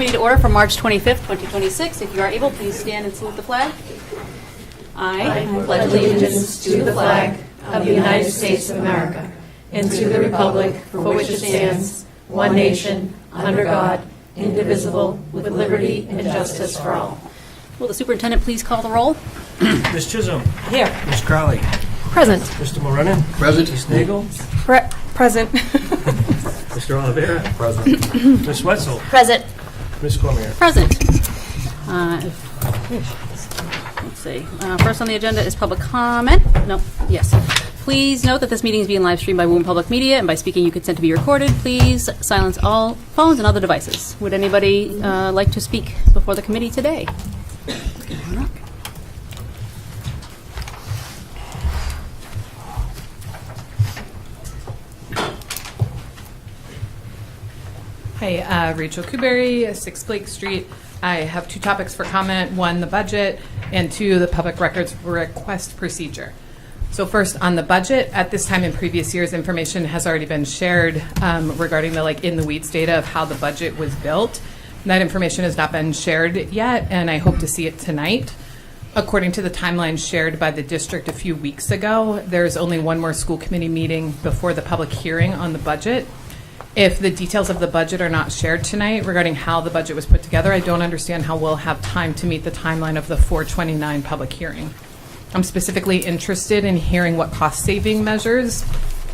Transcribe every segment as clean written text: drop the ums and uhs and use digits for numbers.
Committee to order for March 25th, 2026. If you are able, please stand and salute the flag. I pledge allegiance to the flag of the United States of America and to the republic for which it stands, one nation, under God, indivisible, with liberty and justice for all. Will the superintendent please call the roll? Ms. Chisholm. Here. Ms. Crowley. Present. Mr. Morenin. Present. Ms. Nagel. Present. Mr. Oliveira. Present. Ms. Wetzel. Present. Ms. Cormier. Present. Let's see. First on the agenda is public comment. No. Yes. Please note that this meeting is being live streamed by Woburn Public Media, and by speaking you consent to be recorded. Please silence all phones and other devices. Would anybody like to speak before the committee today? Hi, Rachel Kuberry, 6 Blake Street. I have 2 topics for comment. 1, the budget, and 2, the public records request procedure. So first, on the budget, at this time in previous years, information has already been shared regarding the in the weeds data of how the budget was built. That information has not been shared yet, and I hope to see it tonight. According to the timeline shared by the district a few weeks ago, there's only one more school committee meeting before the public hearing on the budget. If the details of the budget are not shared tonight regarding how the budget was put together, I don't understand how we'll have time to meet the timeline of the 4/29 public hearing. I'm specifically interested in hearing what cost-saving measures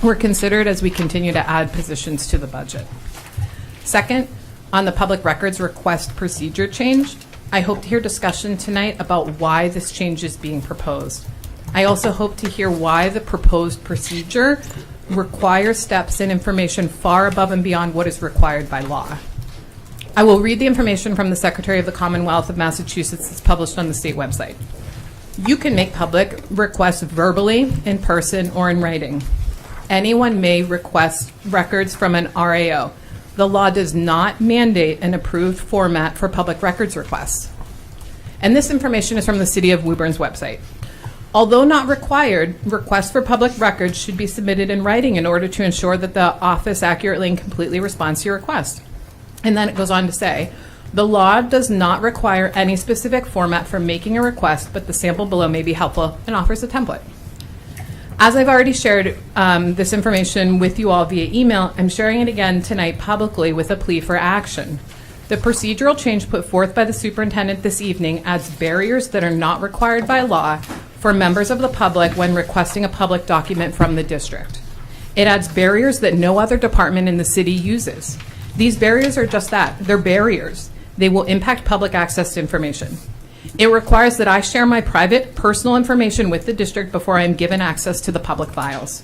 were considered as we continue to add positions to the budget. Second, on the public records request procedure change, I hope to hear discussion tonight about why this change is being proposed. I also hope to hear why the proposed procedure requires steps and information far above and beyond what is required by law. I will read the information from the Secretary of the Commonwealth of Massachusetts that's published on the state website. You can make public requests verbally, in person, or in writing. Anyone may request records from an RAO. The law does not mandate an approved format for public records requests. And this information is from the City of Woburn's website. Although not required, requests for public records should be submitted in writing in order to ensure that the office accurately and completely responds to your request. And then it goes on to say, the law does not require any specific format for making a request, but the sample below may be helpful and offers a template. As I've already shared this information with you all via email, I'm sharing it again tonight publicly with a plea for action. The procedural change put forth by the superintendent this evening adds barriers that are not required by law for members of the public when requesting a public document from the district. It adds barriers that no other department in the city uses. These barriers are just that, they're barriers. They will impact public access to information. It requires that I share my private, personal information with the district before I am given access to the public files.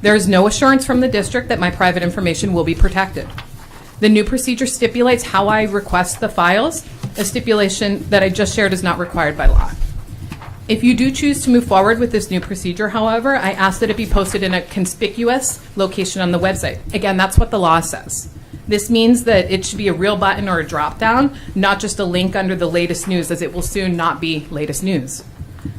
There is no assurance from the district that my private information will be protected. The new procedure stipulates how I request the files. A stipulation that I just shared is not required by law. If you do choose to move forward with this new procedure, however, I ask that it be posted in a conspicuous location on the website. Again, that's what the law says. This means that it should be a real button or a drop down, not just a link under the latest news, as it will soon not be latest news.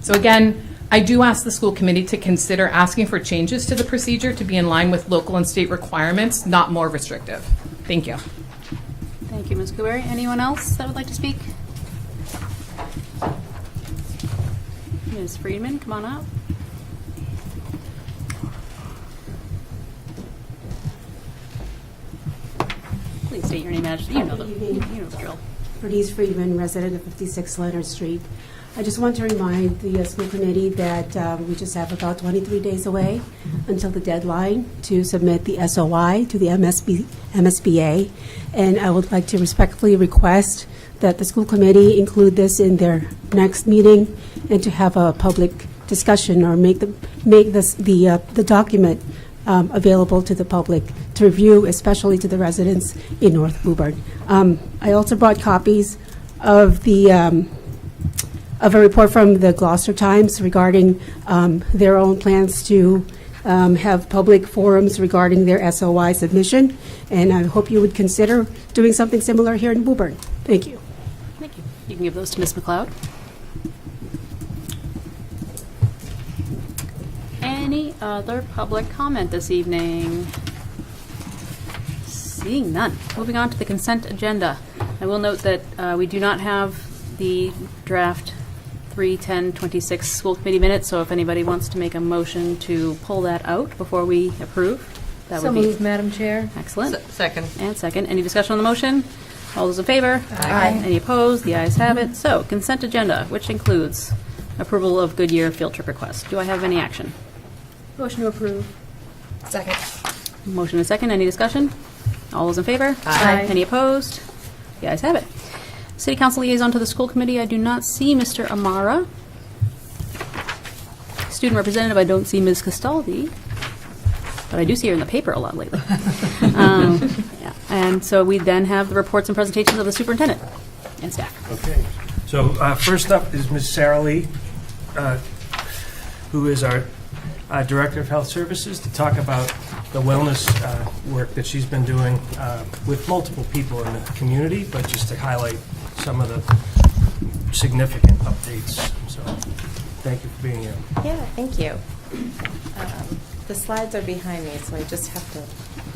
So again, I do ask the school committee to consider asking for changes to the procedure to be in line with local and state requirements, not more restrictive. Thank you. Thank you, Ms. Kuberry. Anyone else that would like to speak? Ms. Friedman, come on up. Please state your name and address. You know the drill. Bernice Friedman, resident of 56 Leonard Street. I just want to remind the school committee that we just have about 23 days away until the deadline to submit the SOI to the MSBA, and I would like to respectfully request that the school committee include this in their next meeting and to have a public discussion or make the document available to the public to review, especially to the residents in North Woburn. I also brought copies of of a report from the Gloucester Times regarding their own plans to have public forums regarding their SOI submission, and I hope you would consider doing something similar here in Woburn. Thank you. Thank you. You can give those to Ms. McLeod. Any other public comment this evening? Seeing none. Moving on to the consent agenda. I will note that we do not have the draft 3/10/26 school committee minutes, so if anybody wants to make a motion to pull that out before we approve, that So would be moved, Madam Chair. excellent. Second. And second, any discussion on the motion? All those in favor? Aye. Any opposed? The ayes have it. So, consent agenda, which includes approval of Goodyear field trip request. Do I have any action? Motion to approve. Second. Motion and second, any discussion? All those in favor? Aye. Any opposed? The ayes have it. City Council liaison to the school committee, I do not see Mr. Amara. Student representative, I don't see Ms. Castaldi, but I do see her in the paper a lot lately. Yeah. And so we then have the reports and presentations of the superintendent and staff. Okay. So first up is Ms. Sarah Lee, who is our Director of Health Services, to talk about the wellness work that she's been doing with multiple people in the community, but just to highlight some of the significant updates. So thank you for being here. Yeah, thank you. The slides are behind me, so I just have to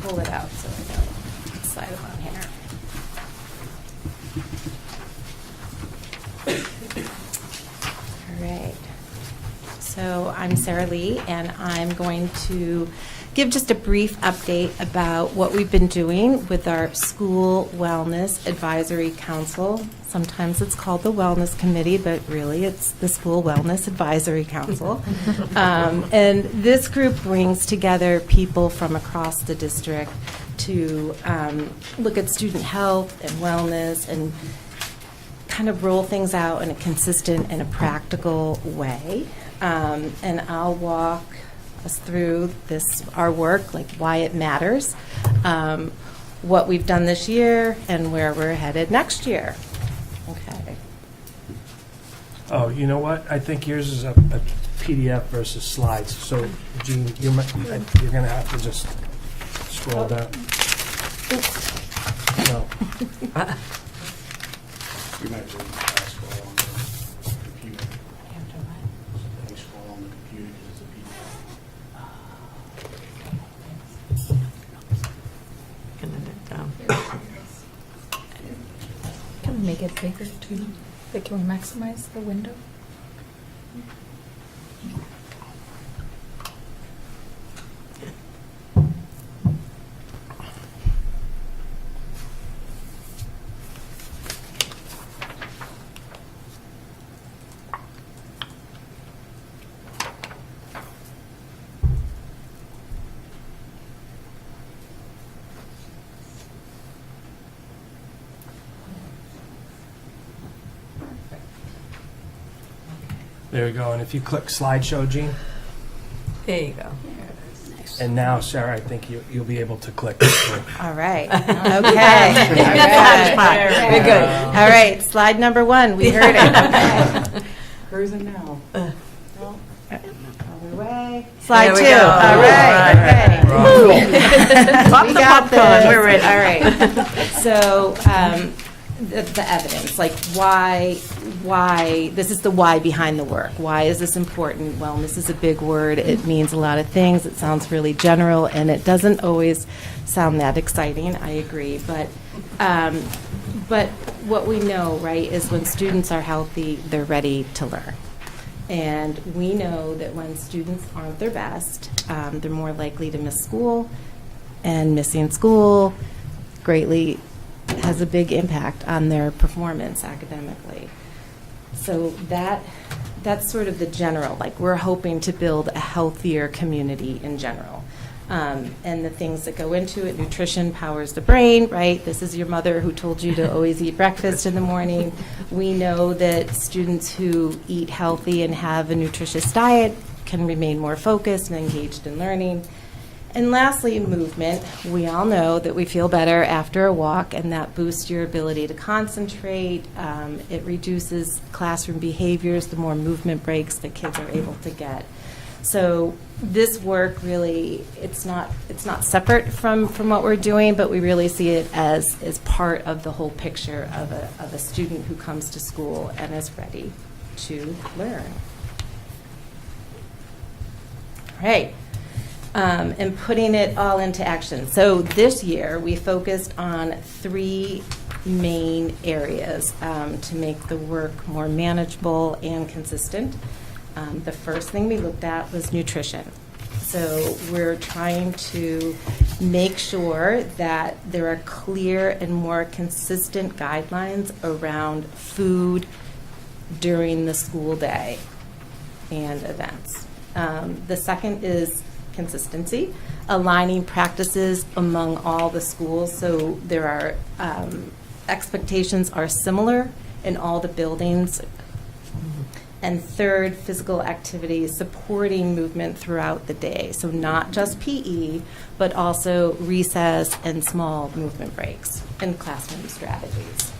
pull it out so I don't slide them on here. All right. So I'm Sarah Lee, and I'm going to give just a brief update about what we've been doing with our School Wellness Advisory Council. Sometimes it's called the Wellness Committee, but really it's the School Wellness Advisory Council. And this group brings together people from across the district to look at student health and wellness and kind of roll things out in a consistent and a practical way. And I'll walk us through our work, like why it matters, what we've done this year, and where we're headed next year. Okay. Oh, you know what? I think yours is a PDF versus slides. So, Jean, you're going to have to just scroll down. No. You might be able to scroll on the computer. You scroll on the computer because it's a PDF. And then it down. Can we make it bigger too? Like, can we maximize the window? There we go. And if you click slideshow, Jean, There you go. and now, Sarah, I think you'll be able to click. All right. Okay. Very good. All right. Slide number 1. We heard it. Okay. Hers and now. Other way. Slide There we 2. go. All right. Okay. Pop We the got popcorn. this. We're ready. All right. So the evidence, like why this is the why behind the work. Why is this important? Wellness is a big word. It means a lot of things. It sounds really general, and it doesn't always sound that exciting. I agree, but what we know, right, is when students are healthy, they're ready to learn. And we know that when students aren't their best, they're more likely to miss school, and missing school greatly has a big impact on their performance academically. So that's sort of the general, like we're hoping to build a healthier community in general. And the things that go into it, nutrition powers the brain, right? This is your mother who told you to always eat breakfast in the morning. We know that students who eat healthy and have a nutritious diet can remain more focused and engaged in learning. And lastly, movement. We all know that we feel better after a walk, and that boosts your ability to concentrate. It reduces classroom behaviors, the more movement breaks that kids are able to get. So this work really, it's not separate from what we're doing, but we really see it as part of the whole picture of a student who comes to school and is ready to learn. All right. And putting it all into action. So this year, we focused on 3 main areas to make the work more manageable and consistent. The first thing we looked at was nutrition. So we're trying to make sure that there are clear and more consistent guidelines around food during the school day and events. The second is consistency, aligning practices among all the schools so there are expectations are similar in all the buildings. And third, physical activity, supporting movement throughout the day. So not just PE, but also recess and small movement breaks and classroom strategies.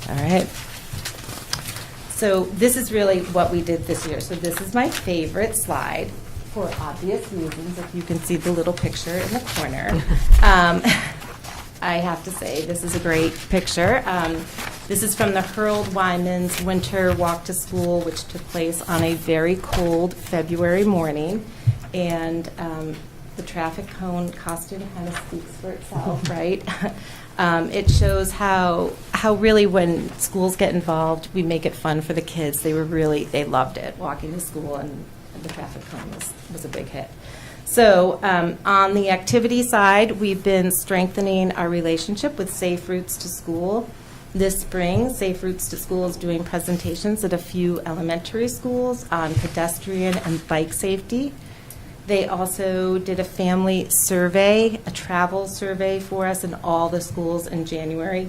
All right. So this is really what we did this year. So this is my favorite slide for obvious reasons, if you can see the little picture in the corner. I have to say, this is a great picture. This is from the Harold Wyman's Winter Walk to School, which took place on a very cold February morning. And the traffic cone costume kind of speaks for itself, right? It shows how really when schools get involved, we make it fun for the kids. They loved it, walking to school, and the traffic cone was a big hit. So on the activity side, we've been strengthening our relationship with Safe Routes to School. This spring, Safe Routes to School is doing presentations at a few elementary schools on pedestrian and bike safety. They also did a family survey, a travel survey for us in all the schools in January.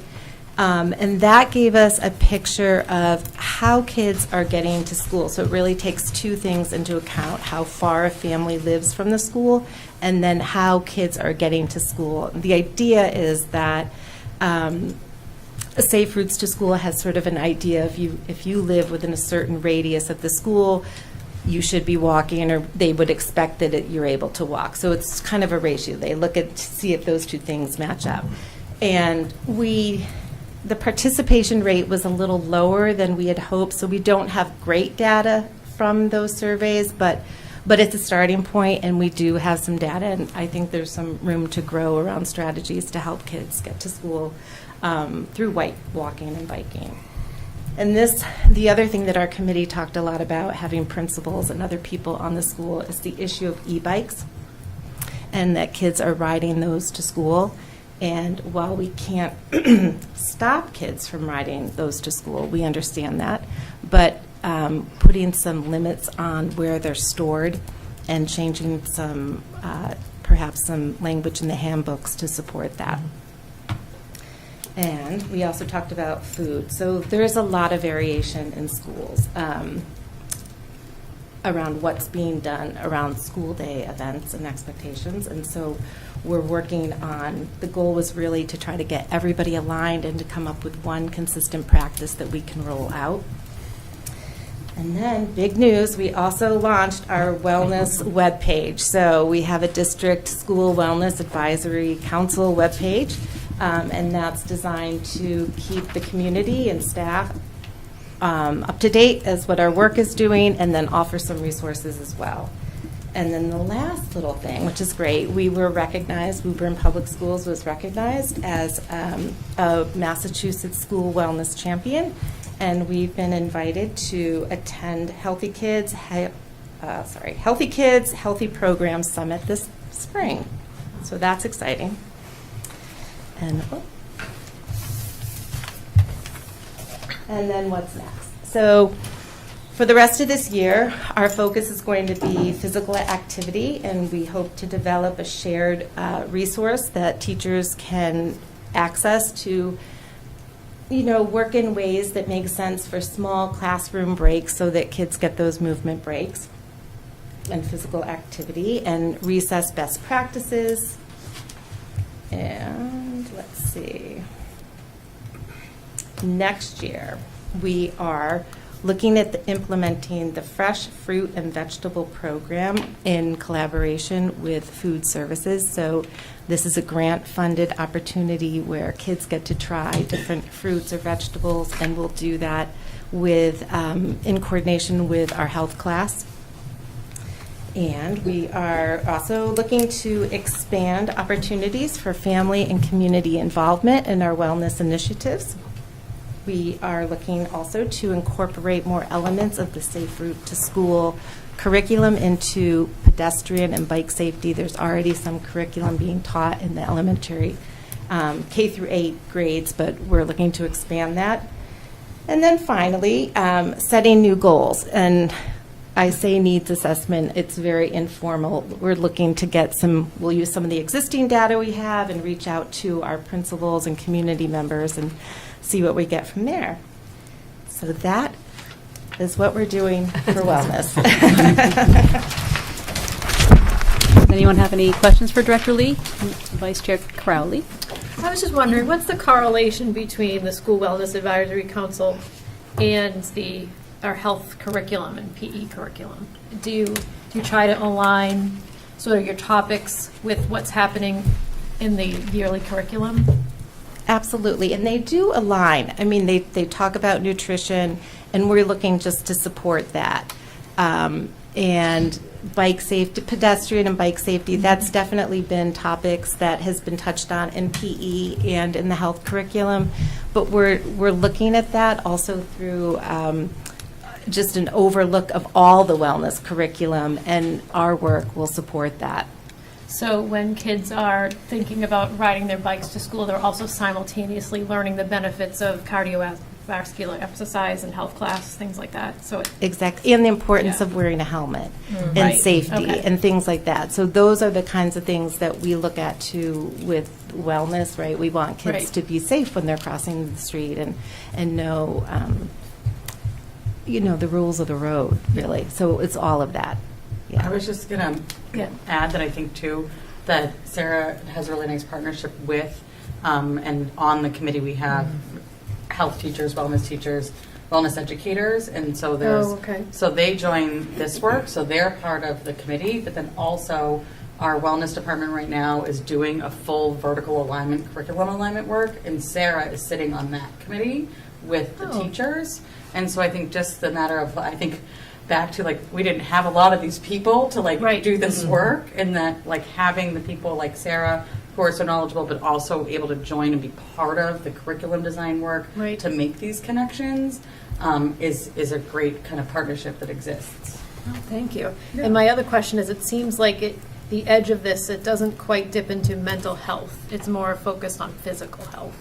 And that gave us a picture of how kids are getting to school. So it really takes two things into account: how far a family lives from the school, and then how kids are getting to school. The idea is that Safe Routes to School has sort of an idea of if you live within a certain radius of the school, you should be walking, or they would expect that you're able to walk. So it's kind of a ratio. They look at to see if those two things match up. And the participation rate was a little lower than we had hoped, so we don't have great data from those surveys, but it's a starting point, and we do have some data, and I think there's some room to grow around strategies to help kids get to school through walking and biking. And the other thing that our committee talked a lot about, having principals and other people on the school, is the issue of e-bikes, and that kids are riding those to school. And while we can't stop kids from riding those to school, we understand that, but putting some limits on where they're stored and changing perhaps some language in the handbooks to support that. And we also talked about food. So there's a lot of variation in schools around what's being done around school day events and expectations. And so we're working on, the goal was really to try to get everybody aligned and to come up with one consistent practice that we can roll out. And then, big news, we also launched our wellness webpage. So we have a district school wellness advisory council webpage, and that's designed to keep the community and staff up to date as what our work is doing, and then offer some resources as well. And then the last little thing, which is great, we were recognized, Woburn Public Schools was recognized as a Massachusetts School Wellness Champion, and we've been invited to attend Healthy Kids, Healthy Programs Summit this spring. So that's exciting. And then what's next? So for the rest of this year, our focus is going to be physical activity, and we hope to develop a shared resource that teachers can access to, work in ways that make sense for small classroom breaks so that kids get those movement breaks and physical activity, and recess best practices. And let's see. Next year, we are looking at implementing the Fresh Fruit and Vegetable Program in collaboration with Food Services. So this is a grant-funded opportunity where kids get to try different fruits or vegetables, and we'll do that with in coordination with our health class. And we are also looking to expand opportunities for family and community involvement in our wellness initiatives. We are looking also to incorporate more elements of the Safe Route to School curriculum into pedestrian and bike safety. There's already some curriculum being taught in the elementary K through 8 grades, but we're looking to expand that. And then finally, setting new goals. And I say needs assessment, it's very informal. We're looking to get we'll use some of the existing data we have and reach out to our principals and community members and see what we get from there. So that is what we're doing for wellness. Does anyone have any questions for Director Lee? Vice Chair Crowley? I was just wondering, what's the correlation between the School Wellness Advisory Council and our health curriculum and PE curriculum? Do you try to align sort of your topics with what's happening in the yearly curriculum? Absolutely, and they do align. I mean, they talk about nutrition, and we're looking just to support that. And bike safety, pedestrian and bike safety, that's definitely been topics that has been touched on in PE and in the health curriculum. But we're looking at that also through just an overlook of all the wellness curriculum, and our work will support that. So when kids are thinking about riding their bikes to school, they're also simultaneously learning the benefits of cardiovascular exercise and health class, things like that. So Exactly, and the importance Yeah. of wearing a helmet and Right. safety Okay. and things like that. So those are the kinds of things that we look at too with wellness, right? We want kids Right. to be safe when they're crossing the street and know, the rules of the road, really. So it's all of that. I Yeah. was just going to Yeah. add that I think, too, that Sarah has a really nice partnership with, and on the committee we have health teachers, wellness educators, and so there's, okay. so they join this work, so they're part of the committee, but then also our wellness department right now is doing a full vertical alignment, curriculum alignment work, and Sarah is sitting on that committee with the Oh. teachers. And so I think just the matter of, back to we didn't have a lot of these people to Right. do this work, and that having the people like Sarah who are so knowledgeable but also able to join and be part of the curriculum design work Right. to make these connections is a great kind of partnership that exists. Oh, thank you. And my other question is, it seems like the edge of this, it doesn't quite dip into mental health. It's more focused on physical health.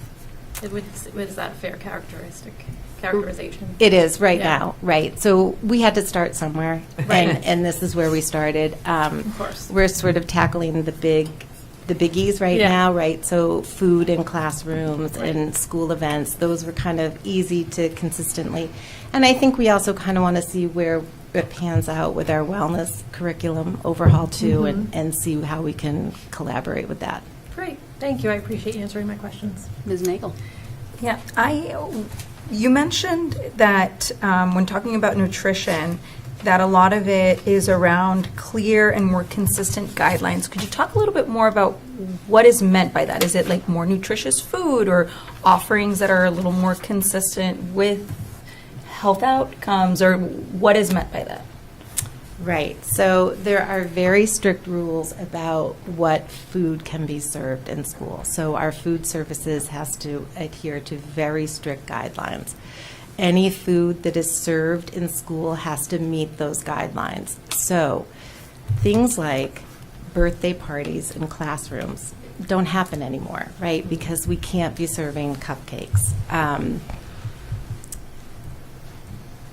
Is that a fair characterization? It is right Yeah. now, right. So we had to start somewhere, and this is where we started. Of course. We're sort of tackling the biggies right Yeah. now, right? So food in classrooms and school events, those were kind of easy to consistently. And I think we also kind of want to see where it pans out with our wellness curriculum overhaul too, and see how we can collaborate with that. Great. Thank you. I appreciate you answering my questions. Ms. Nagel? Yeah, you mentioned that when talking about nutrition, that a lot of it is around clear and more consistent guidelines. Could you talk a little bit more about what is meant by that? Is it like more nutritious food or offerings that are a little more consistent with health outcomes, or what is meant by that? Right. So there are very strict rules about what food can be served in school. So our food services has to adhere to very strict guidelines. Any food that is served in school has to meet those guidelines. So things like birthday parties in classrooms don't happen anymore, right? Because we can't be serving cupcakes.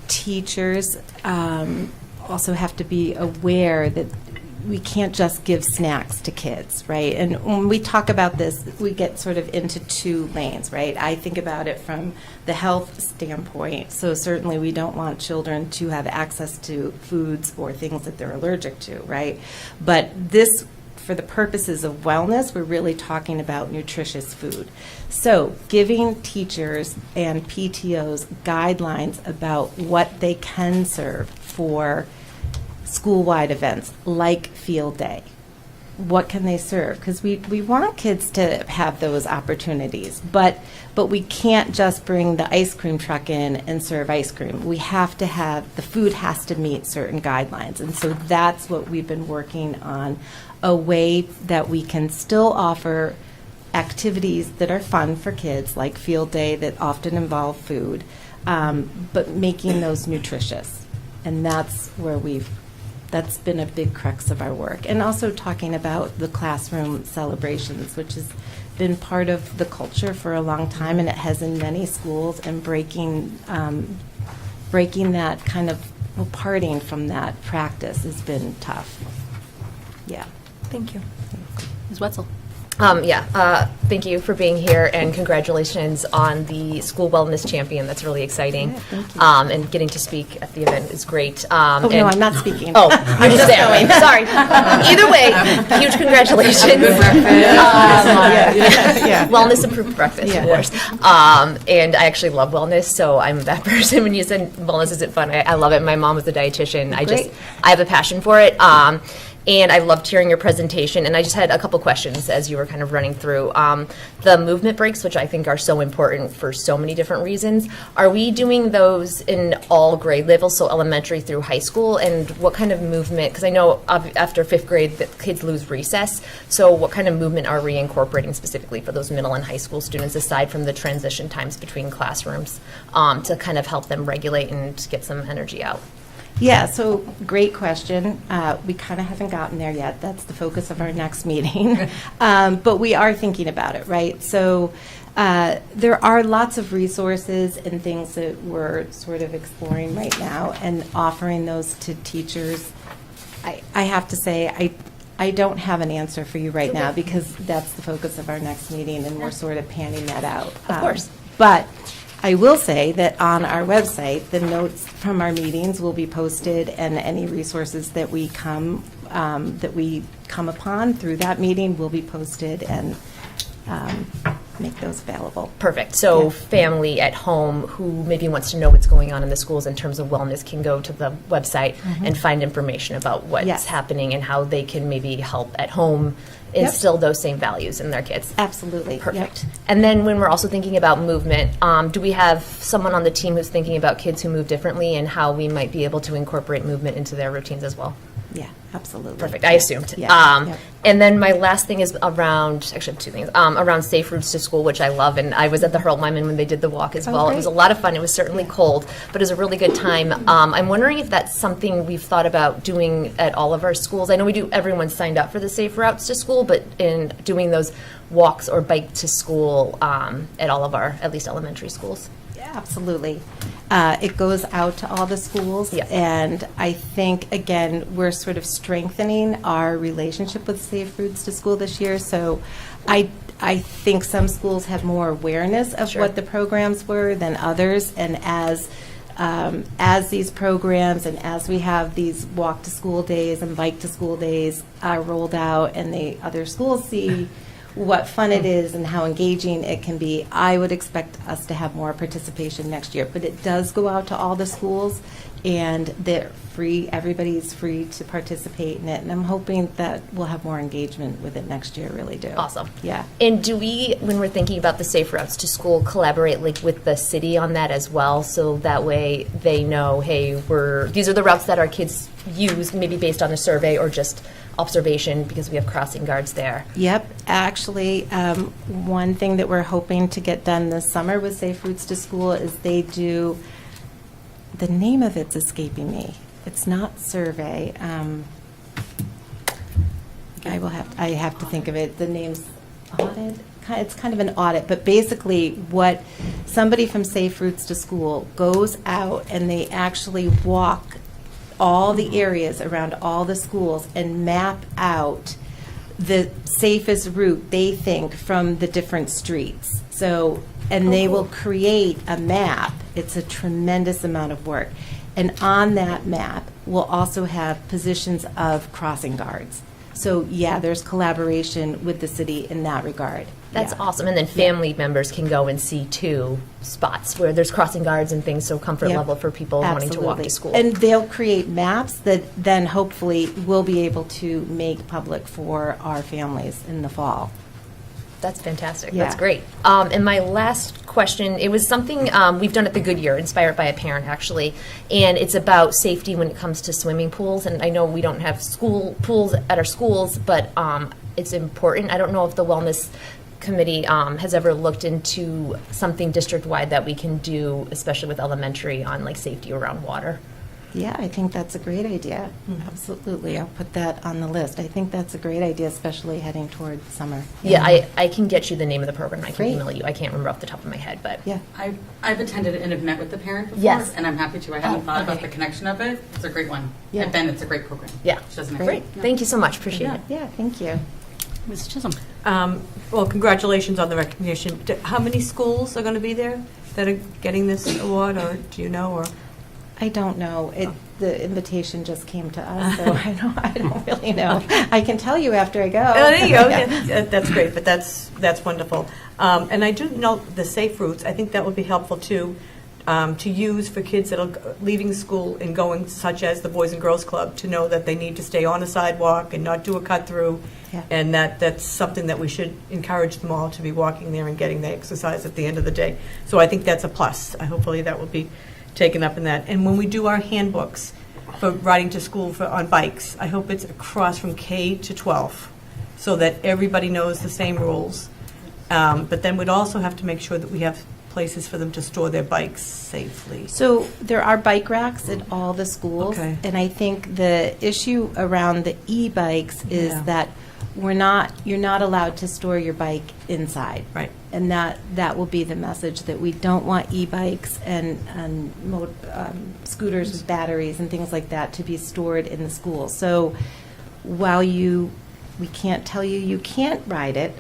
Teachers also have to be aware that we can't just give snacks to kids, right? And when we talk about this, we get sort of into two lanes, right? I think about it from the health standpoint. So certainly we don't want children to have access to foods or things that they're allergic to, right? But this, for the purposes of wellness, we're really talking about nutritious food. So giving teachers and PTOs guidelines about what they can serve for school-wide events like field day, what can they serve? Because we want kids to have those opportunities, but we can't just bring the ice cream truck in and serve ice cream. We have to have, the food has to meet certain guidelines. And so that's what we've been working on, a way that we can still offer activities that are fun for kids, like field day that often involve food, but making those nutritious. And that's where that's been a big crux of our work. And also talking about the classroom celebrations, which has been part of the culture for a long time, and it has in many schools, and breaking that kind of, parting from that practice has been tough. Yeah. Thank you. Ms. Wetzel. Thank you for being here, and congratulations on the school wellness champion. That's really exciting. Yeah, thank you. And getting to speak at the event is great. No, I'm not speaking. Oh, you're just there. Sorry. Either way, huge congratulations. Wellness improved breakfast, of course. And I actually love wellness, so I'm that person. When you said wellness isn't fun, I love it. My mom was a dietitian. I have a passion for it. And I loved hearing your presentation, and I just had a couple questions as you were kind of running through. The movement breaks, which I think are so important for so many different reasons, are we doing those in all grade levels, so elementary through high school? And what kind of movement, because I know after 5th grade that kids lose recess, so what kind of movement are we incorporating specifically for those middle and high school students, aside from the transition times between classrooms, to kind of help them regulate and get some energy out? Yeah, so great question. We kind of haven't gotten there yet. That's the focus of our next meeting. But we are thinking about it, right? So there are lots of resources and things that we're sort of exploring right now and offering those to teachers. I have to say, I don't have an answer for you right now, because that's the focus of our next meeting, and we're sort of panning that out. Of course. But I will say that on our website, the notes from our meetings will be posted, and any resources that we come upon through that meeting will be posted, and make those available. Perfect. So family at home who maybe wants to know what's going on in the schools in terms of wellness can go to the website and find information about what's happening and how they can maybe help at home instill those same values in their kids. Absolutely. Perfect. And then when we're also thinking about movement, do we have someone on the team who's thinking about kids who move differently and how we might be able to incorporate movement into their routines as well? Yeah, absolutely. Perfect. I assumed. Yeah. And then my last thing is around, actually I have 2 things, around safe routes to school, which I love. And I was at the Hurl-Lyman when they did the walk as well. It was a lot of fun. It was certainly cold, but it was a really good time. I'm wondering if that's something we've thought about doing at all of our schools. I know we do, everyone signed up for the safe routes to school, but in doing those walks or bike to school at all of our, at least elementary schools. Absolutely. It goes out to all the schools, Yeah. and I think, again, we're sort of strengthening our relationship with Safe Routes to School this year, so I think some schools have more awareness of what the programs were than others, and as these programs and as we have these walk to school days and bike to school days rolled out, and the other schools see what fun it is and how engaging it can be, I would expect us to have more participation next year. But it does go out to all the schools, and they're free. Everybody's free to participate in it, and I'm hoping that we'll have more engagement with it next year. Really do. Awesome. Yeah. And do we, when we're thinking about the safe routes to school, collaborate like with the city on that as well, so that way they know, hey, these are the routes that our kids use, maybe based on a survey or just observation because we have crossing guards there? Yep. Actually, one thing that we're hoping to get done this summer with Safe Routes to School is they do, the name of it's escaping me. It's not survey. I have to think of it. The name's audit. It's kind of an audit, but basically what somebody from Safe Routes to School goes out and they actually walk all the areas around all the schools and map out the safest route they think from the different streets. So, and they will create a map. It's a tremendous amount of work. And on that map, we'll also have positions of crossing guards. So, yeah, there's collaboration with the city in that regard. That's Yeah. awesome. And then family members can go and see two spots where there's crossing guards and things, so comfort Yep. level for people wanting to walk Absolutely. to school. And they'll create maps that then hopefully we'll be able to make public for our families in the fall. That's fantastic. Yeah. That's great. And my last question, it was something we've done at the Goodyear, inspired by a parent actually, and it's about safety when it comes to swimming pools. And I know we don't have school pools at our schools, but it's important. I don't know if the Wellness Committee has ever looked into something district-wide that we can do, especially with elementary, on like safety around water. Yeah, I think that's a great idea. Mm-hmm. Absolutely. I'll put that on the list. I think that's a great idea, especially heading toward summer. Yeah, I can get you the name of the program. I can Great. email you. I can't remember off the top of my head, but Yeah. I've attended and have met with the parent before. Yes. And I'm happy to. I hadn't thought about the connection of it. It's a great one. Yeah. And Ben, it's a great program. yeah. She doesn't Great. Thank you so much. Appreciate it. Yeah, thank you. Ms. Chisholm. Well, congratulations on the recognition. How many schools are going to be there that are getting this award, or do you know, or? I don't know. The invitation just came to us, so I don't really know. I can tell you after I go. Oh, there you go. Yeah. That's great, but that's wonderful. And I do know the safe routes. I think that would be helpful too, to use for kids that are leaving school and going, such as the Boys and Girls Club, to know that they need to stay on a sidewalk and not do a cut through. Yeah. And that's something that we should encourage them all to be walking there and getting the exercise at the end of the day. So I think that's a plus. Hopefully that will be taken up in that. And when we do our handbooks for riding to school on bikes, I hope it's across from K to 12 so that everybody knows the same rules. But then we'd also have to make sure that we have places for them to store their bikes safely. So there are bike racks at all the schools. Okay. And I think the issue around the e-bikes is Yeah. that you're not allowed to store your bike inside. Right. And that will be the message, that we don't want e-bikes and scooters with batteries and things like that to be stored in the school. So while we can't tell you can't ride it,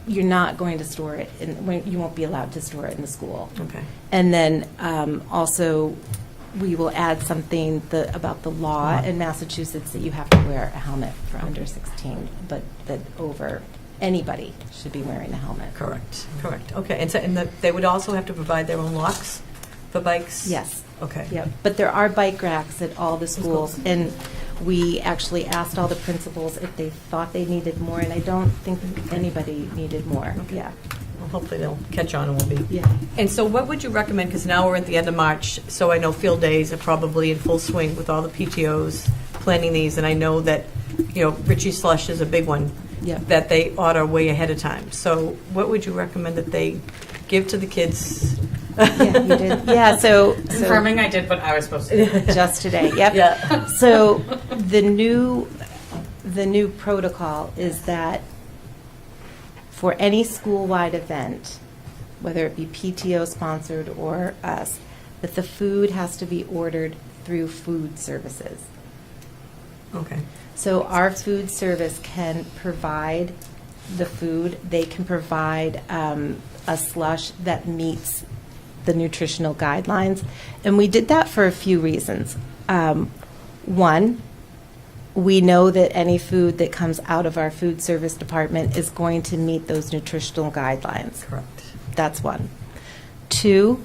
you're not going to store it, you won't be allowed to store it in the school. Okay. And then also, we will add something about the law in Massachusetts that you have to wear a helmet for under 16, but that over anybody should be wearing a helmet. Correct. Okay. And they would also have to provide their own locks for bikes? Yes. Okay. Yep. But there are bike racks at all the schools, and we actually asked all the principals if they thought they needed more, and I don't think anybody needed more. Okay. Yeah. Well, hopefully they'll catch on and we'll be. Yeah. And so what would you recommend, because now we're at the end of March, so I know field days are probably in full swing with all the PTOs planning these, and I know that, Richie Slush is a big one, Yeah. that they order way ahead of time. So what would you recommend that they give to the kids? Yeah, you did. Yeah, so Confirming I did what I was supposed to do. just today. Yep. Yeah. So the new protocol is that for any school-wide event, whether it be PTO sponsored or us, that the food has to be ordered through food services. Okay. So our food service can provide the food. They can provide a slush that meets the nutritional guidelines. And we did that for a few reasons. One, we know that any food that comes out of our food service department is going to meet those nutritional guidelines. Correct. That's one. Two,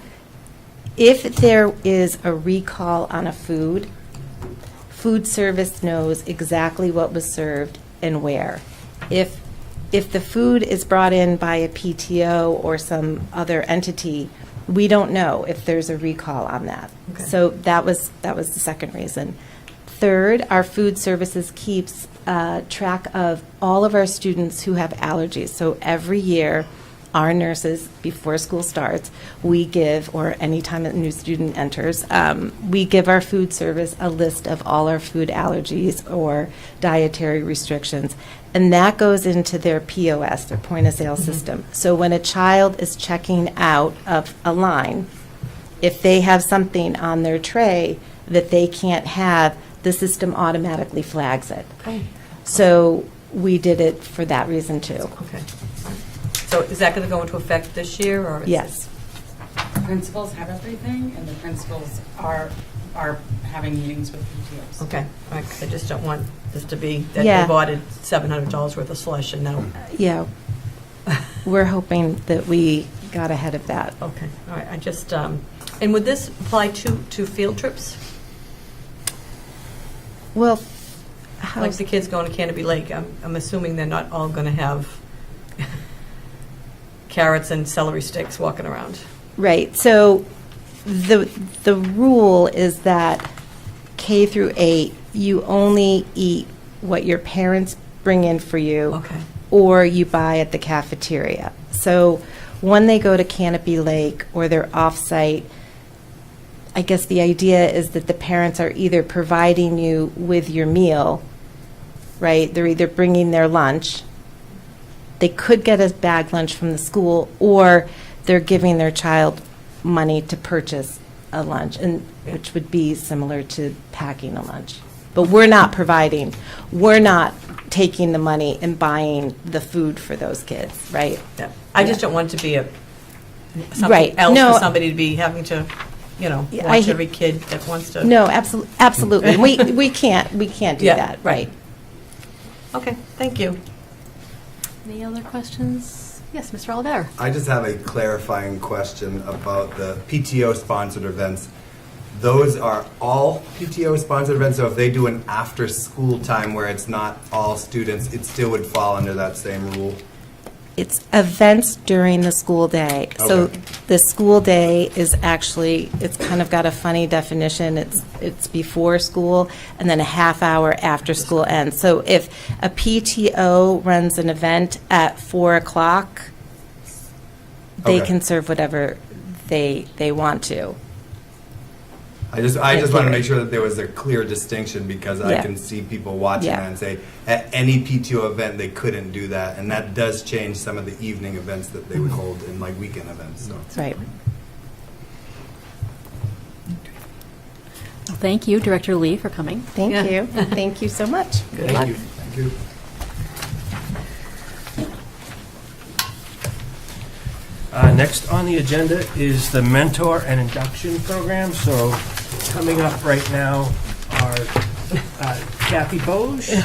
if there is a recall on a food, food service knows exactly what was served and where. If the food is brought in by a PTO or some other entity, we don't know if there's a recall on that. Okay. So that was the second reason. Third, our food services keeps track of all of our students who have allergies. So every year, our nurses, before school starts, we give, or anytime a new student enters, we give our food service a list of all our food allergies or dietary restrictions. And that goes into their POS, their point of sale system. So when a child is checking out of a line, if they have something on their tray that they can't have, the system automatically flags it. Okay. So we did it for that reason too. Okay. So is that going to go into effect this year, or? Yes. Principals have everything, and the principals are having meetings with PTOs. Okay. All right, 'cause I just don't want this to be, that Yeah. they've ordered $700 worth of slush and now, Yeah. We're hoping that we got ahead of that. okay, all right, I just, and would this apply to field trips? Well, Like the kids going to Canopy Lake, I'm assuming they're not all going to have carrots and celery sticks walking around. right. So the rule is that K through 8, you only eat what your parents bring in for you. Okay. Or you buy at the cafeteria. So when they go to Canopy Lake or they're off-site, I guess the idea is that the parents are either providing you with your meal, right? They're either bringing their lunch. They could get a bag lunch from the school, or they're giving their child money to purchase a lunch, and which would be similar to packing a lunch. But we're not providing. We're not taking the money and buying the food for those kids, right? Yeah. I just don't want it to be Right. something else No. for somebody to be having to, Yeah, watch every kid that wants to. No, absolutely. We can't do Yeah, that, right? Okay, thank you. Any other questions? Yes, Mr. Oliver. I just have a clarifying question about the PTO-sponsored events. Those are all PTO-sponsored events, so if they do an after-school time where it's not all students, it still would fall under that same rule? It's events during the school day. So Okay. the school day is actually, it's kind of got a funny definition. It's before school and then a half hour after school ends. So if a PTO runs an event at 4 o'clock, they Okay. can serve whatever they want to. I just want to make sure that there was a clear distinction, because I Yeah. can see people watching Yeah. that and say, at any PTO event, they couldn't do that, and that does change some of the evening events that they would hold in like weekend events, so. Right. Well, thank you, Director Lee, for coming. Thank you. Thank you so much. Good luck. Thank you. Thank you. Next on the agenda is the mentor and induction program. So coming up right now are Kathy Boge,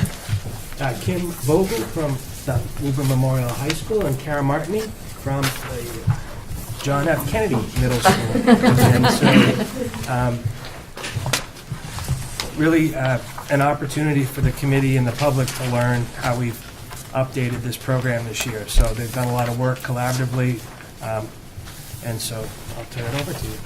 Kim Vogel from the Woburn Memorial High School, and Kara Martini from the John F. Kennedy Middle School. And so, really an opportunity for the committee and the public to learn how we've updated this program this year. So they've done a lot of work collaboratively, and so I'll turn it over to you.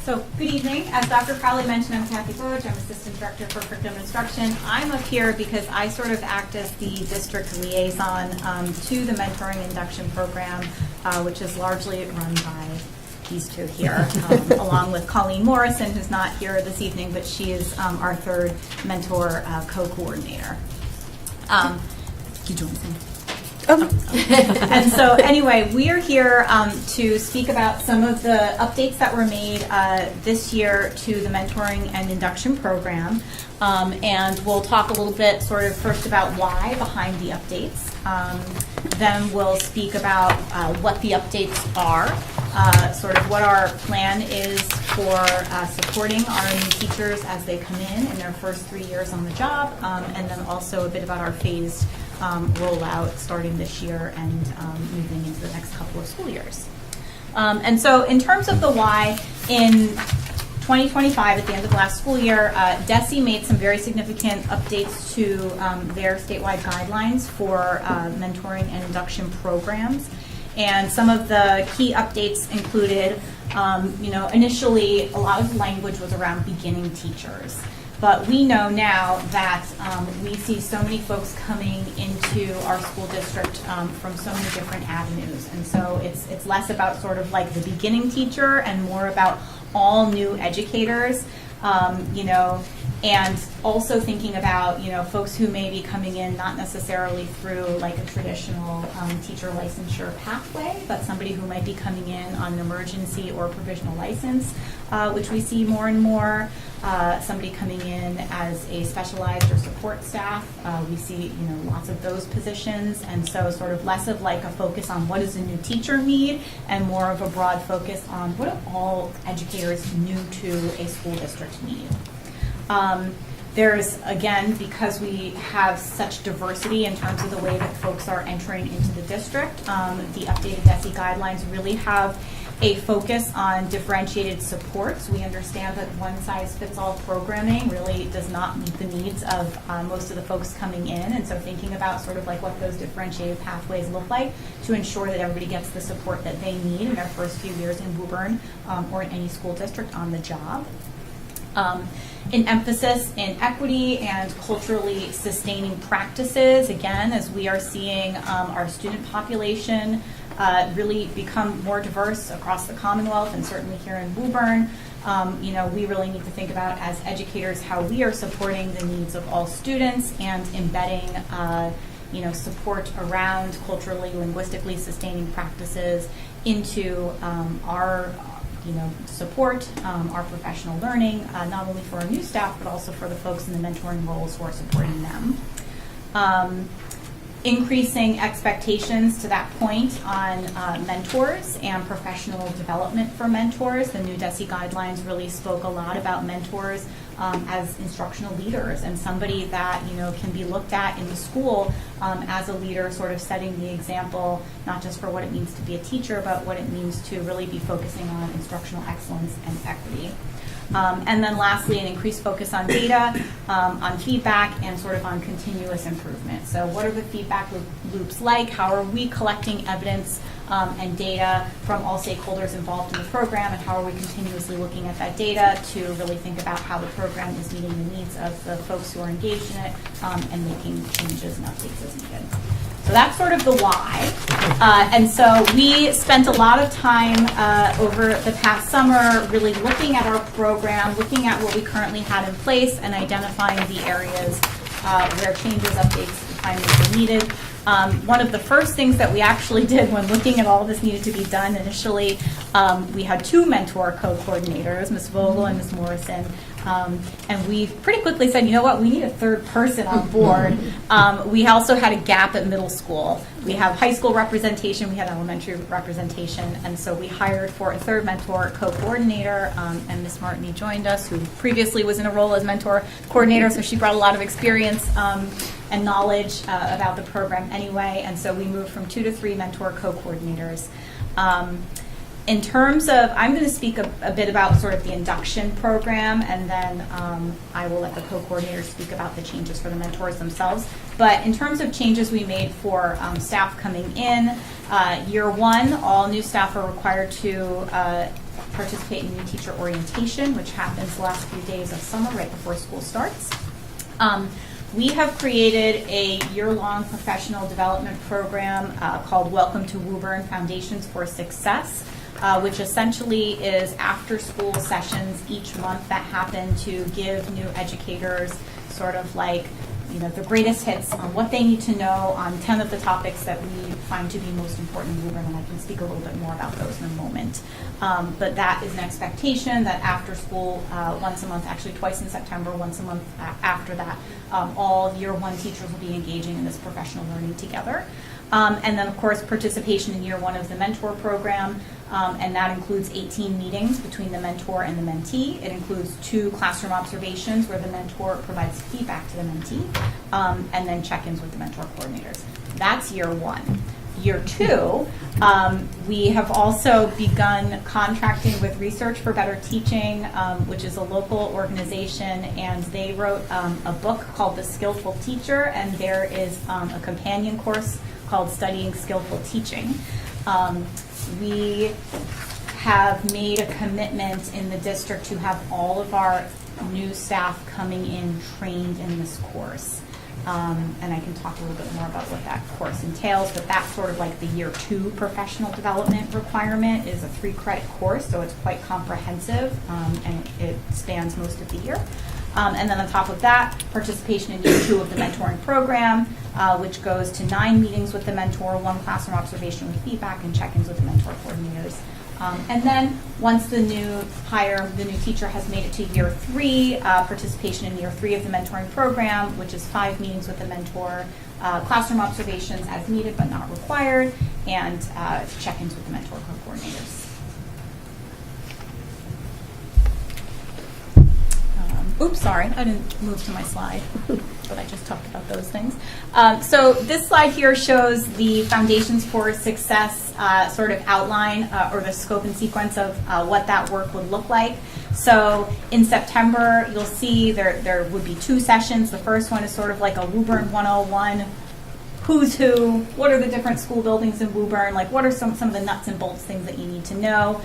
So, good evening. As Dr. Crowley mentioned, I'm Kathy Boge. I'm Assistant Director for Curriculum Instruction. I'm up here because I sort of act as the district liaison to the Mentoring Induction Program, which is largely run by these two here, along with Colleen Morrison, who's not here this evening, but she is our third mentor co-coordinator. You join me. And so anyway, we are here to speak about some of the updates that were made this year to the mentoring and induction program. And we'll talk a little bit sort of first about why behind the updates. Then we'll speak about what the updates are, sort of what our plan is for supporting our new teachers as they come in their first 3 years on the job, and then also a bit about our phased rollout starting this year and moving into the next couple of school years. And so in terms of the why, in 2025, at the end of last school year, DESE made some very significant updates to their statewide guidelines for mentoring and induction programs. And some of the key updates included, initially a lot of language was around beginning teachers. But we know now that we see so many folks coming into our school district from so many different avenues. And so it's less about sort of like the beginning teacher and more about all new educators, and also thinking about, folks who may be coming in not necessarily through like a traditional teacher licensure pathway, but somebody who might be coming in on an emergency or provisional license, which we see more and more. Somebody coming in as a specialized or support staff. We see, lots of those positions, and so sort of less of like a focus on what does a new teacher need, and more of a broad focus on what do all educators new to a school district need. There's, again, because we have such diversity in terms of the way that folks are entering into the district, the updated DESE guidelines really have a focus on differentiated supports. We understand that one-size-fits-all programming really does not meet the needs of most of the folks coming in, and so thinking about sort of like what those differentiated pathways look like to ensure that everybody gets the support that they need in their first few years in Woburn or in any school district on the job. An emphasis in equity and culturally sustaining practices, again, as we are seeing our student population really become more diverse across the Commonwealth and certainly here in Woburn. We really need to think about, as educators, how we are supporting the needs of all students and embedding support around culturally, linguistically sustaining practices into our support, our professional learning, not only for our new staff, but also for the folks in the mentoring roles who are supporting them. Increasing expectations to that point on mentors and professional development for mentors. The new DESE guidelines really spoke a lot about mentors as instructional leaders and somebody that can be looked at in the school as a leader, sort of setting the example, not just for what it means to be a teacher, but what it means to really be focusing on instructional excellence and equity. And then lastly, an increased focus on data, on feedback, and sort of on continuous improvement. So what are the feedback loops like? How are we collecting evidence and data from all stakeholders involved in the program, and how are we continuously looking at that data to really think about how the program is meeting the needs of the folks who are engaged in it and making changes and updates as needed. So that's sort of the why. And so we spent a lot of time over the past summer really looking at our program, looking at what we currently had in place, and identifying the areas where changes, updates, refinements were needed. One of the first things that we actually did when looking at all this needed to be done initially, we had two mentor co-coordinators, Ms. Vogel and Ms. Morrison. And we pretty quickly said, you know what, we need a third person on board. We also had a gap at middle school. We have high school representation, we had elementary representation, and so we hired for a third mentor co-coordinator, and Ms. Martini joined us, who previously was in a role as mentor coordinator, so she brought a lot of experience and knowledge about the program anyway, and so we moved from 2 to 3 mentor co-coordinators. In terms of, I'm going to speak a bit about sort of the induction program, and then I will let the co-coordinators speak about the changes for the mentors themselves. But in terms of changes we made for staff coming in, year one, all new staff are required to participate in new teacher orientation, which happens the last few days of summer right before school starts. We have created a year-long professional development program called Welcome to Woburn Foundations for Success, which essentially is after-school sessions each month that happen to give new educators sort of like, the greatest hits on what they need to know on 10 of the topics that we find to be most important in Woburn, and I can speak a little bit more about those in a moment. But that is an expectation that after school, once a month, actually twice in September, once a month after that, all year one teachers will be engaging in this professional learning together. And then, of course, participation in year one of the mentor program, and that includes 18 meetings between the mentor and the mentee. It includes 2 classroom observations where the mentor provides feedback to the mentee, and then check-ins with the mentor coordinators. That's year one. Year two, we have also begun contracting with Research for Better Teaching, which is a local organization, and they wrote a book called The Skillful Teacher, and there is a companion course called Studying Skillful Teaching. We have made a commitment in the district to have all of our new staff coming in trained in this course. And I can talk a little bit more about what that course entails, but that's sort of like the year 2 professional development requirement. Is a 3-credit course, so it's quite comprehensive, and it spans most of the year. And then on top of that, participation in year 2 of the mentoring program, which goes to 9 meetings with the mentor, 1 classroom observation with feedback, and check-ins with the mentor coordinators. And then once the new teacher has made it to year 3, participation in year 3 of the mentoring program, which is 5 meetings with the mentor, classroom observations as needed but not required, and check-ins with the mentor co-coordinators. Oops, sorry, I didn't move to my slide, but I just talked about those things. So this slide here shows the Foundations for Success sort of outline or the scope and sequence of what that work would look like. So in September, you'll see there would be 2 sessions. The first one is sort of like a Woburn 101. Who's who, what are the different school buildings in Woburn, like what are some of the nuts and bolts things that you need to know,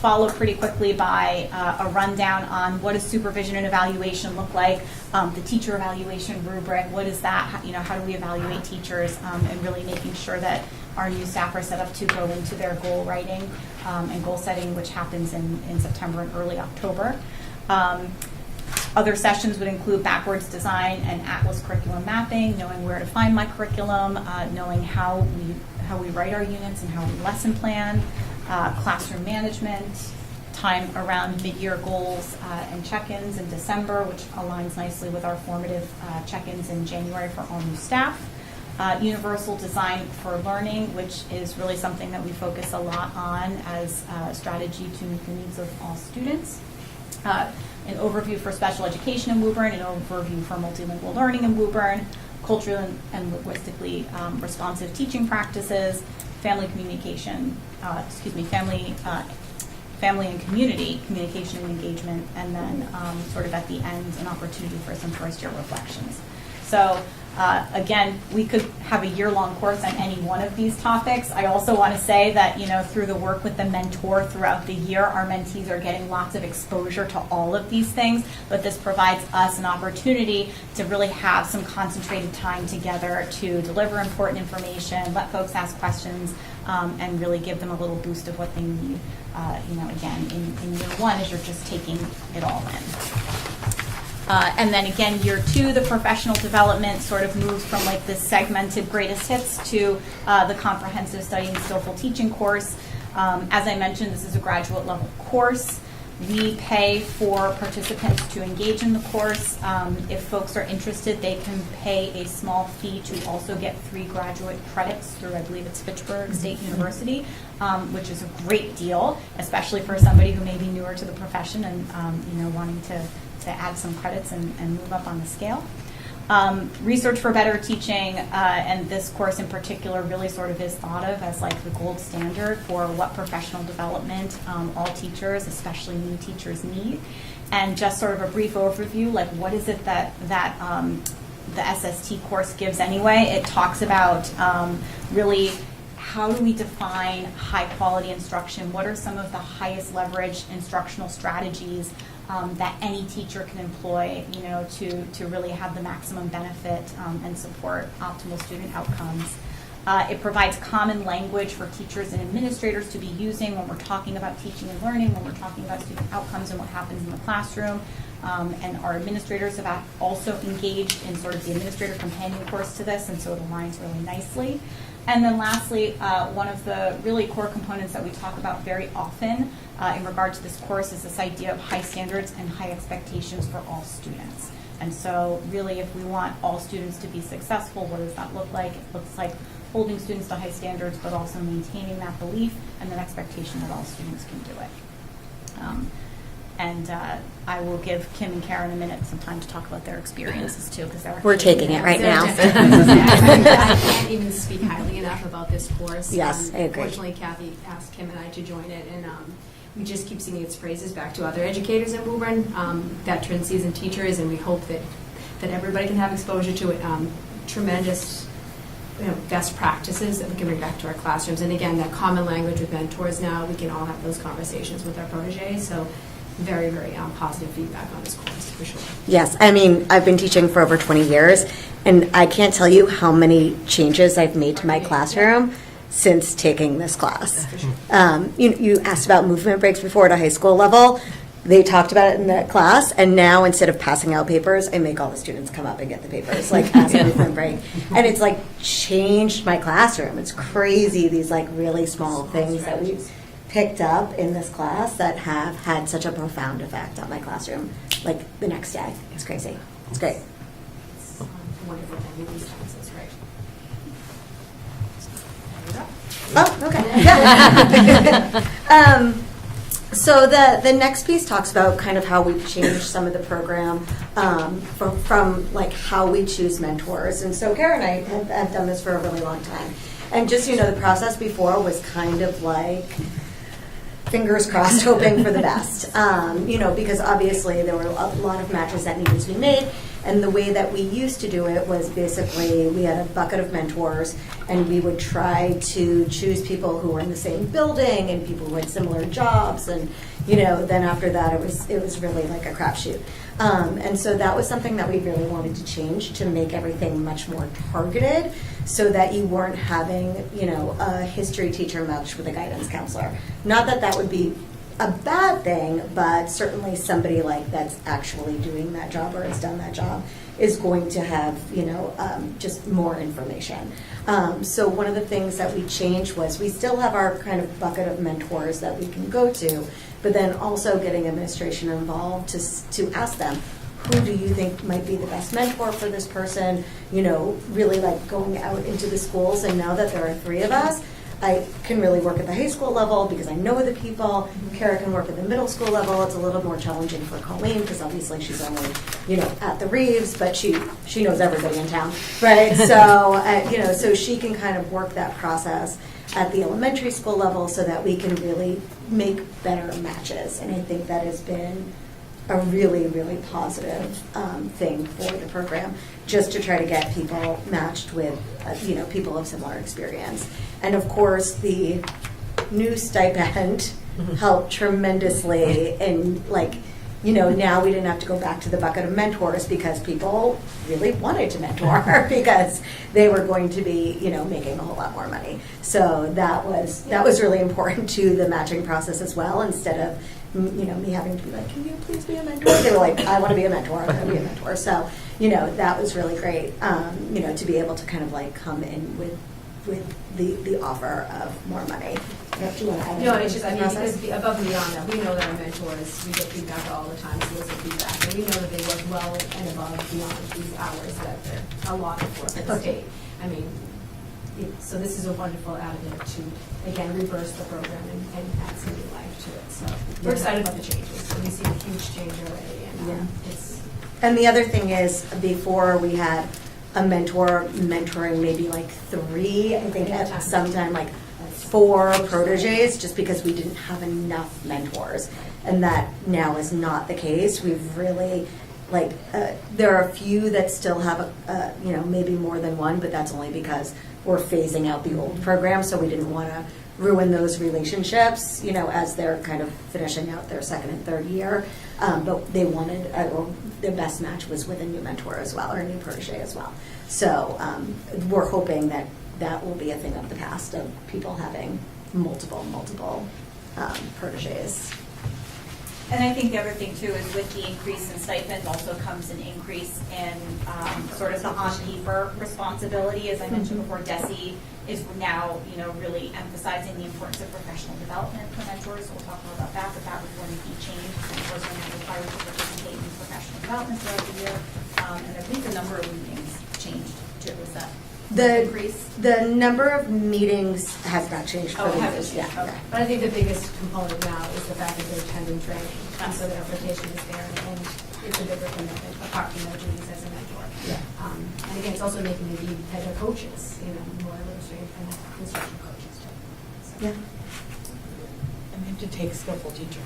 followed pretty quickly by a rundown on what does supervision and evaluation look like, the teacher evaluation rubric, what is that, how do we evaluate teachers, and really making sure that our new staff are set up to go into their goal writing and goal setting, which happens in September and early October. Other sessions would include backwards design and atlas curriculum mapping, knowing where to find my curriculum, knowing how we write our units and how we lesson plan, classroom management, time around mid-year goals and check-ins in December, which aligns nicely with our formative check-ins in January for all new staff. Universal design for learning, which is really something that we focus a lot on as a strategy to meet the needs of all students. An overview for special education in Woburn, an overview for multilingual learning in Woburn, culturally and linguistically responsive teaching practices, family communication, family and community communication and engagement, and then sort of at the end, an opportunity for some first-year reflections. So again, we could have a year-long course on any one of these topics. I also want to say that, through the work with the mentor throughout the year, our mentees are getting lots of exposure to all of these things, but this provides us an opportunity to really have some concentrated time together to deliver important information, let folks ask questions, and really give them a little boost of what they need, again, in year one as you're just taking it all in. And then again, year 2, the professional development sort of moves from like this segmented greatest hits to the comprehensive studying skillful teaching course. As I mentioned, this is a graduate level course. We pay for participants to engage in the course. If folks are interested, they can pay a small fee to also get 3 graduate credits through, I believe it's Fitchburg State University, which is a great deal, especially for somebody who may be newer to the profession and wanting to add some credits and move up on the scale. Research for Better Teaching, and this course in particular really sort of is thought of as like the gold standard for what professional development all teachers, especially new teachers, need. And just sort of a brief overview, like what is it that the SST course gives anyway? It talks about really how do we define high quality instruction? What are some of the highest leverage instructional strategies that any teacher can employ, to really have the maximum benefit and support optimal student outcomes. It provides common language for teachers and administrators to be using when we're talking about teaching and learning, when we're talking about student outcomes and what happens in the classroom. And our administrators have also engaged in sort of the administrator companion course to this, and so it aligns really nicely. And then lastly, one of the really core components that we talk about very often in regard to this course is this idea of high standards and high expectations for all students. And so really, if we want all students to be successful, what does that look like? It looks like holding students to high standards, but also maintaining that belief and that expectation that all students can do it. And I will give Kim and Karen a minute some time to talk about their experiences too, because we're taking it right now. I can't even speak highly enough about this course. Yes, I agree. Fortunately, Kathy asked Kim and I to join it, and we just keep singing its praises back to other educators in Woburn, veteran seasoned teachers, and we hope that everybody can have exposure to it. Tremendous best practices that we can bring back to our classrooms. And again, that common language with mentors now, we can all have those conversations with our proteges. So very, very positive feedback on this course, for sure. Yes, I mean, I've been teaching for over 20 years, and I can't tell you how many changes I've made to my classroom since taking this class. You asked about movement breaks before at a high school level. They talked about it in that class, and now instead of passing out papers, I make all the students come up and get the papers, like as a movement break. And it's like changed my classroom. It's crazy, these like really small things that we picked up in this class that have had such a profound effect on my classroom, like the next day. It's crazy. It's great. It's wonderful thing with these classes, right? Oh, okay. So the next piece talks about kind of how we've changed some of the program from like how we choose mentors. And so Kara and I have done this for a really long time. And just, you know, the process before was kind of like fingers crossed, hoping for the best. You know, because obviously there were a lot of matches that needed to be made. And the way that we used to do it was basically we had a bucket of mentors, and we would try to choose people who were in the same building and people who had similar jobs. And, you know, then after that it was really like a crapshoot. And so that was something that we really wanted to change to make everything much more targeted, so that you weren't having, you know, a history teacher matched with a guidance counselor. Not that that would be a bad thing, but certainly somebody like that's actually doing that job or has done that job is going to have, you know, just more information. So one of the things that we changed was we still have our kind of bucket of mentors that we can go to, but then also getting administration involved to ask them, who do you think might be the best mentor for this person? You know, really like going out into the schools. And now that there are 3 of us, I can really work at the high school level because I know the people. Kara can work at the middle school level. It's a little more challenging for Colleen because obviously she's only, you know, at the Reeves, but she knows everybody in town, right? So, you know, so she can kind of work that process at the elementary school level so that we can really make better matches. And I think that has been a really, really positive thing for the program, just to try to get people matched with, you know, people of similar experience. And of course, the new stipend helped tremendously. And like, you know, now we didn't have to go back to the bucket of mentors because people really wanted to mentor because they were going to be, you know, making a whole lot more money. So that was really important to the matching process as well. Instead of, you know, me having to be like, can you please be a mentor? They were like, I want to be a mentor. I want to be a mentor. So, you know, that was really great, you know, to be able to kind of like come in with the offer of more money. Do you want to add No, it's just, I mean, process? because above and beyond that, we know that our mentors, we get feedback all the time, solicit feedback, and we know that they work well and above beyond these hours that they're allotted for the state. I mean, so this is a wonderful additive to, again, reverse the program and add some new life to it. So we're excited about the changes. So we see a huge change already, and it's. And the other thing is, before we had a mentor mentoring maybe like 3, I think at some time like 4 proteges, just because we didn't have enough mentors. And that now is not the case. We've really, like, there are a few that still have, you know, maybe more than one, but that's only because we're phasing out the old program, so we didn't want to ruin those relationships, you know, as they're kind of finishing out their 2nd and 3rd year. But they wanted, their best match was with a new mentor as well, or a new protege as well. So we're hoping that that will be a thing of the past, of people having multiple proteges. And I think the other thing too is with the increase in stipend also comes an increase in sort of the on-paper responsibility. As I mentioned before, DESE is now, you know, really emphasizing the importance of professional development for mentors. So we'll talk more about that, but that was one of the changes. Mentors are now required to participate in professional development throughout the year. And I think the number of meetings changed too. Was that increase? The number of meetings has not changed for the years. Yeah. Okay. But I think the biggest component now is the fact that they're attending training, and so the application is there, and it's a bigger commitment apart from their duties as a mentor. Yeah. And again, it's also making them be better coaches, you know, more administrative and instruction coaches too. So. Yeah. And they have to take skillful teacher.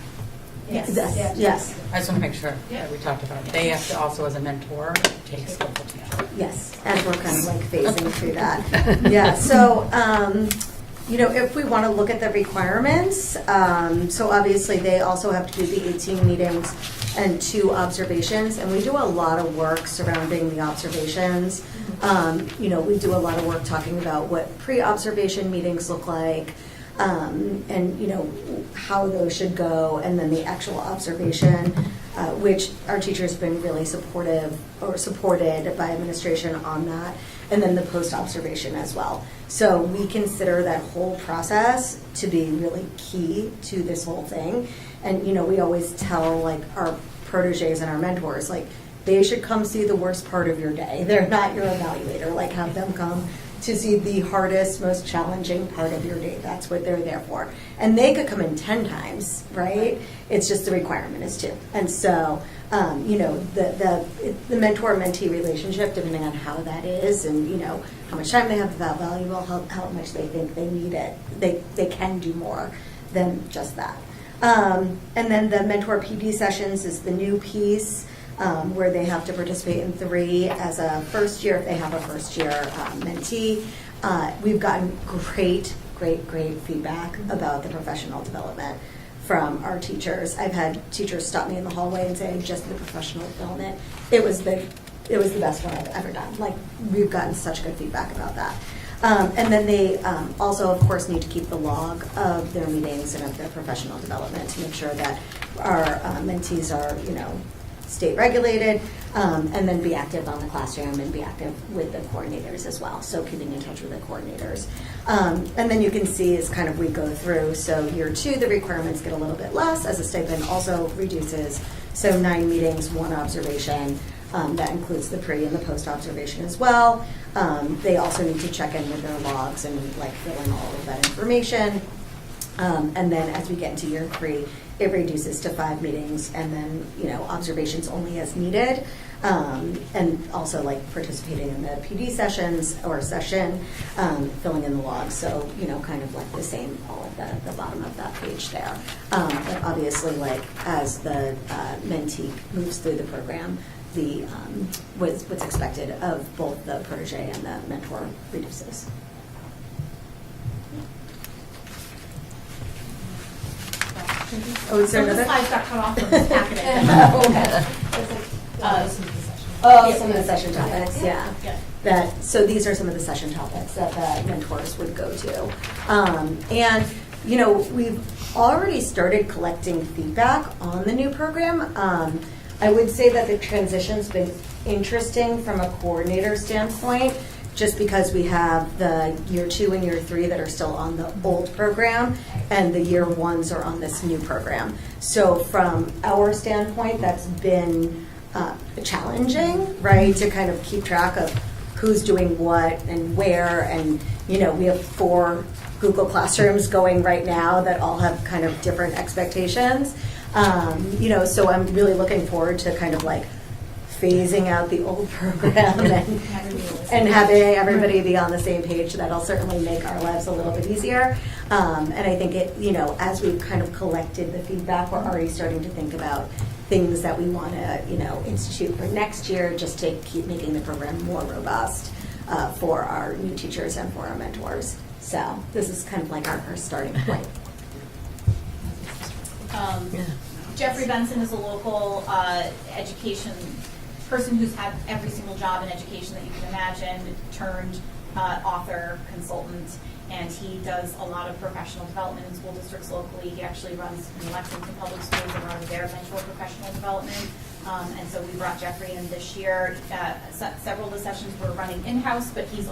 Yes. Yes. I just want to make sure that we talked about it. They have to also, as a mentor, take skillful teacher. Yes, as we're kind of like phasing through that. Yeah, so, you know, if we want to look at the requirements, so obviously they also have to do the 18 meetings and 2 observations, and we do a lot of work surrounding the observations. You know, we do a lot of work talking about what pre-observation meetings look like, and, you know, how those should go, and then the actual observation, which our teachers have been really supported by administration on that, and then the post-observation as well. So we consider that whole process to be really key to this whole thing. And, you know, we always tell, like, our proteges and our mentors, like, they should come see the worst part of your day. They're not your evaluator. Like, have them come to see the hardest, most challenging part of your day. That's what they're there for. And they could come in 10 times, right? It's just the requirement is 2. And so, the mentor-mentee relationship, depending on how that is and, how much time they have, that valuable, how much they think they need it, they can do more than just that. And then the mentor PD sessions is the new piece. Where they have to participate in 3 as a first year if they have a first year mentee. We've gotten great feedback about the professional development from our teachers. I've had teachers stop me in the hallway and say, just the professional development. It was the best one I've ever done. Like, we've gotten such good feedback about that. And then they also, of course, need to keep the log of their meetings and of their professional development to make sure that our mentees are, state regulated, and then be active on the classroom and be active with the coordinators as well. So keeping in touch with the coordinators. And then you can see as kind of we go through. So year 2, the requirements get a little bit less as a stipend also reduces. So 9 meetings, 1 observation. That includes the pre and the post observation as well. They also need to check in with their logs and fill in all of that information. And then as we get into year 3, it reduces to 5 meetings and then, observations only as needed. And also participating in the PD sessions or session, filling in the logs. So, kind of the same all at the bottom of that page there. But obviously as the mentee moves through the program, what's expected of both the protege and the mentor reduces. Oh, is there Some of the another? slides got cut off from this packet. Some of the session topics, yeah. So these are some of the session topics that the mentors would go to. And, we've already started collecting feedback on the new program. I would say that the transition's been interesting from a coordinator standpoint, just because we have the year 2 and year 3 that are still on the old program, and the year 1s are on this new program. So from our standpoint, that's been challenging, right, to kind of keep track of who's doing what and where. And, we have 4 Google Classrooms going right now that all have kind of different expectations. So I'm really looking forward to kind of phasing out the old program and having everybody be on the same page. That'll certainly make our lives a little bit easier. And I think as we've kind of collected the feedback, we're already starting to think about things that we want to, institute for next year, just to keep making the program more robust for our new teachers and for our mentors. So this is kind of our first starting point. Jeffrey Benson is a local education person who's had every single job in education that you can imagine, turned author, consultant, and he does a lot of professional development in school districts locally. He actually runs in Lexington Public Schools around their mentor professional development. And so we brought Jeffrey in this year. Several of the sessions were running in-house, but he's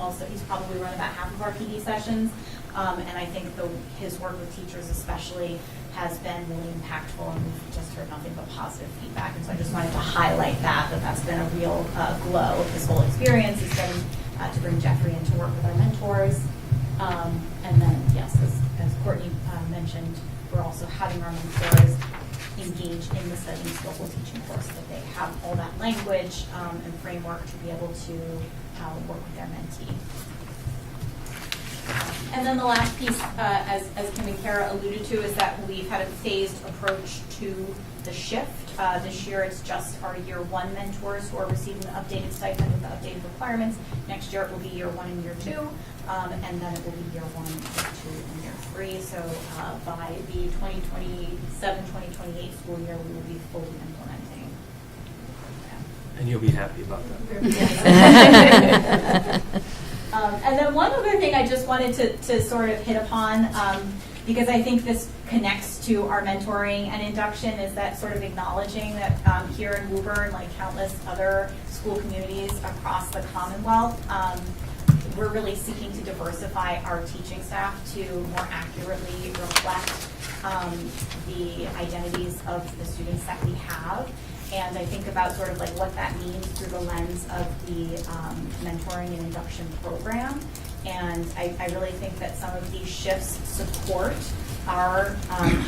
probably run about half of our PD sessions. And I think his work with teachers especially has been really impactful, and we've just heard nothing but positive feedback. And so I just wanted to highlight that's been a real glow of this whole experience, is getting to bring Jeffrey in to work with our mentors. And then, yes, as Courtney mentioned, we're also having our mentors engage in the studying skillful teaching course, that they have all that language and framework to be able to work with their mentee. And then the last piece, as Kim and Kara alluded to, is that we've had a phased approach to the shift. This year it's just our year 1 mentors who are receiving the updated stipend with the updated requirements. Next year it will be year 1 and year 2, and then it will be year 1, year 2, and year 3. So by the 2027-2028 school year, we will be fully implementing. And you'll be happy about that. And then one other thing I just wanted to sort of hit upon, because I think this connects to our mentoring and induction, is that sort of acknowledging that here in Woburn, like countless other school communities across the Commonwealth, we're really seeking to diversify our teaching staff to more accurately reflect the identities of the students that we have. And I think about sort of what that means through the lens of the mentoring and induction program. And I really think that some of these shifts support our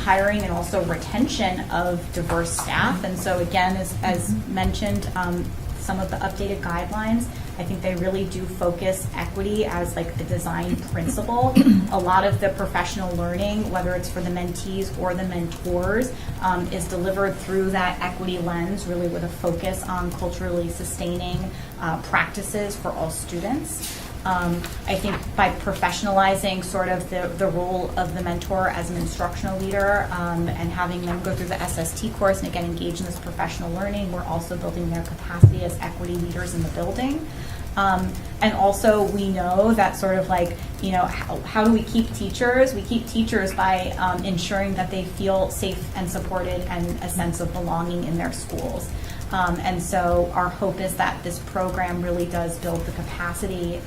hiring and also retention of diverse staff. And so again, as mentioned, some of the updated guidelines, I think they really do focus equity as like the design principle. A lot of the professional learning, whether it's for the mentees or the mentors, is delivered through that equity lens, really with a focus on culturally sustaining practices for all students. I think by professionalizing sort of the role of the mentor as an instructional leader and having them go through the SST course and again engage in this professional learning, we're also building their capacity as equity leaders in the building. And also we know that sort of like, you know, how do we keep teachers? We keep teachers by ensuring that they feel safe and supported and a sense of belonging in their schools. And so our hope is that this program really does build the capacity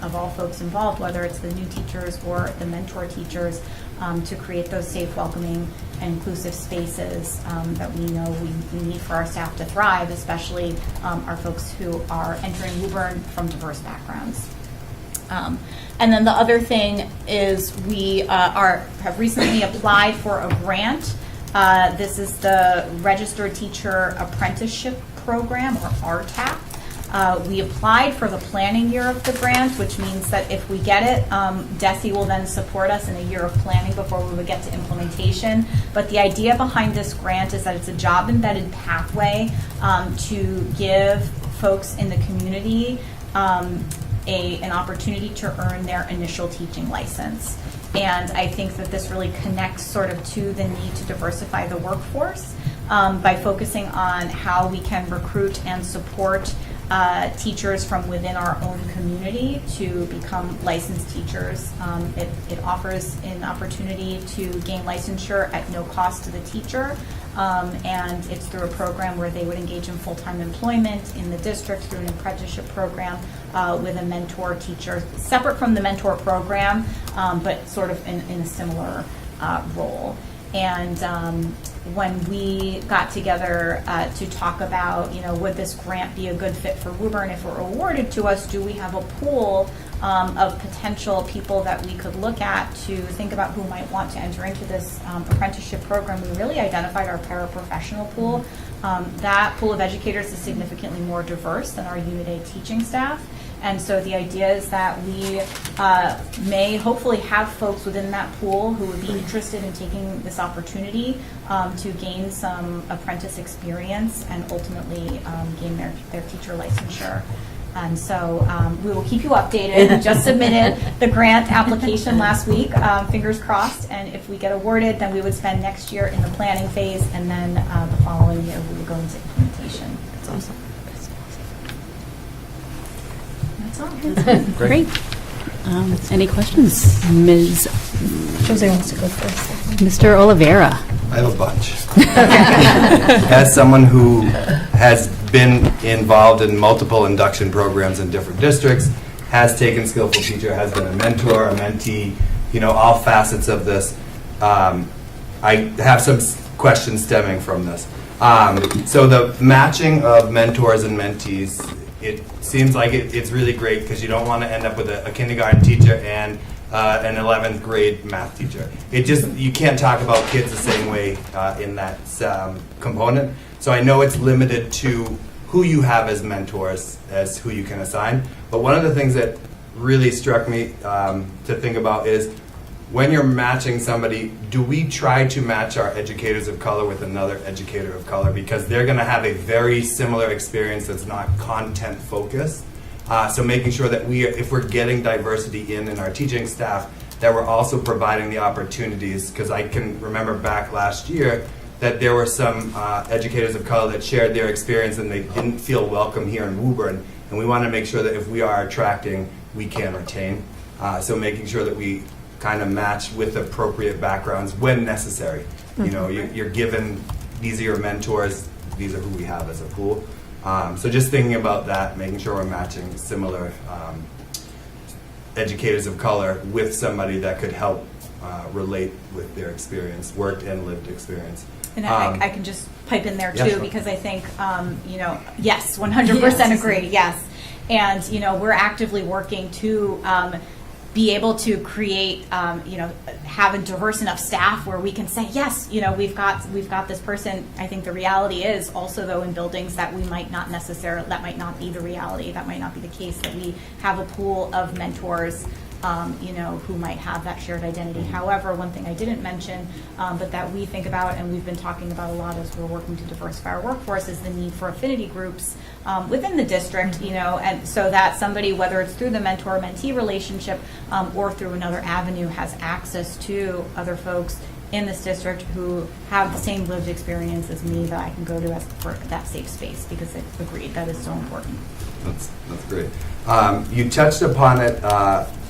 of all folks involved, whether it's the new teachers or the mentor teachers, to create those safe, welcoming, and inclusive spaces that we know we need for our staff to thrive, especially our folks who are entering Woburn from diverse backgrounds. And then the other thing is we have recently applied for a grant. This is the Registered Teacher Apprenticeship Program, or RTAP. We applied for the planning year of the grant, which means that if we get it, DESE will then support us in a year of planning before we would get to implementation. But the idea behind this grant is that it's a job-embedded pathway to give folks in the community an opportunity to earn their initial teaching license. And I think that this really connects sort of to the need to diversify the workforce by focusing on how we can recruit and support teachers from within our own community to become licensed teachers. It offers an opportunity to gain licensure at no cost to the teacher. And it's through a program where they would engage in full-time employment in the district through an apprenticeship program with a mentor teacher, separate from the mentor program, but sort of in a similar role. And when we got together to talk about, you know, would this grant be a good fit for Woburn if it were awarded to us, do we have a pool of potential people that we could look at to think about who might want to enter into this apprenticeship program? We really identified our paraprofessional pool. That pool of educators is significantly more diverse than our Unit A teaching staff. And so the idea is that we may hopefully have folks within that pool who would be interested in taking this opportunity to gain some apprentice experience and ultimately gain their teacher licensure. And so we will keep you updated. We just submitted the grant application last week, fingers crossed. And if we get awarded, then we would spend next year in the planning phase, and then the following year we would go into implementation. That's awesome. Great. Any questions? Ms. Jose wants to go first. Mr. Oliveira. I have a bunch. As someone who has been involved in multiple induction programs in different districts, has taken Skillful Teacher, has been a mentor, a mentee, you know, all facets of this, I have some questions stemming from this. So the matching of mentors and mentees, it seems like it's really great because you don't want to end up with a kindergarten teacher and an 11th grade math teacher. You can't talk about kids the same way in that component. So I know it's limited to who you have as mentors as who you can assign. But one of the things that really struck me to think about is when you're matching somebody, do we try to match our educators of color with another educator of color? Because they're going to have a very similar experience that's not content focused. So making sure that if we're getting diversity in our teaching staff, that we're also providing the opportunities. Because I can remember back last year that there were some educators of color that shared their experience and they didn't feel welcome here in Woburn. And we want to make sure that if we are attracting, we can retain. So making sure that we kind of match with appropriate backgrounds when necessary. You know, you're given, these are your mentors, these are who we have as a pool. So just thinking about that, making sure we're matching similar educators of color with somebody that could help relate with their experience, worked and lived experience. And I can just pipe in there too, yeah, sure. because I think, you know, yes, 100% agree, yes. And, you know, we're actively working to be able to create, have a diverse enough staff where we can say, yes, we've got this person. I think the reality is also, though, in buildings that we might not necessarily, that might not be the reality, that might not be the case, that we have a pool of mentors, who might have that shared identity. However, one thing I didn't mention, but that we think about and we've been talking about a lot as we're working to diversify our workforce, is the need for affinity groups within the district, and so that somebody, whether it's through the mentor-mentee relationship or through another avenue, has access to other folks in this district who have the same lived experience as me that I can go to for that safe space, because it's agreed that is so important. That's great. You touched upon it.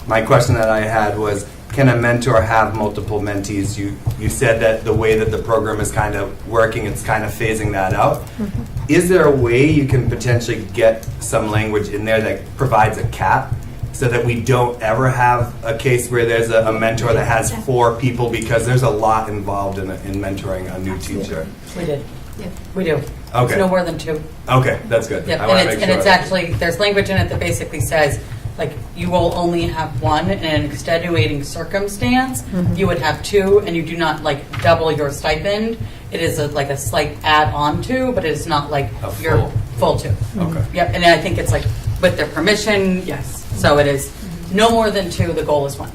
My question that I had was, can a mentor have multiple mentees? You said that the way that the program is kind of working, it's kind of phasing that out. Mm-hmm. Is there a way you can potentially get some language in there that provides a cap so that we don't ever have a case where there's a mentor that has 4 people, because there's a lot involved in mentoring a new teacher? We did. Yeah. We do. Okay. It's no more than 2. Okay, that's good. Yep. I want to make sure. And it's actually, there's language in it that basically says, like, you will only have 1 in an extenuating circumstance. Mm-hmm. You would have 2, and you do not, like, double your stipend. It is like a slight add-on to, but it is not like your full 2. Okay. Yep. And I think it's like with their permission, yes. So it is no more than 2. The goal is 1.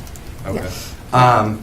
Okay. Yeah.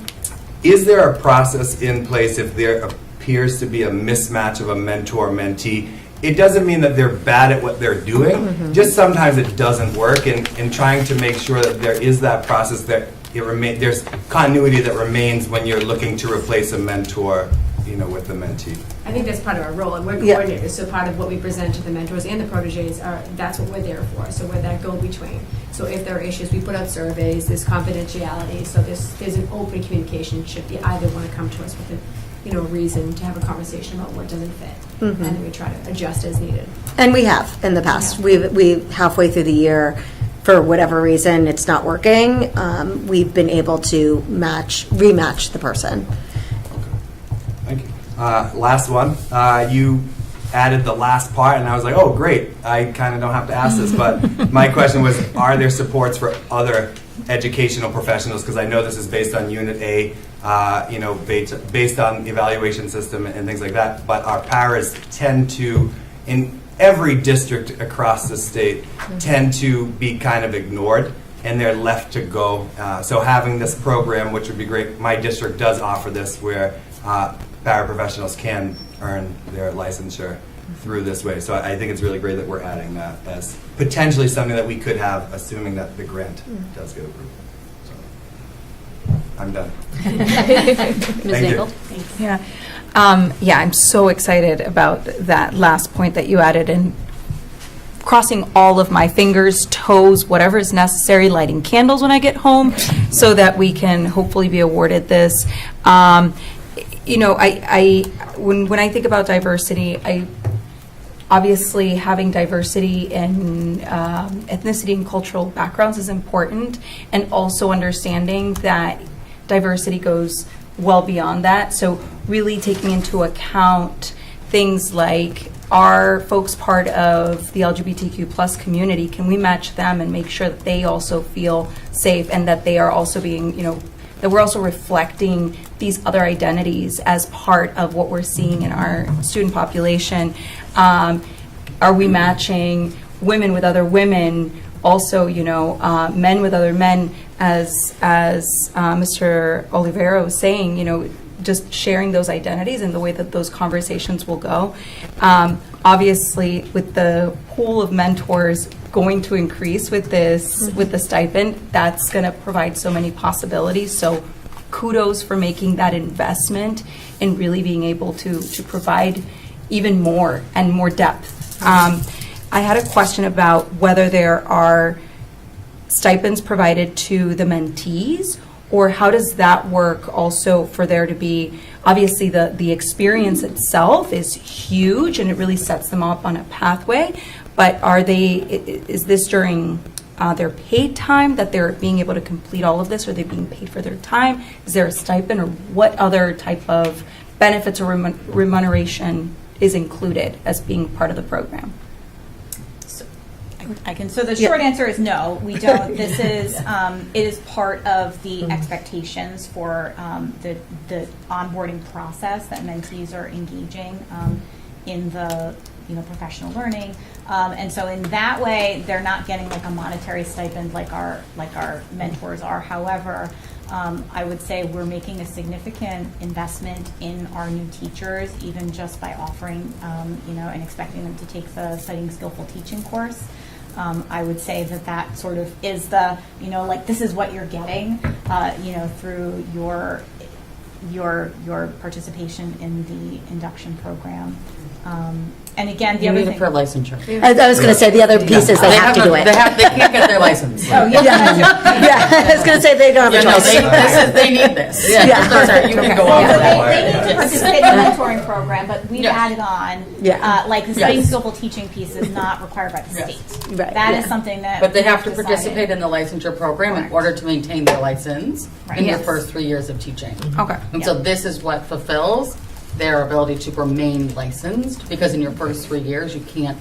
Is there a process in place if there appears to be a mismatch of a mentor-mentee? It doesn't mean that they're bad at what they're doing, mm-hmm. just sometimes it doesn't work, and trying to make sure that there is that process, that there's continuity that remains when you're looking to replace a mentor, with the mentee. I think that's part of our role, and we're coordinators, so part of what we present to the mentors and the proteges that's what we're there for, so we're that go-between. So if there are issues, we put out surveys, there's confidentiality, so there's an open communication should you either want to come to us with a reason to have a conversation about what doesn't fit, mm-hmm. and then we try to adjust as needed. And we have in the past. Yeah. We halfway through the year, for whatever reason it's not working, we've been able to rematch the person. Thank you. Last one. You added the last part, and I was like, oh, great. I kind of don't have to ask this, but my question was, are there supports for other educational professionals? Because I know this is based on Unit A, based on the evaluation system and things like that, but our paras tend to, in every district across the state, mm-hmm. tend to be kind of ignored, and they're left to go. So having this program, which would be great, my district does offer this, where paraprofessionals can earn their licensure through this way. So I think it's really great that we're adding that as potentially something that we could have, assuming that the grant does get approved. So I'm done. Thank you. Thanks. Yeah. I'm so excited about that last point that you added, and crossing all of my fingers, toes, whatever is necessary, lighting candles when I get home so that we can hopefully be awarded this. When I think about diversity, obviously having diversity in ethnicity and cultural backgrounds is important, and also understanding that diversity goes well beyond that. So really taking into account things like, are folks part of the LGBTQ plus community? Can we match them and make sure that they also feel safe, and that they are also being, that we're also reflecting these other identities as part of what we're seeing in our student population? Are we matching women with other women? Also, men with other men, as Mr. Olivero was saying, just sharing those identities and the way that those conversations will go. Obviously, with the pool of mentors going to increase with this, with the stipend, that's going to provide so many possibilities. So kudos for making that investment and really being able to provide even more and more depth. I had a question about whether there are stipends provided to the mentees, or how does that work also for there to be, obviously the experience itself is huge and it really sets them up on a pathway, but is this during their paid time that they're being able to complete all of this? Are they being paid for their time? Is there a stipend, or what other type of benefits or remuneration is included as being part of the program? So I I can, so the short answer is no, we don't. This is, it is part of the expectations for the onboarding process that mentees are engaging in the, professional learning. And so in that way, they're not getting like a monetary stipend like our mentors are. However, I would say we're making a significant investment in our new teachers, even just by offering, and expecting them to take the Studying Skillful Teaching course. I would say that sort of is the, this is what you're getting, through your participation in the induction program. And again, the You other need thing. it for licensure. I was going to say, the other piece is they have to do it. They can't get their license. Oh, yeah. Yeah, I was going to say, they don't have a No, choice. they need this. Yeah. Sorry, you can go Well, on so with that. they need to participate in the mentoring program, but we've Yes. added on, Yeah. like the Studying Yes. Skillful Teaching piece is not required by the Yes. state. Right. That is Yeah. something that. But they have to we've participate decided. in the licensure program in order to maintain their license Right. in your Yes. first 3 years of teaching. Okay. And so this is what fulfills their ability to remain licensed, because in your first 3 years, you can't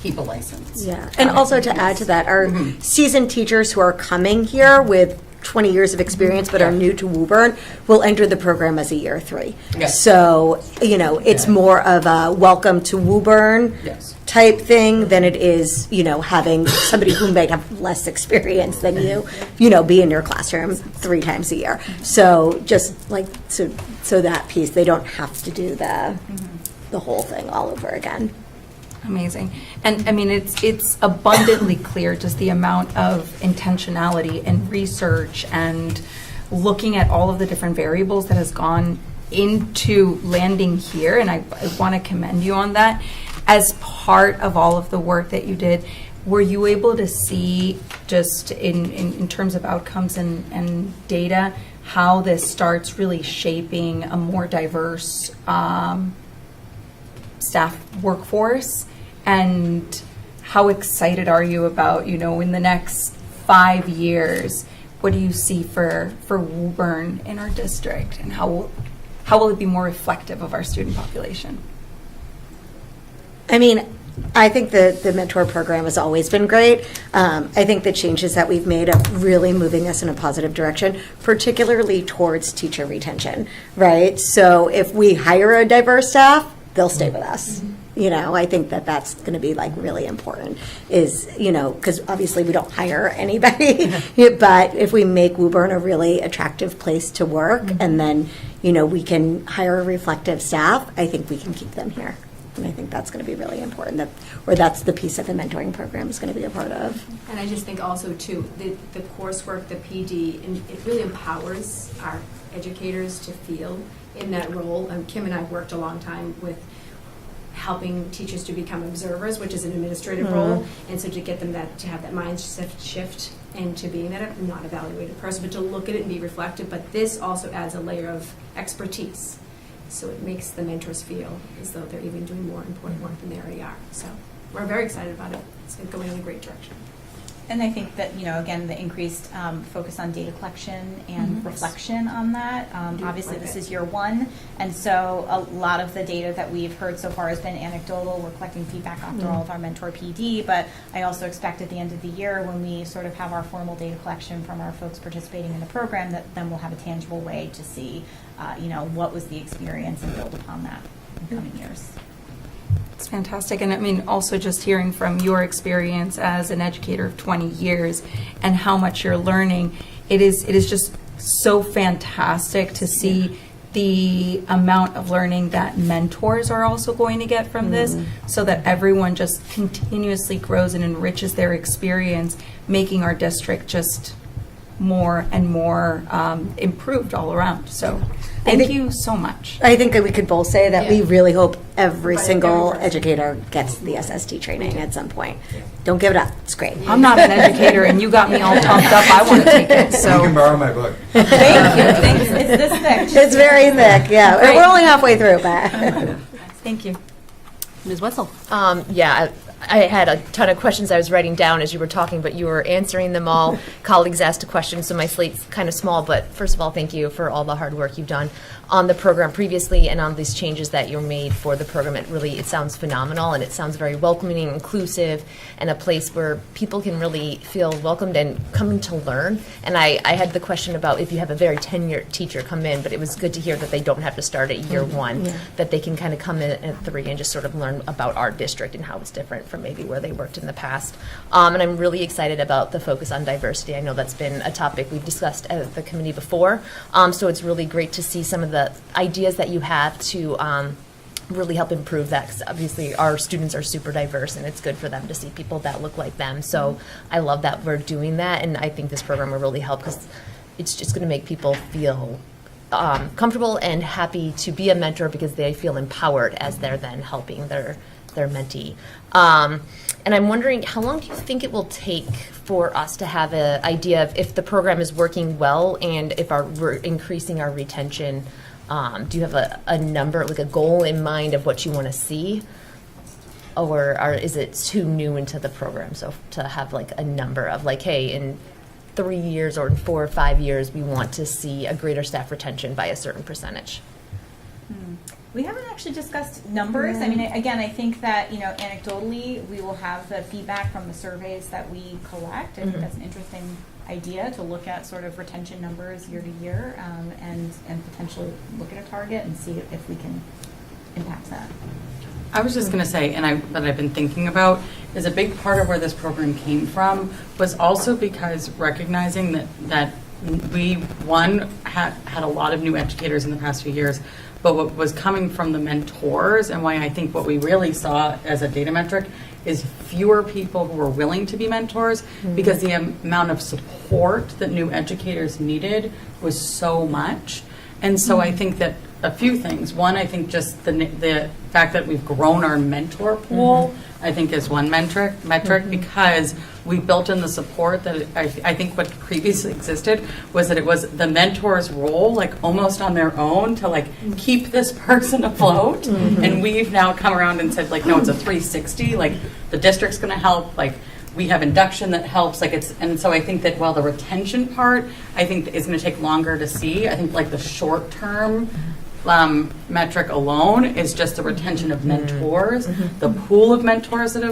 keep a license. Yeah, and also to add to that, our seasoned teachers who are coming here with 20 years of experience but are new to Woburn will enter the program as a year 3. Yes. So, it's more of a welcome to Woburn Yes. type thing than it is, having somebody who may have less experience than you, be in your classroom 3 times a year. So just like, so that piece, they don't have to do the whole thing all over again. Amazing. And I mean, it's abundantly clear just the amount of intentionality and research and looking at all of the different variables that has gone into landing here. And I want to commend you on that. As part of all of the work that you did, were you able to see just in terms of outcomes and data, how this starts really shaping a more diverse staff workforce, and how excited are you about, in the next 5 years, what do you see for Woburn in our district, and how will it be more reflective of our student population? I mean, I think the mentor program has always been great. I think the changes that we've made are really moving us in a positive direction, particularly towards teacher retention, right? So if we hire a diverse staff, they'll stay with us. I think that's going to be like really important is, because obviously we don't hire anybody, but if we make Woburn a really attractive place to work and then, we can hire a reflective staff, I think we can keep them here. And I think that's going to be really important, that's the piece that the mentoring program is going to be a part of. And I just think also, too, the coursework, the PD, and it really empowers our educators to feel in that role. Kim and I worked a long time with helping teachers to become observers, which is an administrative role, and so to get them to have that mind shift into being that not evaluated person, but to look at it and be reflective. But this also adds a layer of expertise. So it makes the mentors feel as though they're even doing more important work than they already are. So we're very excited about it. It's going in a great direction. And I think that, again, the increased focus on data collection and reflection on that. Obviously, this is year 1, and so a lot of the data that we've heard so far has been anecdotal. We're collecting feedback after all of our mentor PD, but I also expect at the end of the year, when we sort of have our formal data collection from our folks participating in the program, that then we'll have a tangible way to see, what was the experience and build upon that in coming years. It's fantastic. And I mean, also just hearing from your experience as an educator of 20 years and how much you're learning, it is just so fantastic to see the amount of learning that mentors are also going to get from this, so that everyone just continuously grows and enriches their experience, making our district just more and more improved all around. So thank you so much. I think that we could both say that we really hope every single educator gets the SST training at some point. Don't give it up. It's great. I'm not an educator, and you got me all pumped up. I want to take it. You So can borrow my book. thank you. It's this thick. It's very thick, yeah. We're only halfway through, but. Thank you. Ms. Wetzel? I had a ton of questions I was writing down as you were talking, but you were answering them all. Colleagues asked a question, so my slate's kind of small. But first of all, thank you for all the hard work you've done on the program previously and on these changes that you made for the program. It sounds phenomenal, and it sounds very welcoming, inclusive, and a place where people can really feel welcomed and coming to learn. And I had the question about if you have a very tenured teacher come in, but it was good to hear that they don't have to start at year one, that they can kind of come in at 3 and just sort of learn about our district and how it's different from maybe where they worked in the past. And I'm really excited about the focus on diversity. I know that's been a topic we've discussed at the committee before, so it's really great to see some of the ideas that you have to really help improve that, because obviously our students are super diverse and it's good for them to see people that look like them. So I love that we're doing that, and I think this program will really help because it's just going to make people feel comfortable and happy to be a mentor because they feel empowered as they're then helping their mentee. And I'm wondering, how long do you think it will take for us to have an idea of if the program is working well and if we're increasing our retention? Do you have a number, like a goal in mind of what you want to see? Or is it too new into the program? So to have like a number of like, hey, in 3 years or in 4 or 5 years, we want to see a greater staff retention by a certain percentage. We haven't actually discussed numbers. I mean, again, I think that, anecdotally, we will have the feedback from the surveys that we collect. I think that's an interesting idea to look at sort of retention numbers year to year, and potentially look at a target and see if we can impact that. I was just going to say, that I've been thinking about, is a big part of where this program came from was also because recognizing that we, had a lot of new educators in the past few years, but what was coming from the mentors, and why I think what we really saw as a data metric is fewer people who were willing to be mentors, because the amount of support that new educators needed was so much. And so I think that a few things. One, I think just the fact that we've grown our mentor pool, I think is one metric, because we built in the support that I think what previously existed was that it was the mentor's role, like almost on their own, to like keep this person afloat. And we've now come around and said, like, no, it's a 360. Like the district's going to help. Like we have induction that helps. Like and so I think that while the retention part, I think is going to take longer to see. I think like the short term metric alone is just the retention of mentors, the pool of mentors that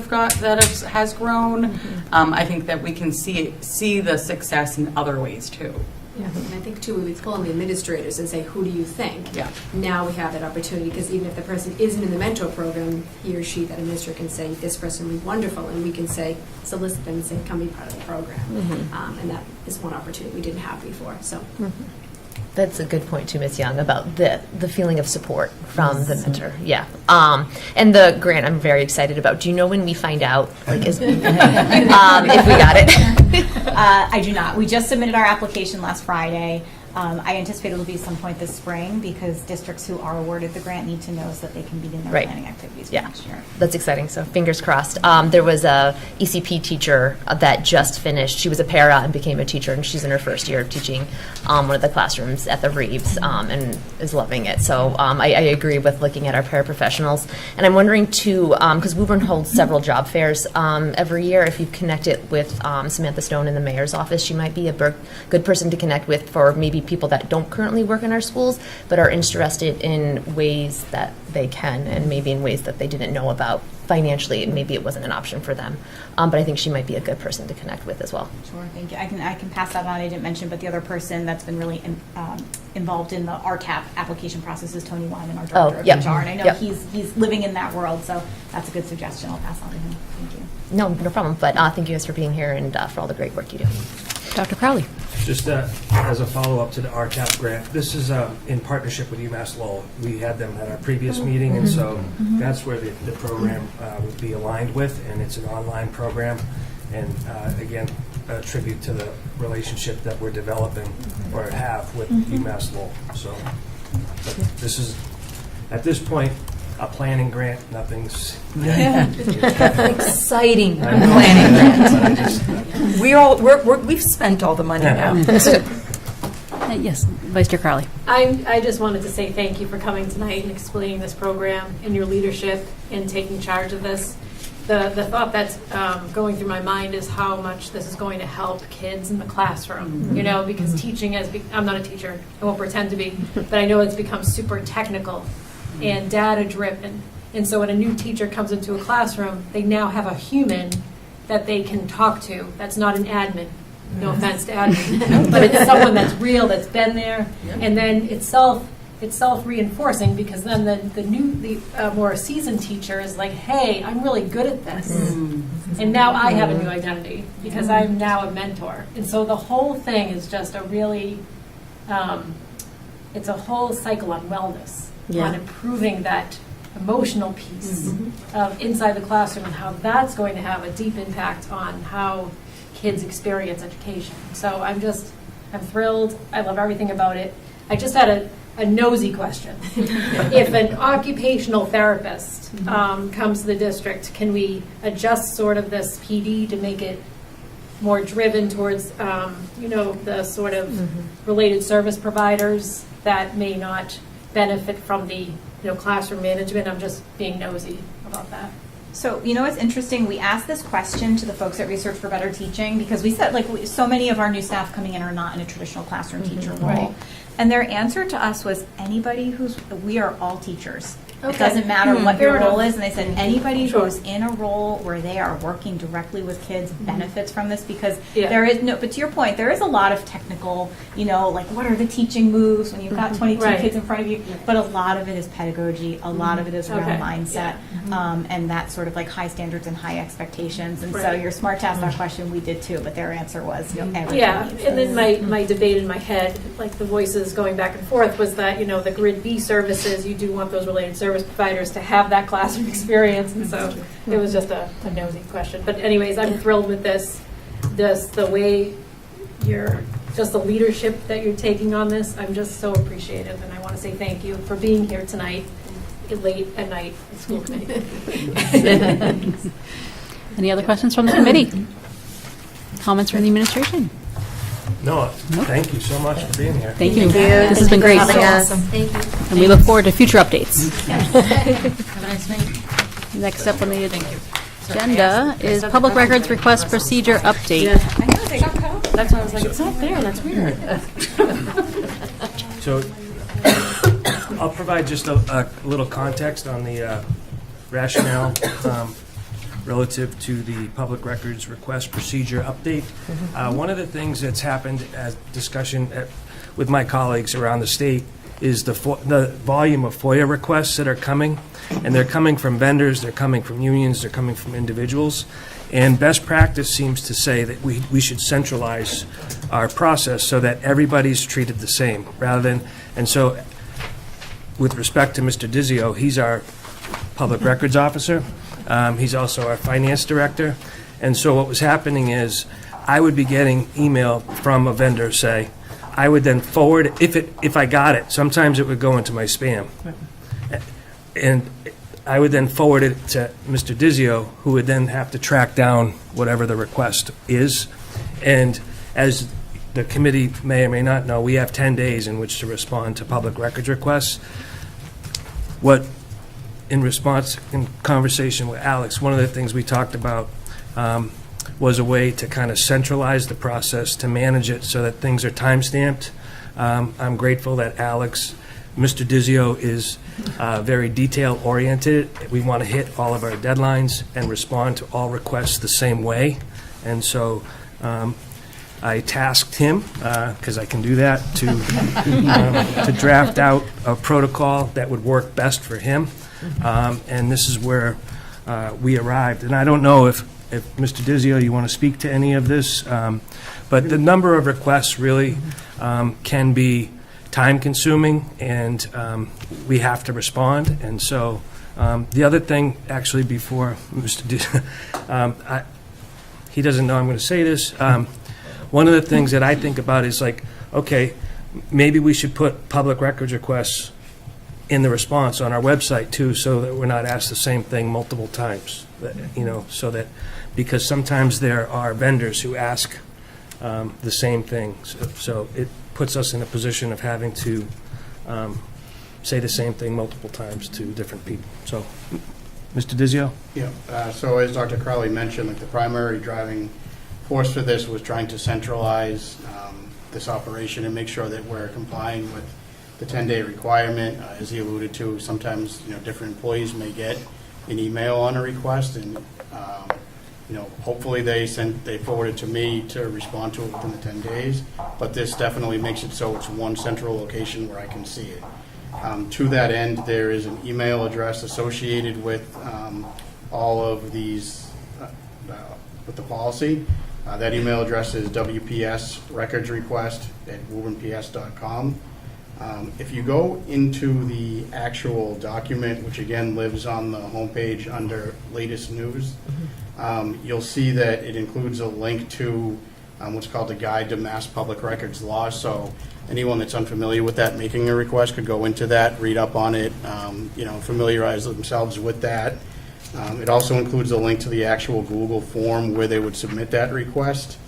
has grown. I think that we can see the success in other ways too. Yeah, and I think too, we would call on the administrators and say, who do you think? Yeah. Now we have that opportunity, because even if the person isn't in the mentor program, he or she, that administrator, can say, this person would be wonderful, and we can say, solicit them and say, come be part of the program. And that is one opportunity we didn't have before. So. That's a good point too, Ms. Young, about the feeling of support from the mentor. Yeah. And the grant I'm very excited about. Do you know when we find out, like, if we got it? I do not. We just submitted our application last Friday. I anticipate it'll be some point this spring, because districts who are awarded the grant need to know so that they can begin their planning activities for next year. That's exciting. So fingers crossed. There was a ECP teacher that just finished. She was a para and became a teacher, and she's in her first year of teaching one of the classrooms at the Reeves, and is loving it. So I agree with looking at our paraprofessionals. And I'm wondering too, because Woburn holds several job fairs every year. If you connect it with Samantha Stone in the mayor's office, she might be a good person to connect with for maybe people that don't currently work in our schools but are interested in ways that they can, and maybe in ways that they didn't know about financially. Maybe it wasn't an option for them, but I think she might be a good person to connect with as well. Sure, thank you. I can pass that on. I didn't mention, but the other person that's been really involved in the RTAP application process is Tony Wyman, our director of HR, and I know he's living in that world, so that's a good suggestion. I'll pass on to him. Thank you. No problem. But thank you guys for being here and for all the great work you do. Dr. Crowley. Just as a follow-up to the RTAP grant, this is in partnership with UMass Lowell. We had them at our previous meeting, and so that's where the program would be aligned with, and it's an online program. And again, a tribute to the relationship that we're developing or have with UMass Lowell. So this is, at this point, a planning grant. Nothing's exciting planning grant. We've spent all the money now. Yes, Vice Chair Crowley. I just wanted to say thank you for coming tonight and explaining this program and your leadership in taking charge of this. the thought that's going through my mind is how much this is going to help kids in the classroom, you know, because teaching I'm not a teacher, I won't pretend to be, but I know it's become super technical and data-driven. And so when a new teacher comes into a classroom, they now have a human that they can talk to. That's not an admin. No offense to admin, but it's someone that's real, that's been there, and then it's self-reinforcing, because then the more seasoned teacher is like, hey, I'm really good at this, and now I have a new identity because I'm now a mentor. And so the whole thing is just a really, it's a whole cycle on wellness, on improving that emotional piece of inside the classroom, and how that's going to have a deep impact on how kids experience education. So I'm thrilled. I love everything about it. I just had a nosy question. If an occupational therapist comes to the district, can we adjust sort of this PD to make it more driven towards, the sort of related service providers that may not benefit from the classroom management? I'm just being nosy about that. So, what's interesting, we asked this question to the folks at Research for Better Teaching, because we said, so many of our new staff coming in are not in a traditional classroom teacher role. Right. And their answer to us was, we are all teachers. Okay. It doesn't matter what your Fair role enough. is. And they said anybody Sure. who's in a role where they are working directly with kids benefits from this, because Yeah. there is but to your point, there is a lot of technical, what are the teaching moves when you've got 22 Right. kids in front of you, but a lot of it is pedagogy, a lot of it is around Okay. mindset, and that sort of high standards and high expectations. And so Right. you're smart to ask that question, we did too, but their answer was, everybody Yeah, needs and this. then my debate in my head, the voices going back and forth, was that, the Grid B services, you do want those related service providers to have that classroom experience, and so it was just a nosy question. But anyways, I'm thrilled with this, the way just the leadership that you're taking on this. I'm just so appreciative, and I want to say thank you for being here tonight, late at night at school committee. Any other questions from the committee? Comments from the administration? No, thank you so much for being here. Thank you. This has been great. Thank you. And we look forward to future updates. Next up on the agenda is Public Records Request Procedure Update. That's why I was like, it's not there, that's weird. So I'll provide just a little context on the rationale relative to the public records request procedure update. One of the things that's happened as discussion with my colleagues around the state is the volume of FOIA requests that are coming, and they're coming from vendors, they're coming from unions, they're coming from individuals, and best practice seems to say that we should centralize our process so that everybody's treated the same, and so with respect to Mr. Dizio, he's our public records officer. He's also our finance director. And so what was happening is I would be getting email from a vendor, say, I would then forward, if I got it, sometimes it would go into my spam. And I would then forward it to Mr. Dizio, who would then have to track down whatever the request is. And as the committee may or may not know, we have 10 days in which to respond to public records requests. In response, in conversation with Alex, one of the things we talked about was a way to kind of centralize the process, to manage it so that things are time-stamped. I'm grateful that Alex, Mr. Dizio, is very detail-oriented. We want to hit all of our deadlines and respond to all requests the same way. And so I tasked him, because I can do that, to draft out a protocol that would work best for him. And this is where we arrived. And I don't know if Mr. Dizio, you want to speak to any of this, but the number of requests really can be time-consuming, and we have to respond. And so the other thing, actually, before Mr. Dizio, he doesn't know I'm going to say this, one of the things that I think about is okay, maybe we should put public records requests in the response on our website too, so that we're not asked the same thing multiple times. So that, because sometimes there are vendors who ask the same thing, so it puts us in a position of having to say the same thing multiple times to different people. So Mr. Dizio? Yeah, so as Dr. Crowley mentioned, like the primary driving force for this was trying to centralize this operation and make sure that we're complying with the 10-day requirement. As he alluded to, sometimes, different employees may get an email on a request, and, hopefully they forward it to me to respond to it within the 10 days, but this definitely makes it so it's one central location where I can see it. To that end, there is an email address associated with all of these, with the policy. That email address is wpsrecordsrequest@woburnps.com. If you go into the actual document, which again lives on the homepage under latest news, you'll see that it includes a link to what's called the Guide to Mass Public Records Law. So anyone that's unfamiliar with that making a request could go into that, read up on it, familiarize themselves with that. It also includes a link to the actual Google form where they would submit that request.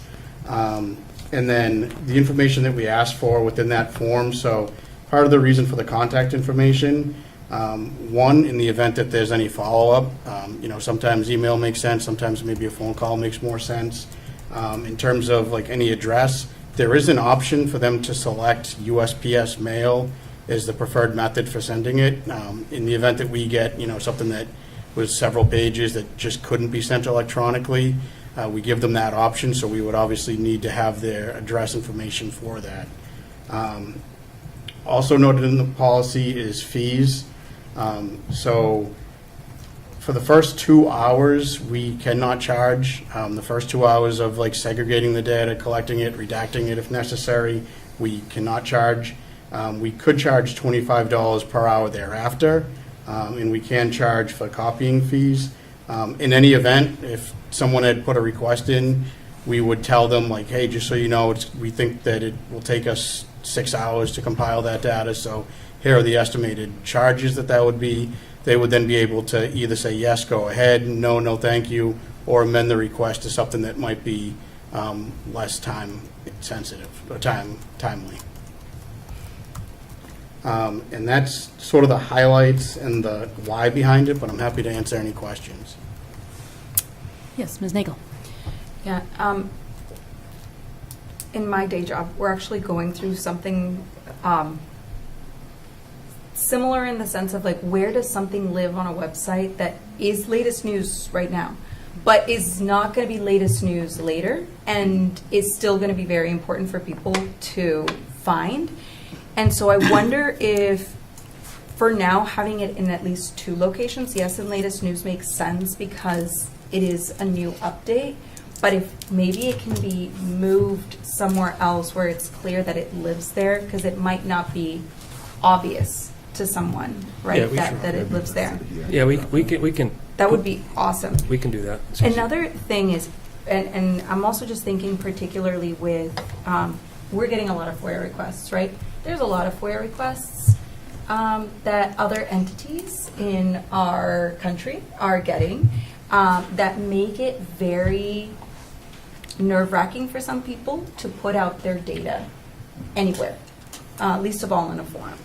And then the information that we ask for within that form. So part of the reason for the contact information, one, in the event that there's any follow-up, sometimes email makes sense, sometimes maybe a phone call makes more sense. In terms of like any address, there is an option for them to select USPS mail as the preferred method for sending it. In the event that we get, something that was several pages that just couldn't be sent electronically, we give them that option, so we would obviously need to have their address information for that. Also noted in the policy is fees. So for the first 2 hours, we cannot charge. The first 2 hours of like segregating the data, collecting it, redacting it if necessary, we cannot charge. We could charge $25 per hour thereafter, and we can charge for copying fees. In any event, if someone had put a request in, we would tell them like, hey, just so you know, we think that it will take us 6 hours to compile that data, so here are the estimated charges that would be. They would then be able to either say, yes, go ahead, no, thank you, or amend the request to something that might be less time sensitive or timely. And that's sort of the highlights and the why behind it, but I'm happy to answer any questions. Yes, Ms. Nagel. Yeah. In my day job, we're actually going through something similar in the sense of like, where does something live on a website that is latest news right now, but is not going to be latest news later, and is still going to be very important for people to find. And so I wonder if, for now, having it in at least 2 locations, yes, in latest news makes sense because it is a new update, but if maybe it can be moved somewhere else where it's clear that it lives there, because it might not be obvious to someone, right, that it lives there. Yeah, we can. That would be awesome. We can do that. Another thing is, and I'm also just thinking particularly with, we're getting a lot of FOIA requests, right? There's a lot of FOIA requests that other entities in our country are getting that make it very nerve-wracking for some people to put out their data anywhere, least of all in a forum.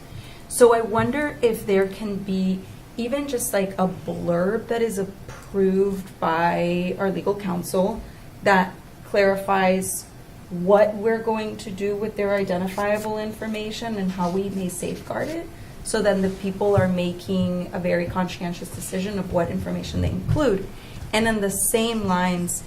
So I wonder if there can be even just like a blurb that is approved by our legal counsel that clarifies what we're going to do with their identifiable information and how we may safeguard it, so then the people are making a very conscientious decision of what information they include. And in the same lines,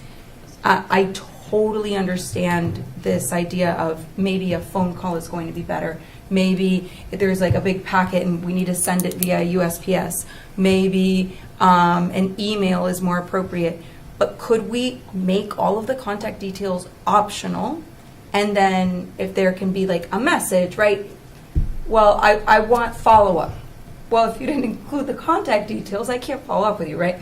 I totally understand this idea of maybe a phone call is going to be better. Maybe if there's like a big packet and we need to send it via USPS. Maybe an email is more appropriate. But could we make all of the contact details optional? And then if there can be like a message, right? Well, I want follow-up. Well, if you didn't include the contact details, I can't follow up with you, right?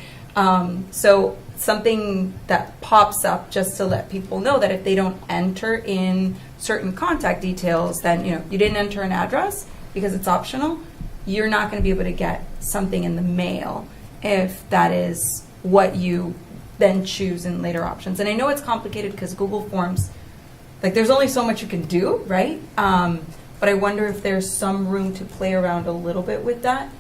So something that pops up just to let people know that if they don't enter in certain contact details, then you didn't enter an address because it's optional, you're not going to be able to get something in the mail if that is what you then choose in later options. And I know it's complicated because Google Forms, like there's only so much you can do, right? But I wonder if there's some room to play around a little bit with that.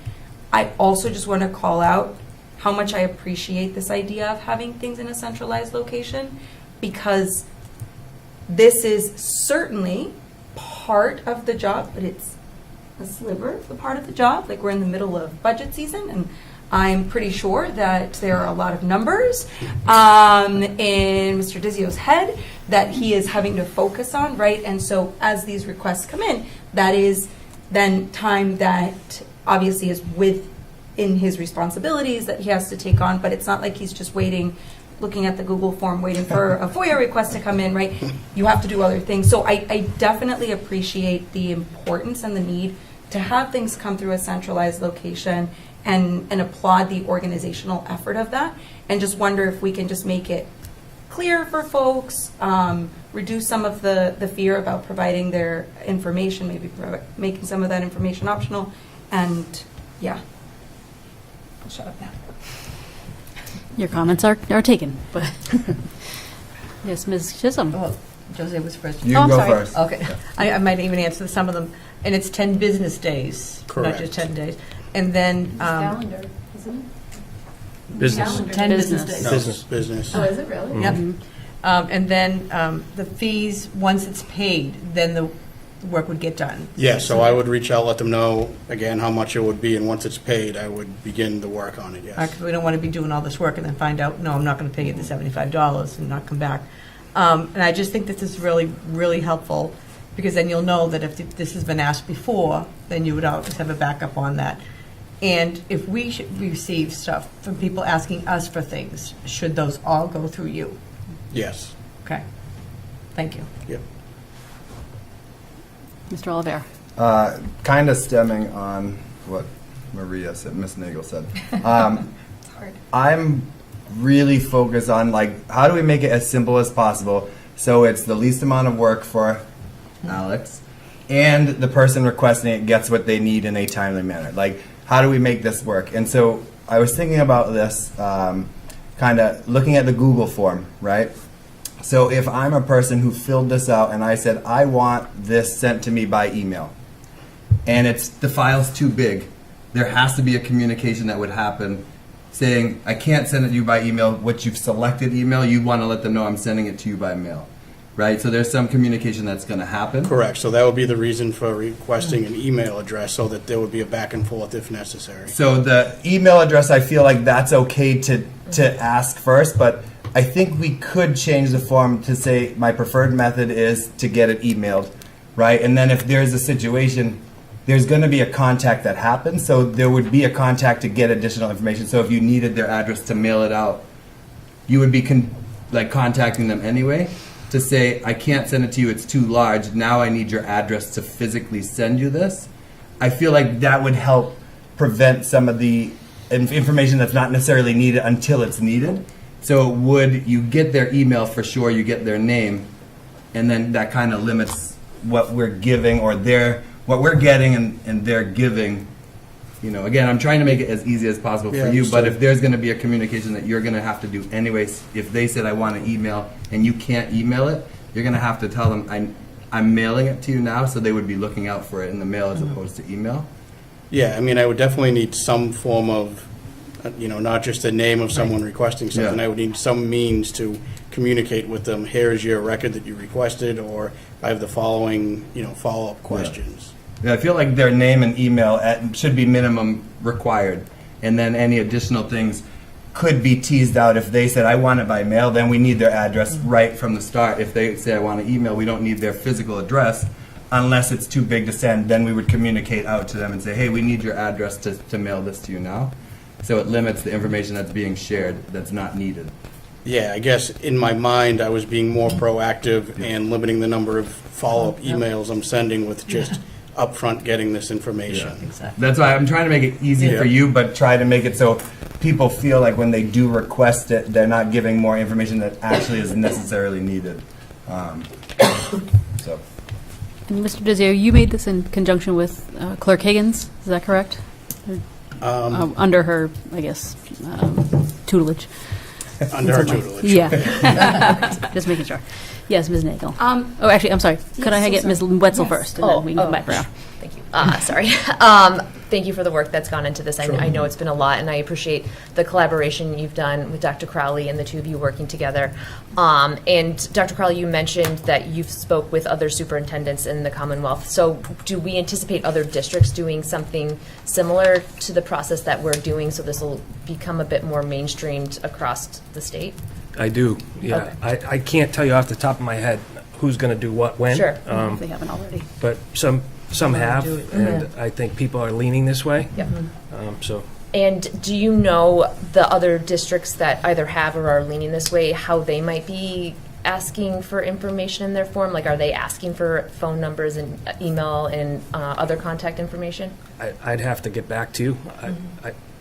I also just want to call out how much I appreciate this idea of having things in a centralized location, because this is certainly part of the job, but it's a sliver of the part of the job. Like, we're in the middle of budget season, and I'm pretty sure that there are a lot of numbers in Mr. Dizio's head that he is having to focus on, right? And so as these requests come in, that is then time that obviously is within his responsibilities that he has to take on, but it's not like he's just waiting, looking at the Google form, waiting for a FOIA request to come in, right? You have to do other things. So I definitely appreciate the importance and the need to have things come through a centralized location, and applaud the organizational effort of that, and just wonder if we can just make it clear for folks, reduce some of the fear about providing their information, maybe making some of that information optional, and yeah. I'll shut up now. Your comments are taken, but yes, Ms. Chisholm. Well, Jose was first. You I'm go sorry. first. Okay, I might even answer some of them, and it's 10 business days, Correct. not just 10 days. And then, Calendar, isn't it? Business. Calendar. 10 business Business. days. Business, business. Oh, is it really? Yep. And then the fees, once it's paid, then the work would get done. Yeah, so I would reach out, let them know, again, how much it would be, and once it's paid, I would begin the work on it, yes. Because we don't want to be doing all this work and then find out, no, I'm not going to pay you the $75 and not come back. And I just think this is really, really helpful, because then you'll know that if this has been asked before, then you would always have a backup on that. And if we should receive stuff from people asking us for things, should those all go through you? Yes. Okay. Thank you. Yep. Mr. Oliver. Kind of stemming on what Maria said, Miss Nagel said. I'm really focused on, like, how do we make it as simple as possible so it's the least amount of work for Alex, and the person requesting it gets what they need in a timely manner. Like, how do we make this work? And so I was thinking about this, kind of looking at the Google form, right? So if I'm a person who filled this out and I said, I want this sent to me by email, and the file's too big, there has to be a communication that would happen saying, I can't send it to you by email. What you've selected email, you want to let them know I'm sending it to you by mail, right? So there's some communication that's going to happen. Correct, so that would be the reason for requesting an email address, so that there would be a back and forth if necessary. So the email address, I feel like that's okay to ask first, but I think we could change the form to say my preferred method is to get it emailed, right? And then if there's a situation, there's going to be a contact that happens, so there would be a contact to get additional information. So if you needed their address to mail it out, you would be contacting them anyway to say, I can't send it to you, it's too large, now I need your address to physically send you this. I feel like that would help prevent some of the information that's not necessarily needed until it's needed. So would you get their email for sure, you get their name, and then that kind of limits what we're giving, or what we're getting and they're giving. You know, again, I'm trying to make it as easy as possible for you, but if there's going to be a communication that you're going to have to do anyways, if they said I want to email and you can't email it, you're going to have to tell them I'm mailing it to you now, so they would be looking out for it in the mail as opposed to email. Yeah, I mean, I would definitely need some form of, not just the name of someone requesting something. Yeah. I would need some means to communicate with them. Here's your record that you requested, or I have the following, follow-up questions. Yeah, I feel like their name and email should be minimum required, and then any additional things could be teased out. If they said, I want it by mail, then we need their address right from the start. If they say, I want to email, we don't need their physical address unless it's too big to send. Then we would communicate out to them and say, hey, we need your address to mail this to you now. So it limits the information that's being shared that's not needed. Yeah, I guess in my mind, I was being more proactive and limiting the number of follow-up emails I'm sending with just upfront getting this information. Yeah. Exactly. That's why I'm trying to make it easy for you, but try to make it so people feel like when they do request it, they're not giving more information that actually is necessarily needed. So. And Mr. Dizio, you made this in conjunction with Clerk Higgins, is that correct? Under her, I guess, tutelage. Under her tutelage. Yeah. Just making sure. Yes, Ms. Nagel. Actually, I'm sorry. Could I get Ms. Wetzel first, and then we can come back around. Thank you. Sorry. thank you for the work that's gone into this. I know it's been a lot, and I appreciate the collaboration you've done with Dr. Crowley and the two of you working together. And Dr. Crowley, you mentioned that you've spoke with other superintendents in the Commonwealth. So do we anticipate other districts doing something similar to the process that we're doing, so this will become a bit more mainstreamed across the state? I do, yeah. I can't tell you off the top of my head who's going to do what when. Sure. If they haven't already. But some have, and I think people are leaning this way. Yep. So. And do you know the other districts that either have or are leaning this way, how they might be asking for information in their form? Like, are they asking for phone numbers and email and other contact information? I'd have to get back to you.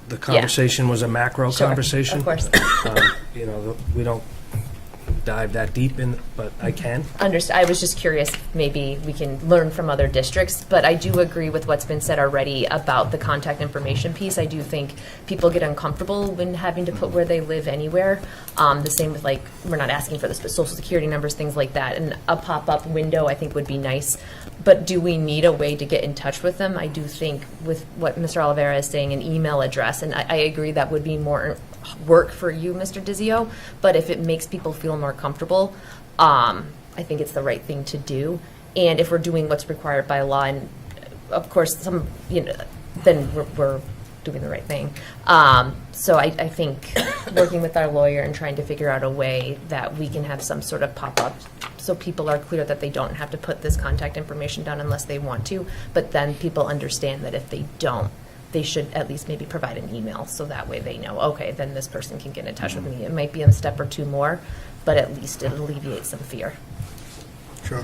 The conversation was a macro conversation. Of course. You know, we don't dive that deep in, but I can. I was just curious, maybe we can learn from other districts, but I do agree with what's been said already about the contact information piece. I do think people get uncomfortable when having to put where they live anywhere. The same with, like, we're not asking for the social security numbers, things like that. And a pop-up window, I think, would be nice. But do we need a way to get in touch with them? I do think with what Mr. Oliveira is saying, an email address, and I agree that would be more work for you, Mr. Dizio, but if it makes people feel more comfortable, I think it's the right thing to do. And if we're doing what's required by law, and of course, then we're doing the right thing. So I think working with our lawyer and trying to figure out a way that we can have some sort of pop-up so people are clear that they don't have to put this contact information down unless they want to, but then people understand that if they don't, they should at least maybe provide an email, so that way they know, okay, then this person can get in touch with me. It might be a step or two more, but at least it alleviates some fear. Sure.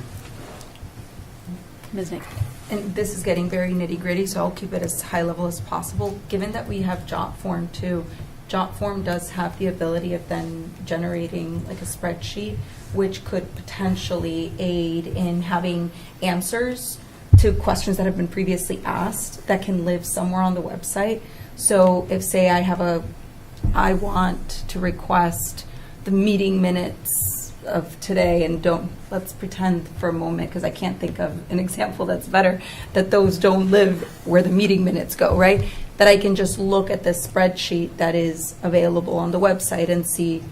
Ms. Nick. And this is getting very nitty-gritty, so I'll keep it as high level as possible. Given that we have JotForm too, JotForm does have the ability of then generating like a spreadsheet, which could potentially aid in having answers to questions that have been previously asked that can live somewhere on the website. So if, say, I want to request the meeting minutes of today, and let's pretend for a moment, because I can't think of an example that's better, that those don't live where the meeting minutes go, right? That I can just look at this spreadsheet that is available on the website and see,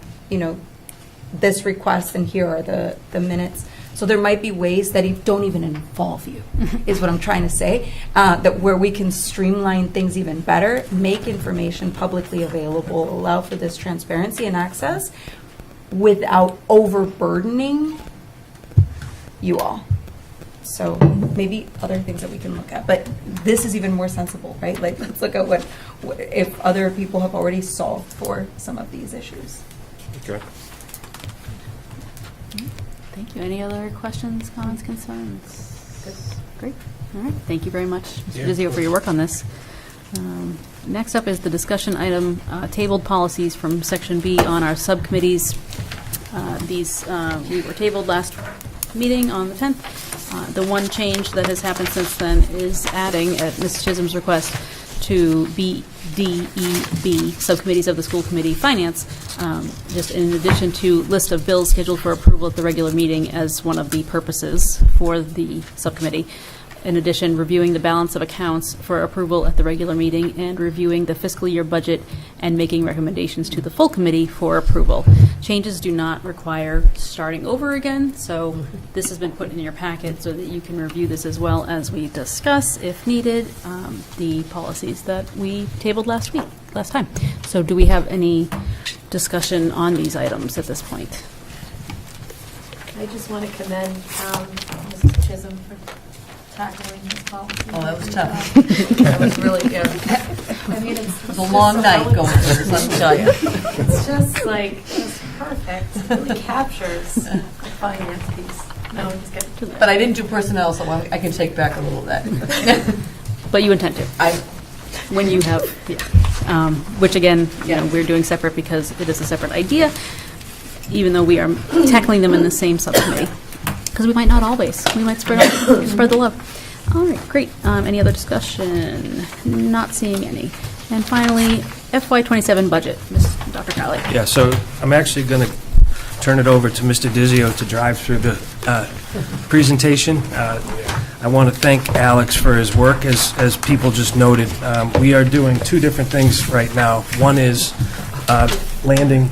this request, and here are the minutes. So there might be ways that don't even involve you, is what I'm trying to say, that where we can streamline things even better, make information publicly available, allow for this transparency and access without overburdening you all. So maybe other things that we can look at. But this is even more sensible, right? Like, let's look at what if other people have already solved for some of these issues. Okay. Thank you. Any other questions, comments, concerns? Good. Great. All right. Thank you very much, Mr. Dizio, for your work on this. Next up is the discussion item, tabled policies from Section B on our subcommittees. These we were tabled last meeting on the 10th. The one change that has happened since then is adding, at Ms. Chisholm's request, to B, D, E, B, subcommittees of the school committee, finance, just in addition to list of bills scheduled for approval at the regular meeting as one of the purposes for the subcommittee. In addition, reviewing the balance of accounts for approval at the regular meeting and reviewing the fiscal year budget and making recommendations to the full committee for approval. Changes do not require starting over again, so this has been put in your packet so that you can review this as well as we discuss, if needed, the policies that we tabled last time. So do we have any discussion on these items at this point? I just want to commend Mrs. Chisholm for tackling this policy. Oh, that was tough. That was really, I mean, it was a long night going through this, let me tell you. It's just perfect. It really captures the finance piece. No, I'm just kidding. But I didn't do personnel, so I can take back a little of that. But you intend to? When you have, which again, we're doing separate because it is a separate idea, even though we are tackling them in the same subcommittee. Because we might not always. We might spread the love. All right, great. Any other discussion? Not seeing any. And finally, FY27 budget. Dr. Crowley. Yeah, so I'm actually going to turn it over to Mr. Dizio to drive through the presentation. I want to thank Alex for his work, as people just noted. We are doing two different things right now. One is landing,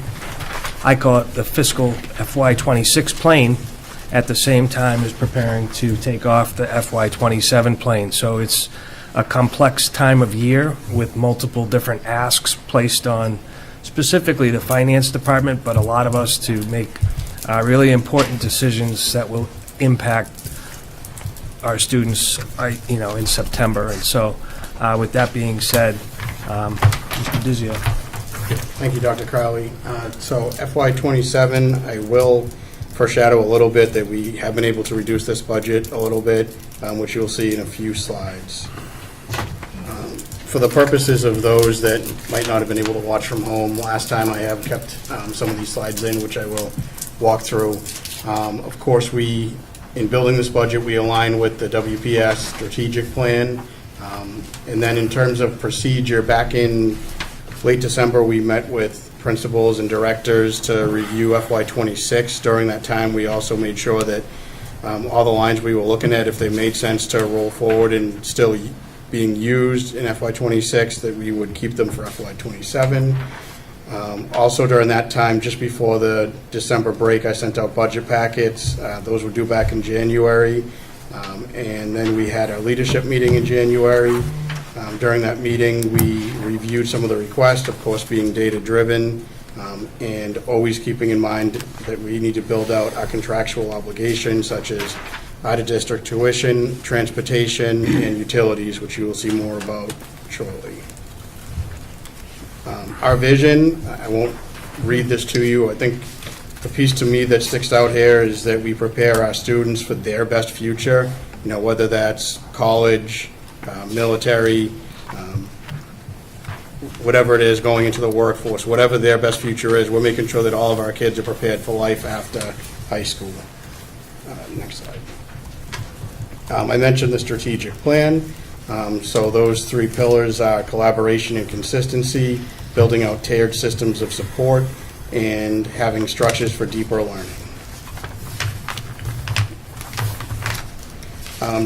I call it the fiscal FY26 plane, at the same time as preparing to take off the FY27 plane. So it's a complex time of year with multiple different asks placed on specifically the finance department, but a lot of us to make really important decisions that will impact our students, in September. And so, with that being said, Mr. Dizio. Thank you, Dr. Crowley. So FY27, I will foreshadow a little bit that we have been able to reduce this budget a little bit, which you'll see in a few slides. For the purposes of those that might not have been able to watch from home, last time I have kept some of these slides in, which I will walk through. Of course, in building this budget, we align with the WPS strategic plan. And then in terms of procedure, back in late December, we met with principals and directors to review FY26. During that time, we also made sure that all the lines we were looking at, if they made sense to roll forward and still being used in FY26, that we would keep them for FY27. Also during that time, just before the December break, I sent out budget packets. Those were due back in January. And then we had our leadership meeting in January. During that meeting, we reviewed some of the requests, of course being data-driven, and always keeping in mind that we need to build out our contractual obligations, such as out-of-district tuition, transportation, and utilities, which you will see more about shortly. Our vision, I won't read this to you. I think the piece to me that sticks out here is that we prepare our students for their best future, whether that's college, military, whatever it is, going into the workforce, whatever their best future is, we're making sure that all of our kids are prepared for life after high school. Next slide. I mentioned the strategic plan. So those three pillars are collaboration and consistency, building out tiered systems of support, and having structures for deeper learning.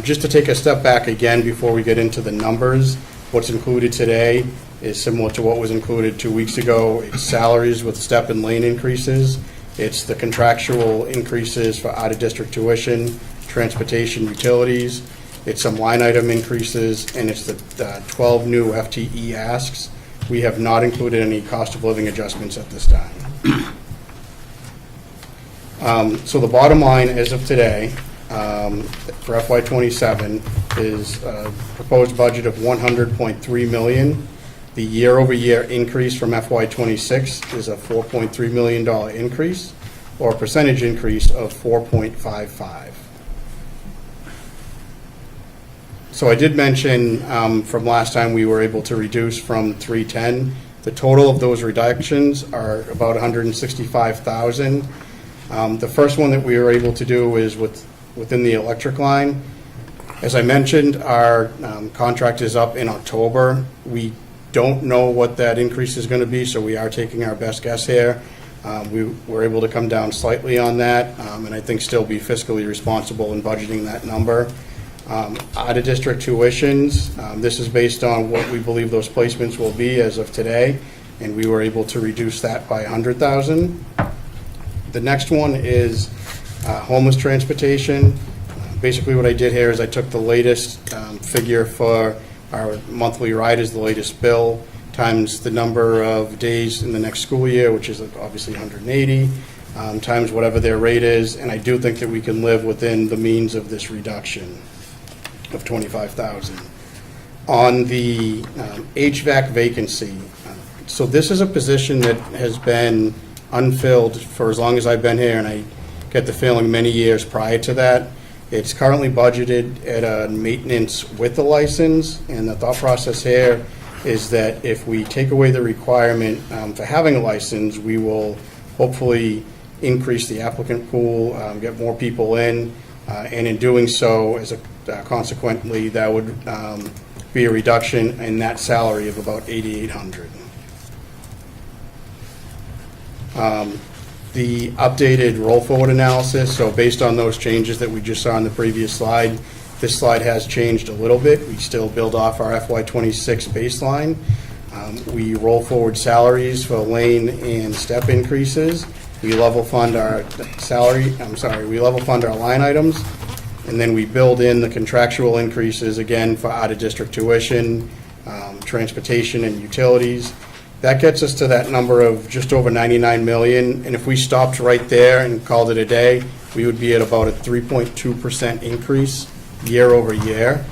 Just to take a step back again before we get into the numbers, what's included today is similar to what was included 2 weeks ago. It's salaries with step and lane increases. It's the contractual increases for out-of-district tuition, transportation, utilities. It's some line item increases, and it's the 12 new FTE asks. We have not included any cost of living adjustments at this time. So the bottom line as of today for FY27 is a proposed budget of $100.3 million. The year-over-year increase from FY26 is a $4.3 million increase, or a percentage increase of 4.55. So I did mention from last time we were able to reduce from 310. The total of those reductions are about 165,000. The first one that we were able to do is within the electric line. As I mentioned, our contract is up in October. We don't know what that increase is going to be, so we are taking our best guess here. We were able to come down slightly on that, and I think still be fiscally responsible in budgeting that number. Out-of-district tuitions, this is based on what we believe those placements will be as of today, and we were able to reduce that by 100,000. The next one is homeless transportation. Basically what I did here is I took the latest figure for our monthly ride is the latest bill, times the number of days in the next school year, which is obviously 180, times whatever their rate is, and I do think that we can live within the means of this reduction of 25,000. On the HVAC vacancy, so this is a position that has been unfilled for as long as I've been here, and I get the feeling many years prior to that. It's currently budgeted at a maintenance with a license, and the thought process here is that if we take away the requirement for having a license, we will hopefully increase the applicant pool, get more people in, and in doing so, consequently, that would be a reduction in that salary of about $8,800. The updated roll forward analysis, so based on those changes that we just saw on the previous slide, This slide has changed a little bit. We still build off our FY26 baseline. We roll forward salaries for lane and step increases. We level fund our line items, and then we build in the contractual increases again for out-of-district tuition, transportation, and utilities. That gets us to that number of just over 99 million, and if we stopped right there and called it a day, we would be at about a 3.2% increase year over year.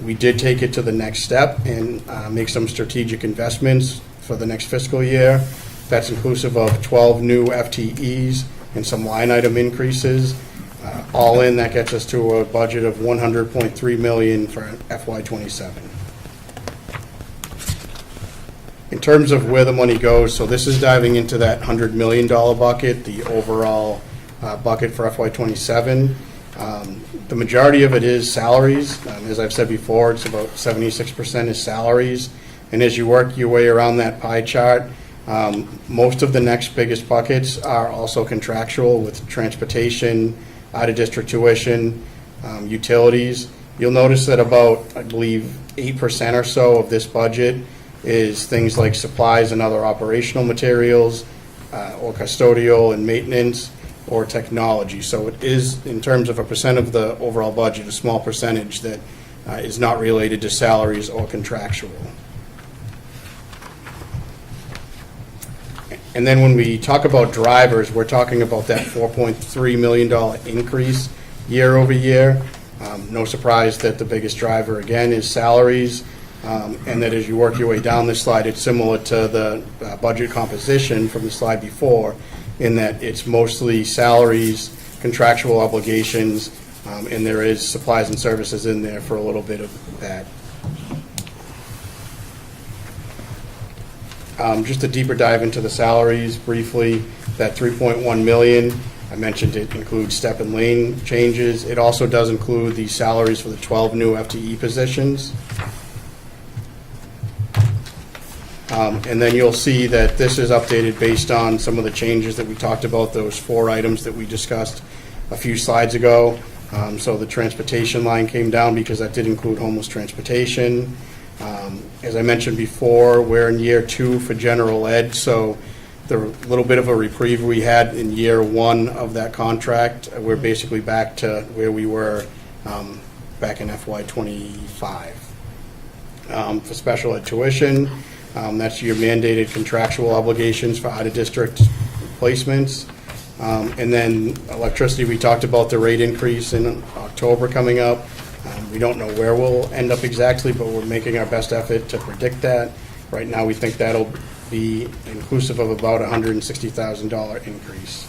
We did take it to the next step and make some strategic investments for the next fiscal year. That's inclusive of 12 new FTEs and some line item increases. All in, that gets us to a budget of $100.3 million for FY27. In terms of where the money goes, so this is diving into that $100 million bucket, the overall bucket for FY27. The majority of it is salaries. As I've said before, it's about 76% is salaries. And as you work your way around that pie chart, most of the next biggest buckets are also contractual with transportation, out-of-district tuition, utilities. You'll notice that about, I believe, 8% or so of this budget is things like supplies and other operational materials, or custodial and maintenance, or technology. So it is, in terms of a percent of the overall budget, a small percentage that is not related to salaries or contractual. And then when we talk about drivers, we're talking about that $4.3 million increase year over year. No surprise that the biggest driver, again, is salaries. And that as you work your way down this slide, it's similar to the budget composition from the slide before, in that it's mostly salaries, contractual obligations, and there is supplies and services in there for a little bit of that. Just a deeper dive into the salaries briefly, that $3.1 million, I mentioned it includes step and lane changes. It also does include the salaries for the 12 new FTE positions. And then you'll see that this is updated based on some of the changes that we talked about, those 4 items that we discussed a few slides ago. So the transportation line came down because that did include homeless transportation. As I mentioned before, we're in year 2 for general ed, so the little bit of a reprieve we had in year 1 of that contract, we're basically back to where we were back in FY25. For special ed tuition, that's your mandated contractual obligations for out-of-district placements. And then electricity, we talked about the rate increase in October coming up. We don't know where we'll end up exactly, but we're making our best effort to predict that. Right now, we think that'll be inclusive of about $160,000 increase.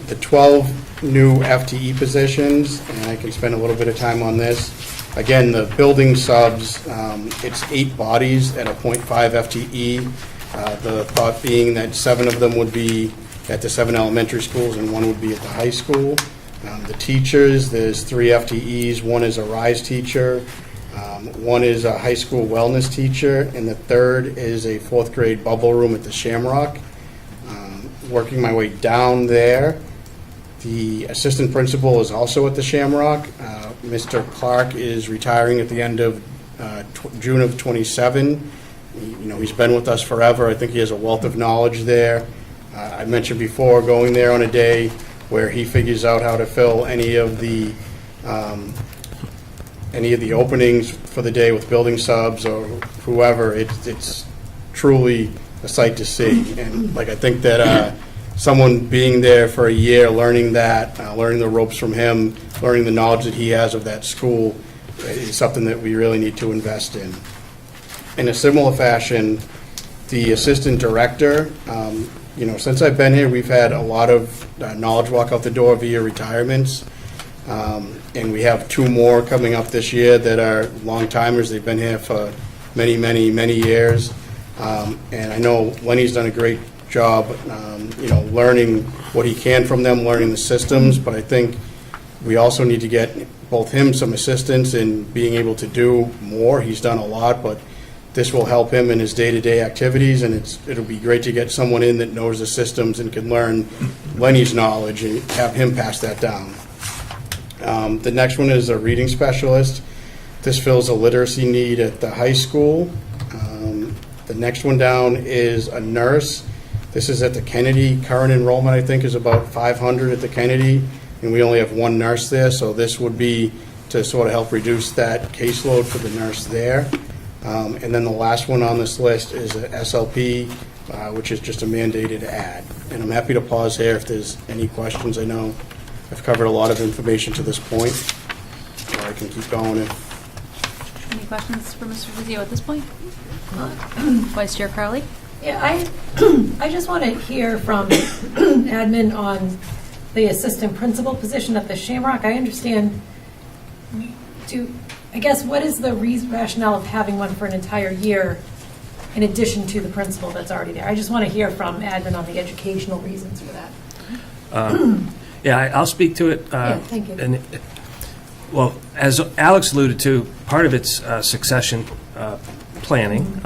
The 12 new FTE positions, and I can spend a little bit of time on this. Again, the building subs, it's 8 bodies at a 0.5 FTE. The thought being that 7 of them would be at the 7 elementary schools and 1 would be at the high school. The teachers, there's 3 FTEs. 1 is a RISE teacher, 1 is a high school wellness teacher, and the 3rd is a 4th grade bubble room at the Shamrock. Working my way down there, the assistant principal is also at the Shamrock. Mr. Clark is retiring at the end of June of 27. He's been with us forever. I think he has a wealth of knowledge there. I mentioned before going there on a day where he figures out how to fill any of the openings for the day with building subs or whoever. It's truly a sight to see. And I think that someone being there for a year, learning that, learning the ropes from him, learning the knowledge that he has of that school is something that we really need to invest in. In a similar fashion, the assistant director, since I've been here, we've had a lot of knowledge walk out the door via retirements. And we have 2 more coming up this year that are long-timers. They've been here for many, many, many years. And I know Lenny's done a great job, learning what he can from them, learning the systems. But I think we also need to get both him some assistance in being able to do more. He's done a lot, but this will help him in his day-to-day activities, and it'll be great to get someone in that knows the systems and can learn Lenny's knowledge and have him pass that down. The next one is a reading specialist. This fills a literacy need at the high school. The next one down is a nurse. This is at the Kennedy. Current enrollment, I think, is about 500 at the Kennedy, and we only have one nurse there, so this would be to sort of help reduce that caseload for the nurse there. And then the last one on this list is a SLP, which is just a mandated ad. And I'm happy to pause here if there's any questions. I know I've covered a lot of information to this point, or I can keep going if... Any questions for Mr. Vizio at this point? Vice Chair Crowley? Yeah, I just want to hear from admin on the assistant principal position at the Shamrock. I understand, I guess, what is the rationale of having one for an entire year in addition to the principal that's already there? I just want to hear from admin on the educational reasons for that. Yeah, I'll speak to it. Yeah, thank you. And, well, as Alex alluded to, part of it's succession planning.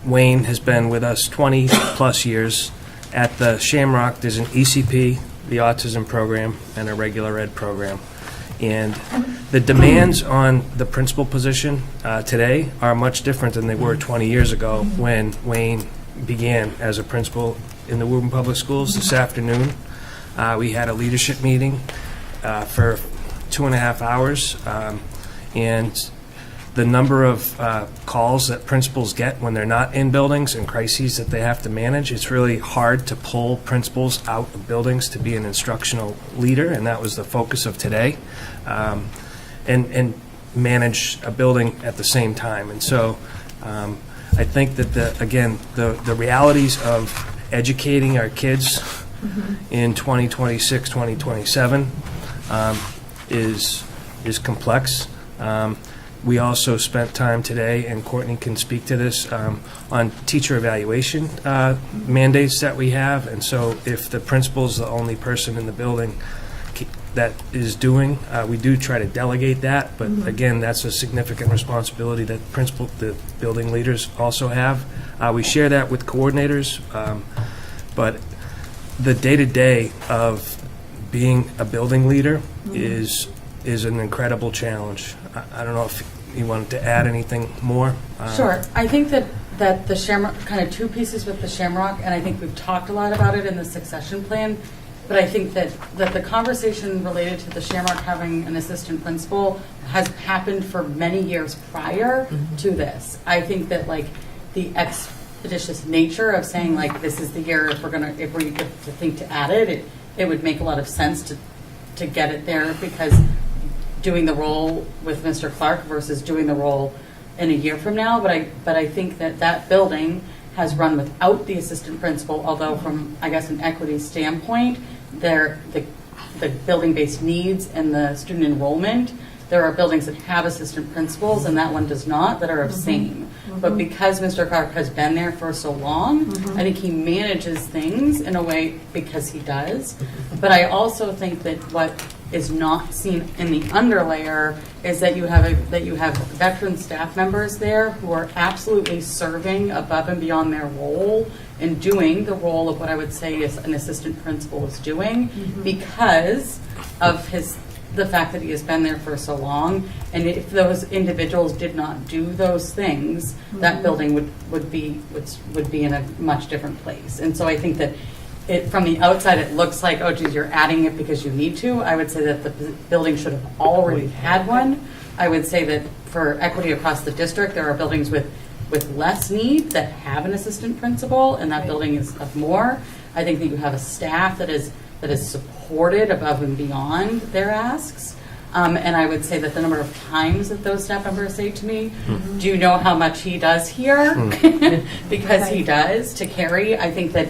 Wayne has been with us 20-plus years. At the Shamrock, there's an ECP, the autism program, and a regular ed program. And the demands on the principal position today are much different than they were 20 years ago when Wayne began as a principal in the Woburn Public Schools. This afternoon, we had a leadership meeting for 2.5 hours, and the number of calls that principals get when they're not in buildings and crises that they have to manage, it's really hard to pull principals out of buildings to be an instructional leader, and that was the focus of today, and manage a building at the same time. And so I think that, the realities of educating our kids in 2026, 2027 is complex. We also spent time today, and Courtney can speak to this, on teacher evaluation mandates that we have. And so if the principal's the only person in the building that is doing, we do try to delegate that. But again, that's a significant responsibility that the building leaders also have. We share that with coordinators, but the day-to-day of being a building leader is an incredible challenge. I don't know if you wanted to add anything more. Sure. I think that the Shamrock, kind of two pieces with the Shamrock, and I think we've talked a lot about it in the succession plan, but I think that the conversation related to the Shamrock having an assistant principal has happened for many years prior to this. I think that, like, the expeditious nature of saying, like, this is the year if we get to think to add it would make a lot of sense to get it there, because doing the role with Mr. Clark versus doing the role in a year from now. But I think that building has run without the assistant principal, although from, I guess, an equity standpoint, the building-based needs and the student enrollment, there are buildings that have assistant principals and that one does not, that are of same. But because Mr. Clark has been there for so long, I think he manages things in a way because he does. But I also think that what is not seen in the underlayer is that you have veteran staff members there who are absolutely serving above and beyond their role and doing the role of what I would say is an assistant principal is doing because of the fact that he has been there for so long. And if those individuals did not do those things, that building would be in a much different place. And so I think that from the outside, it looks like, oh, geez, you're adding it because you need to. I would say that the building should have already had one. I would say that for equity across the district, there are buildings with less need that have an assistant principal, and that building is of more. I think that you have a staff that is supported above and beyond their asks. And I would say that the number of times that those staff members say to me, do you know how much he does here? Because he does to carry. I think that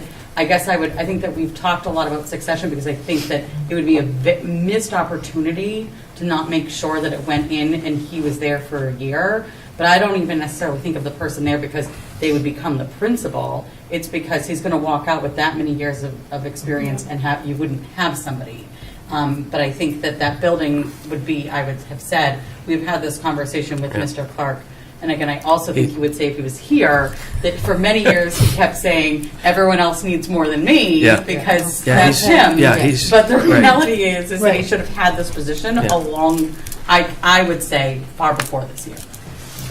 we've talked a lot about succession because I think that it would be a missed opportunity to not make sure that it went in and he was there for a year. But I don't even necessarily think of the person there because they would become the principal. It's because he's going to walk out with that many years of experience and you wouldn't have somebody. But I think that building would be, I would have said, we've had this conversation with Mr. Clark And again, I also think he would say if he was here, that for many years he kept saying, everyone else needs more than me, Yeah. because Yeah, that's he's- him. yeah, he's- But the right. reality is that he should have had this position Yeah. along, I would say, far before this year.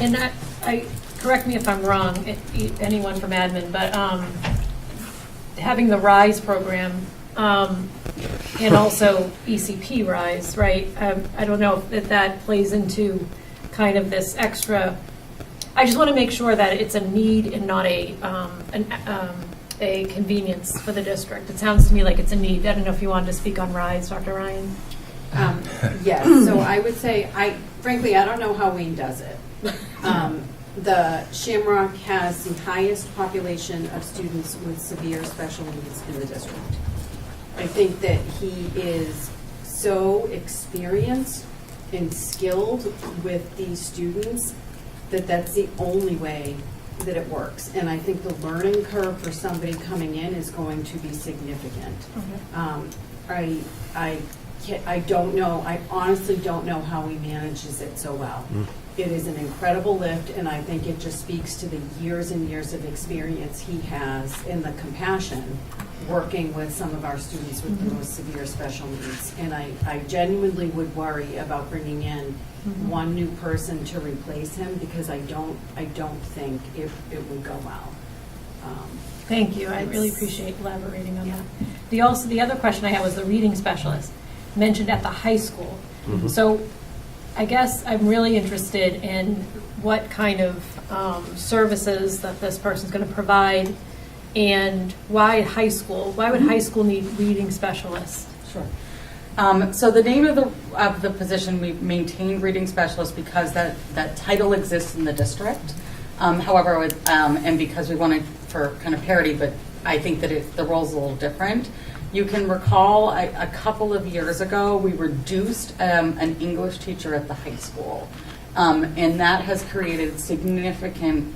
And I correct me if I'm wrong, anyone from admin, but having the RISE program and also ECP RISE, right? I don't know if that plays into kind of this extra. I just want to make sure that it's a need and not a convenience for the district. It sounds to me like it's a need. I don't know if you wanted to speak on RISE, Dr. Ryan. Yes, so I would say, frankly, I don't know how Wayne does it. The Shamrock has the highest population of students with severe special needs in the district. I think that he is so experienced and skilled with these students that that's the only way that it works. And I think the learning curve for somebody coming in is going to be significant. I don't know, I honestly don't know how he manages it so well. It is an incredible lift, and I think it just speaks to the years and years of experience he has and the compassion working with some of our students with the most severe special needs. And I genuinely would worry about bringing in one new person to replace him, because I don't think it would go well. Thank you. I really appreciate elaborating on that. The other question I had was the reading specialist mentioned at the high school. So I guess I'm really interested in what kind of services that this person's going to provide, and why high school? Why would high school need reading specialists? Sure. So the name of the position, we maintained reading specialist because that title exists in the district. However, and because we wanted for kind of parity, but I think that the role's a little different. You can recall a couple of years ago, we reduced an English teacher at the high school. And that has created significant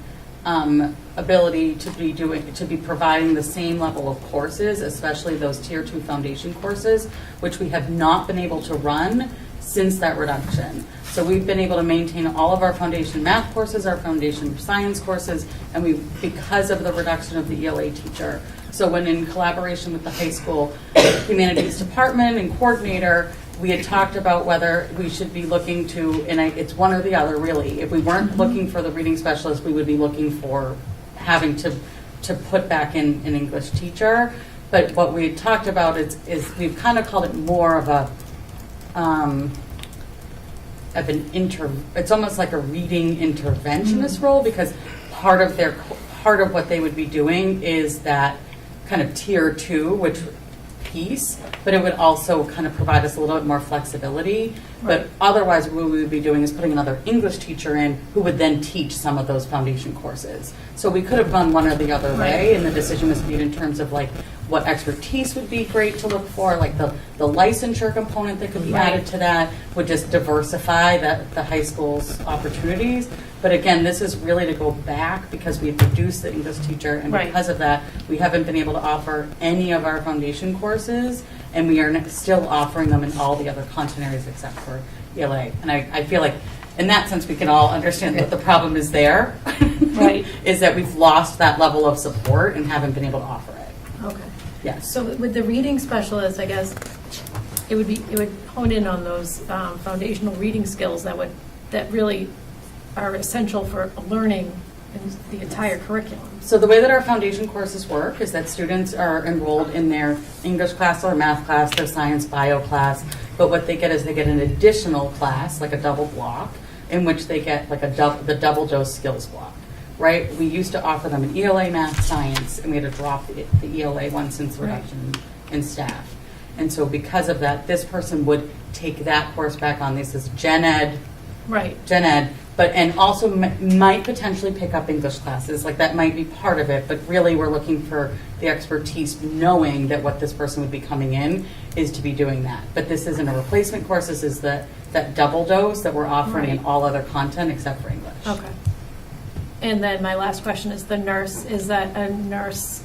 ability to be providing the same level of courses, especially those Tier 2 foundation courses, which we have not been able to run since that reduction. So we've been able to maintain all of our foundation math courses, our foundation science courses, and because of the reduction of the ELA teacher. So when in collaboration with the high school humanities department and coordinator, we had talked about whether we should be looking to, and it's one or the other really. If we weren't looking for the reading specialist, we would be looking for having to put back in an English teacher. But what we had talked about is we've kind of called it more of it's almost like a reading interventionist role, because part of what they would be doing is that kind of Tier 2 piece, but it would also kind of provide us a little bit more flexibility. But otherwise, what we would be doing is putting another English teacher in who would then teach some of those foundation courses. So we could have gone one or the other way, and the decision was made in terms of like what expertise would be great to look for, like the licensure component that could be added to that would just diversify the high school's opportunities. But again, this is really to go back because we've reduced the English teacher, and because of that, we haven't been able to offer any of our foundation courses, and we are still offering them in all the other content areas except for ELA. And I feel like in that sense, we can all understand that the problem is there, is that we've lost that level of support and haven't been able to offer it. Okay. Yes. So with the reading specialist, I guess it would hone in on those foundational reading skills that really are essential for learning in the entire curriculum. So the way that our foundation courses work is that students are enrolled in their English class or math class, their science bio class, but what they get is they get an additional class, like a double block, in which they get like the double dose skills block. Right? We used to offer them an ELA math science, and we had to drop the ELA one since the reduction in staff. And so because of that, this person would take that course back on. This is Gen Ed. Gen Ed. And also might potentially pick up English classes. Like that might be part of it, but really we're looking for the expertise knowing that what this person would be coming in is to be doing that. But this isn't a replacement course. This is that double dose that we're offering in all other content except for English. Okay. And then my last question is the nurse. Is that a nurse,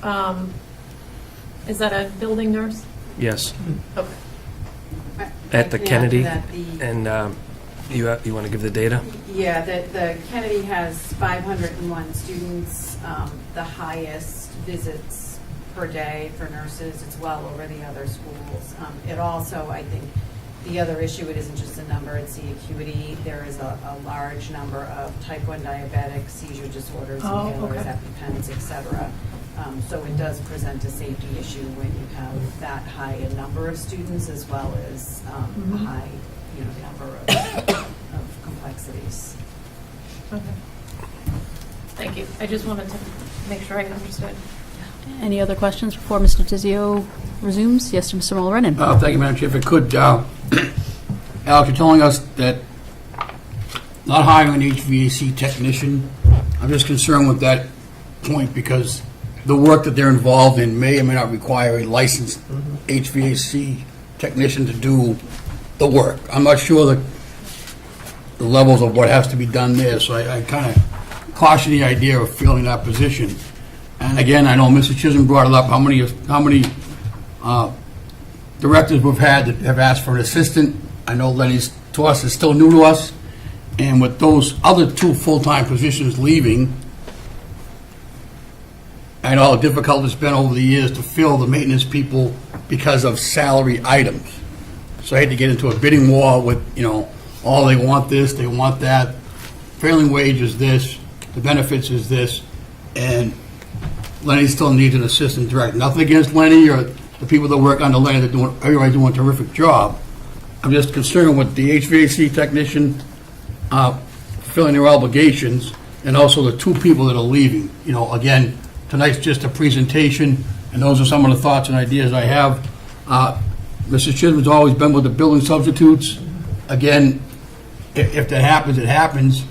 is that a building nurse? Yes. Okay. At the Kennedy, and You want to give the data? Yeah, the Kennedy has 501 students, the highest visits per day for nurses. It's well over the other schools. It also, I think, the other issue, it isn't just a number, it's the acuity. There is a large number of type 1 diabetics, seizure disorders, inhalers, EpiPens, et cetera. So it does present a safety issue when you have that high a number of students as well as a high number of complexities. Okay. Thank you. I just wanted to make sure I understood. Any other questions before Mr. Tizio resumes? Yes, to Mr. Mulrennan. Thank you, Madam Chair. If I could, Alex, you're telling us that not hiring an HVAC technician, I'm just concerned with that point because the work that they're involved in may or may not require a licensed HVAC technician to do the work. I'm not sure the levels of what has to be done there, so I kind of caution the idea of filling that position. And again, I know Mr. Chisholm brought it up, how many directors we've had that have asked for an assistant. I know Lenny's, to us, is still new to us. And with those other 2 full-time positions leaving, I know how difficult it's been over the years to fill the maintenance people because of salary items. So I had to get into a bidding war with, oh, they want this, they want that. Prevailing wage is this, the benefits is this, and Lenny still needs an assistant director. Nothing against Lenny or the people that work under Lenny, everybody's doing a terrific job. I'm just concerned with the HVAC technician fulfilling their obligations and also the 2 people that are leaving. Again, tonight's just a presentation, and those are some of the thoughts and ideas I have. Mr. Chisholm's always been with the building substitutes. Again, if that happens, it happens.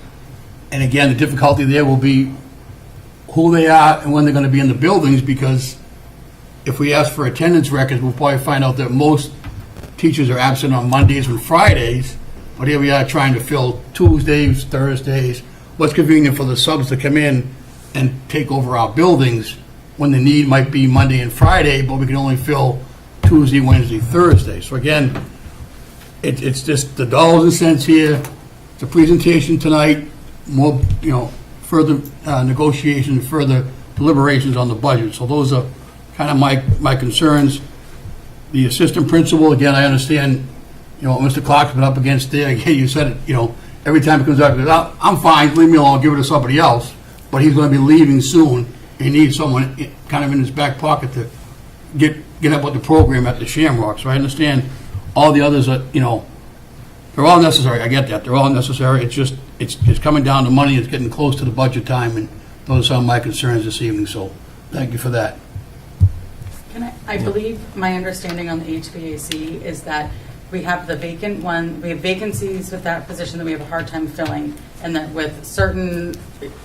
And again, the difficulty there will be who they are and when they're going to be in the buildings, because if we ask for attendance records, we'll probably find out that most teachers are absent on Mondays and Fridays, but here we are trying to fill Tuesdays, Thursdays. What's convenient for the subs to come in and take over our buildings when the need might be Monday and Friday, but we can only fill Tuesday, Wednesday, Thursday. So again, it's just the dollars and cents here. It's a presentation tonight, more, further negotiations, further deliberations on the budget. So those are kind of my concerns. The assistant principal, again, I understand, what Mr. Clark's been up against there. Again, you said it, every time it comes up, he goes, I'm fine, leave me alone, I'll give it to somebody else. But he's going to be leaving soon. He needs someone kind of in his back pocket to get up with the program at the Shamrock. So I understand all the others are, they're all necessary. I get that. They're all necessary. It's just, it's coming down to money. It's getting close to the budget time, and those are some of my concerns this evening. So thank you for that. I believe my understanding on the HVAC is that we have the vacant one, we have vacancies with that position that we have a hard time filling, and that with certain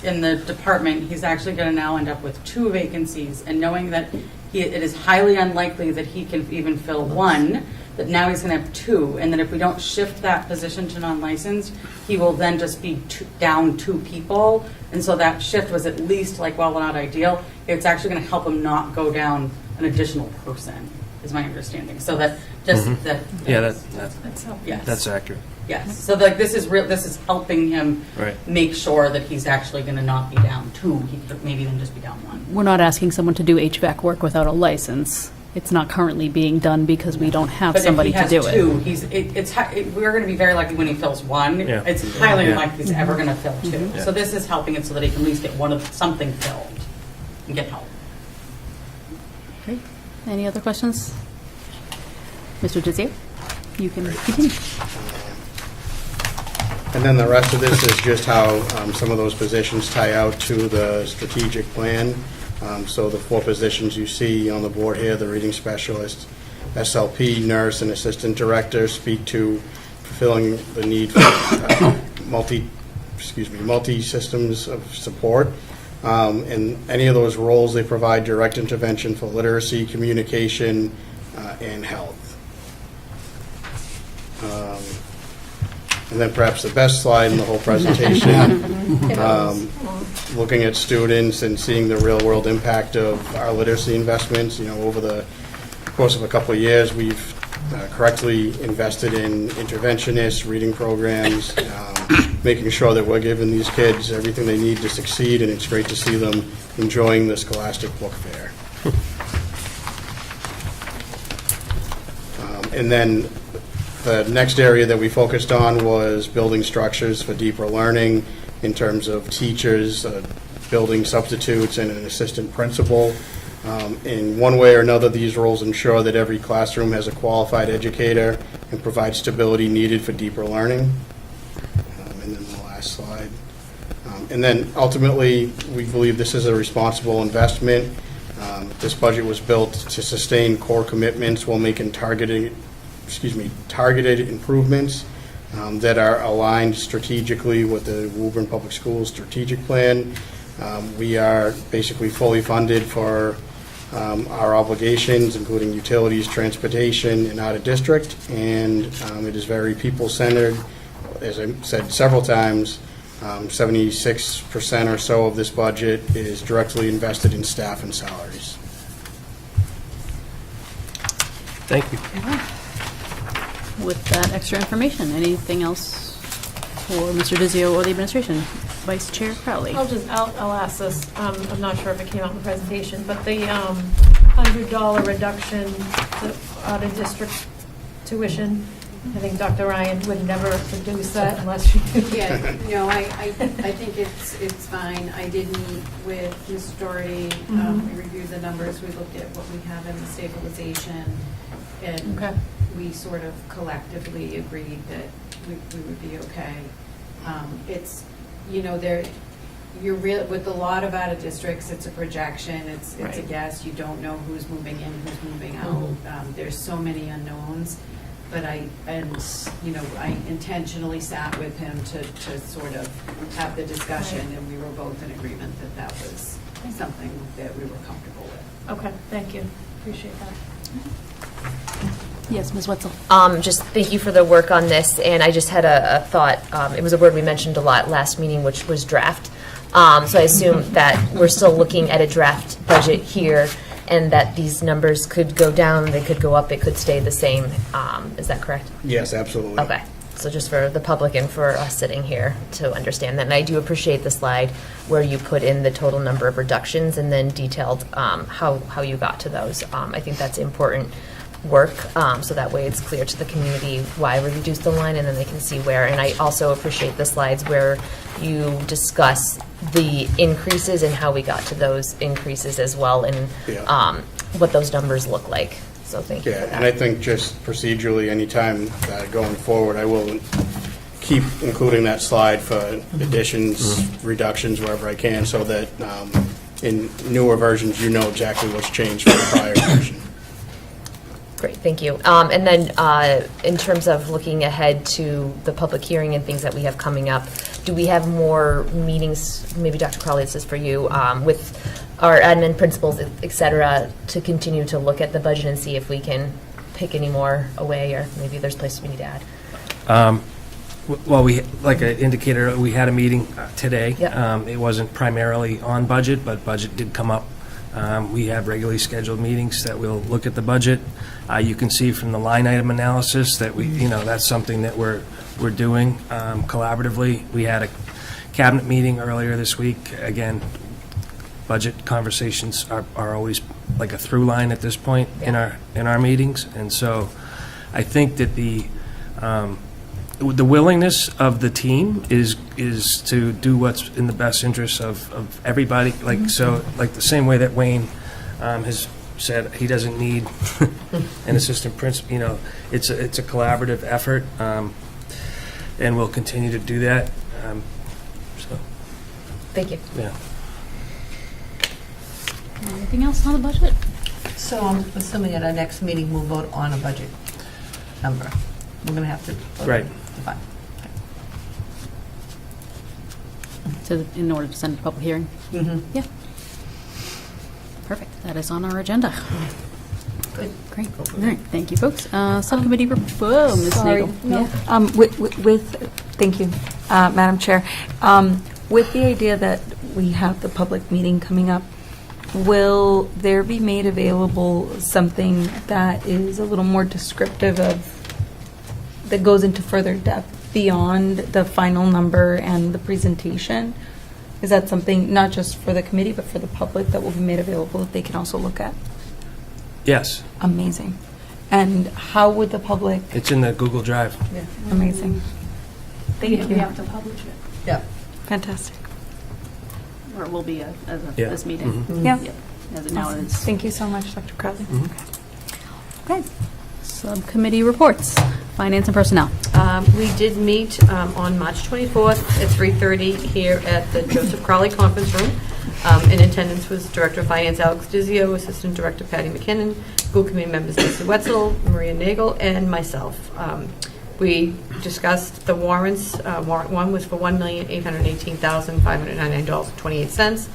in the department, he's actually going to now end up with 2 vacancies, and knowing that it is highly unlikely that he can even fill 1, that now he's going to have 2, and that if we don't shift that position to non-licensed, he will then just be down 2 people, and so that shift was at least not ideal. It's actually going to help him not go down an additional person, is my understanding. So that just That's accurate. Yes. So this is real. This is helping him make sure that he's actually going to not be down 2. He could maybe then just be down 1. We're not asking someone to do HVAC work without a license. It's not currently being done because we don't have somebody to do it. We're going to be very lucky when he fills 1. Yeah. It's highly unlikely he's ever going to fill 2. So this is helping it so that he can at least get something filled and get help. Great. Any other questions? Mr. Tizio, you can continue. And then the rest of this is just how some of those positions tie out to the strategic plan. So the 4 positions you see on the board here, the reading specialist, SLP, nurse, and assistant director, speak to fulfilling the need for multi-systems of support. In any of those roles, they provide direct intervention for literacy, communication, and health. And then perhaps the best slide in the whole presentation, looking at students and seeing the real-world impact of our literacy investments. Over the course of a couple of years, we've correctly invested in interventionists, reading programs, making sure that we're giving these kids everything they need to succeed, and it's great to see them enjoying the Scholastic Book Fair. And then the next area that we focused on was building structures for deeper learning in terms of teachers, building substitutes, and an assistant principal. In one way or another, these roles ensure that every classroom has a qualified educator and provide stability needed for deeper learning. And then the last slide. And then ultimately, we believe this is a responsible investment. This budget was built to sustain core commitments while making targeted improvements that are aligned strategically with the Woburn Public Schools strategic plan. We are basically fully funded for our obligations, including utilities, transportation, and out of district, and it is very people-centered. As I said several times, 76% or so of this budget is directly invested in staff and salaries. Thank you. With that extra information, anything else for Mr. Dizio or the administration? Vice Chair Crowley. I'll ask this. I'm not sure if it came out in the presentation, but the $100 reduction to out-of-district tuition, I think Dr. Ryan would never produce that unless you do. Yeah, no, I think it's fine. I did meet with Ms. Doherty. We reviewed the numbers. We looked at what we have in the stabilization, and we sort of collectively agreed that we would be okay. It's, you're with a lot of out of districts, it's a projection, it's a guess. You don't know who's moving in, who's moving out. There's so many unknowns. But I intentionally sat with him to sort of have the discussion, and we were both in agreement that that was something that we were comfortable with. Okay, thank you. Appreciate that. Yes, Ms. Wetzel. Just thank you for the work on this, and I just had a thought. It was a word we mentioned a lot last meeting, which was draft. So I assume that we're still looking at a draft budget here, and that these numbers could go down, they could go up, it could stay the same. Is that correct? Yes, absolutely. Okay. So just for the public and for us sitting here to understand that. And I do appreciate the slide where you put in the total number of reductions and then detailed how you got to those. I think that's important work, so that way it's clear to the community why we reduced the line, and then they can see where. And I also appreciate the slides where you discuss the increases and how we got to those increases as well, and what those numbers look like. So thank you for that. And I think just procedurally, anytime going forward, I will keep including that slide for additions, reductions, wherever I can, so that in newer versions, you know exactly what's changed from the prior version. Great, thank you. And then in terms of looking ahead to the public hearing and things that we have coming up, do we have more meetings, maybe Dr. Crowley, this is for you, with our admin principals, et cetera, to continue to look at the budget and see if we can pick any more away, or maybe there's places we need to add? Well, like I indicated, we had a meeting today. Yep. It wasn't primarily on budget, but budget did come up. We have regularly scheduled meetings that we'll look at the budget. You can see from the line item analysis that that's something that we're doing collaboratively. We had a cabinet meeting earlier this week. Again, budget conversations are always like a through line at this point in our meetings, and so I think that the willingness of the team is to do what's in the best interest of everybody. Like the same way that Wayne has said he doesn't need an assistant principal. It's a collaborative effort, and we'll continue to do that. So, thank you. Yeah. Anything else on the budget? So I'm assuming at our next meeting we'll vote on a budget number. We're going to have to vote. Right. Fine. So in order to send it to public hearing? Mm-hmm. Yeah. Perfect. That is on our agenda. Good. Great. All right. Thank you, folks. Subcommittee report. Ms. Sorry. Nagel. No. Yeah. Thank you, Madam Chair. With the idea that we have the public meeting coming up, will there be made available something that is a little more descriptive of, that goes into further depth beyond the final number and the presentation? Is that something not just for the committee, but for the public, that will be made available that they can also look at? Yes, Amazing. And how would the public? it's in the Google Drive. Amazing. Thank We you. have to publish it. Yeah. Fantastic. Or it will be as of Yeah. this meeting. Mhm. Yeah. Yep. As of now, Awesome. it is. Thank you so much, Dr. Crowley. Okay. Subcommittee reports, finance and personnel. We did meet on March 24th at 3:30 here at the Joseph Crowley Conference Room. In attendance was Director of Finance Alex Dizio, Assistant Director Patty McKinnon, School Committee members Nancy Wetzel, Maria Nagel, and myself. We discussed the warrants. Warrant 1 was for $1,818,599.28.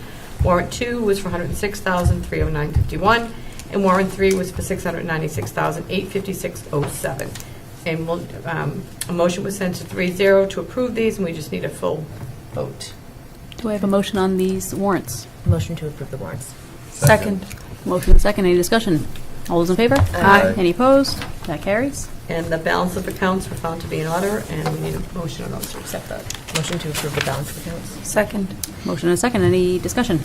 Warrant 2 was for $106,309.51. And warrant 3 was for $696,856.07. And a motion was sent to 3-0 to approve these, and we just need a full vote. Do I have a motion on these warrants? Motion to approve the warrants. Second. Motion and second, any discussion? All those in favor? Aye. Any opposed? That carries. And the balance of accounts were found to be in order, and we need a motion on those to accept that. Motion to approve the balance of accounts. Second. Motion and second, any discussion?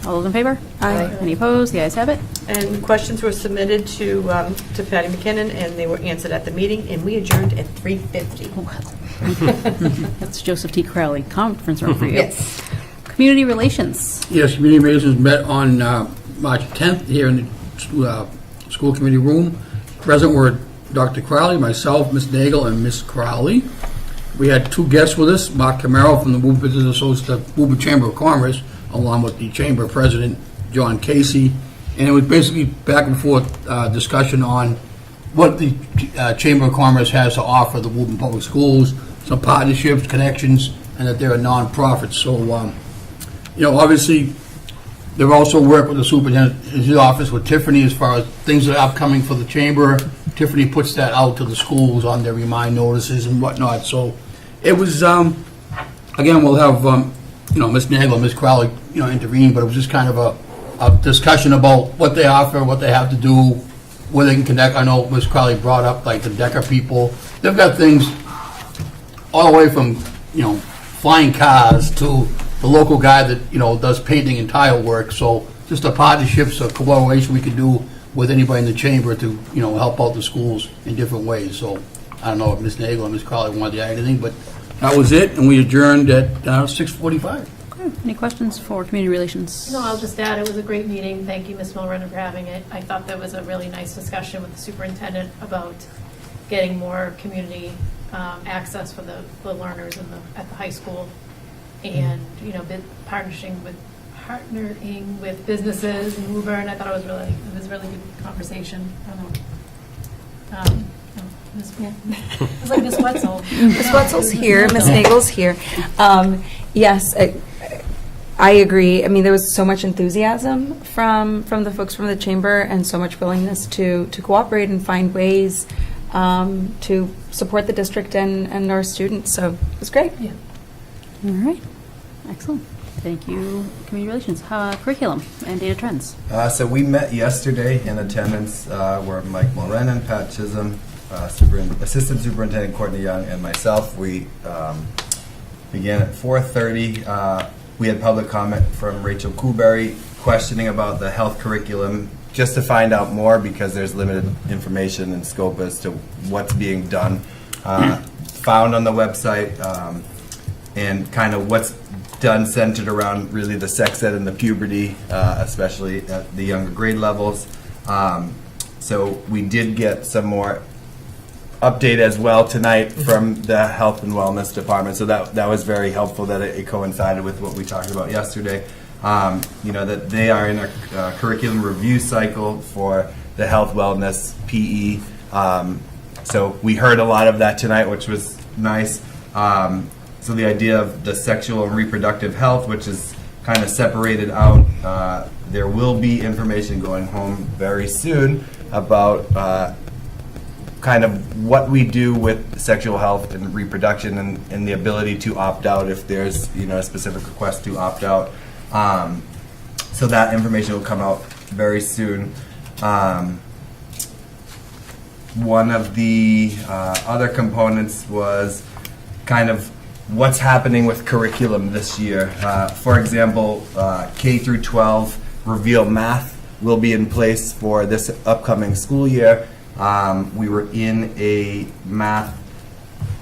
All those in favor? Aye. Any opposed? The ayes have it. And questions were submitted to Patty McKinnon, and they were answered at the meeting, and we adjourned at 3:50. That's Joseph T. Crowley Conference Room for you. Yes. Community relations. Yes, community relations met on March 10th here in the school committee room. Present were Dr. Crowley, myself, Ms. Nagel, and Ms. Crowley. We had two guests with us, Mark Camaro from the Woburn Business Association, Woburn Chamber of Commerce, along with the Chamber President, John Casey. And it was basically back and forth discussion on what the Chamber of Commerce has to offer the Woburn Public Schools, some partnerships, connections, and that they're a nonprofit. So, obviously, they've also worked with the superintendent's office with Tiffany as far as things that are upcoming for the chamber. Tiffany puts that out to the schools on their remind notices and whatnot. So it was, again, we'll have, Ms. Nagel and Ms. Crowley, intervene, but it was just kind of a discussion about what they offer, what they have to do, where they can connect. I know Ms. Crowley brought up, like, the Decker people. They've got things all the way from, flying cars to the local guy that, does painting and tile work. So just a partnerships, a collaboration we could do with anybody in the chamber to, help out the schools in different ways. So I don't know if Ms. Nagel and Ms. Crowley wanted to add anything, but that was it, and we adjourned at 6:45. Okay. Any questions for community relations? No, I'll just add, it was a great meeting. Thank you, Ms. Mulrennan, for having it. I thought that was a really nice discussion with the superintendent about getting more community access for the learners at the high school, and partnering with businesses in Woburn. I thought it was really good conversation. I don't know. It's like Ms. Wetzel. Ms. Wetzel's here, Ms. Nagel's here. Yes, I agree. I mean, there was so much enthusiasm from the folks from the chamber, and so much willingness to cooperate and find ways to support the district and our students. So it was great. Yeah. All right. Excellent. Thank you, community relations. Curriculum and data trends. So we met yesterday in attendance were Mike Mulrennan, Pat Chisholm, Assistant Superintendent Courtney Young, and myself. We began at 4:30. We had public comment from Rachel Kuberry questioning about the health curriculum, just to find out more because there's limited information and scope as to what's being done. Found on the website and kind of what's done centered around really the sex ed and the puberty, especially at the younger grade levels. So we did get some more update as well tonight from the health and wellness department. So that was very helpful that it coincided with what we talked about yesterday. That they are in a curriculum review cycle for the health, wellness, PE. So we heard a lot of that tonight, which was nice. So the idea of the sexual and reproductive health, which is kind of separated out, there will be information going home very soon about kind of what we do with sexual health and reproduction and the ability to opt out if there's a specific request to opt out. So that information will come out very soon. One of the other components was kind of what's happening with curriculum this year. For example, K through 12 Reveal Math will be in place for this upcoming school year. We were in a math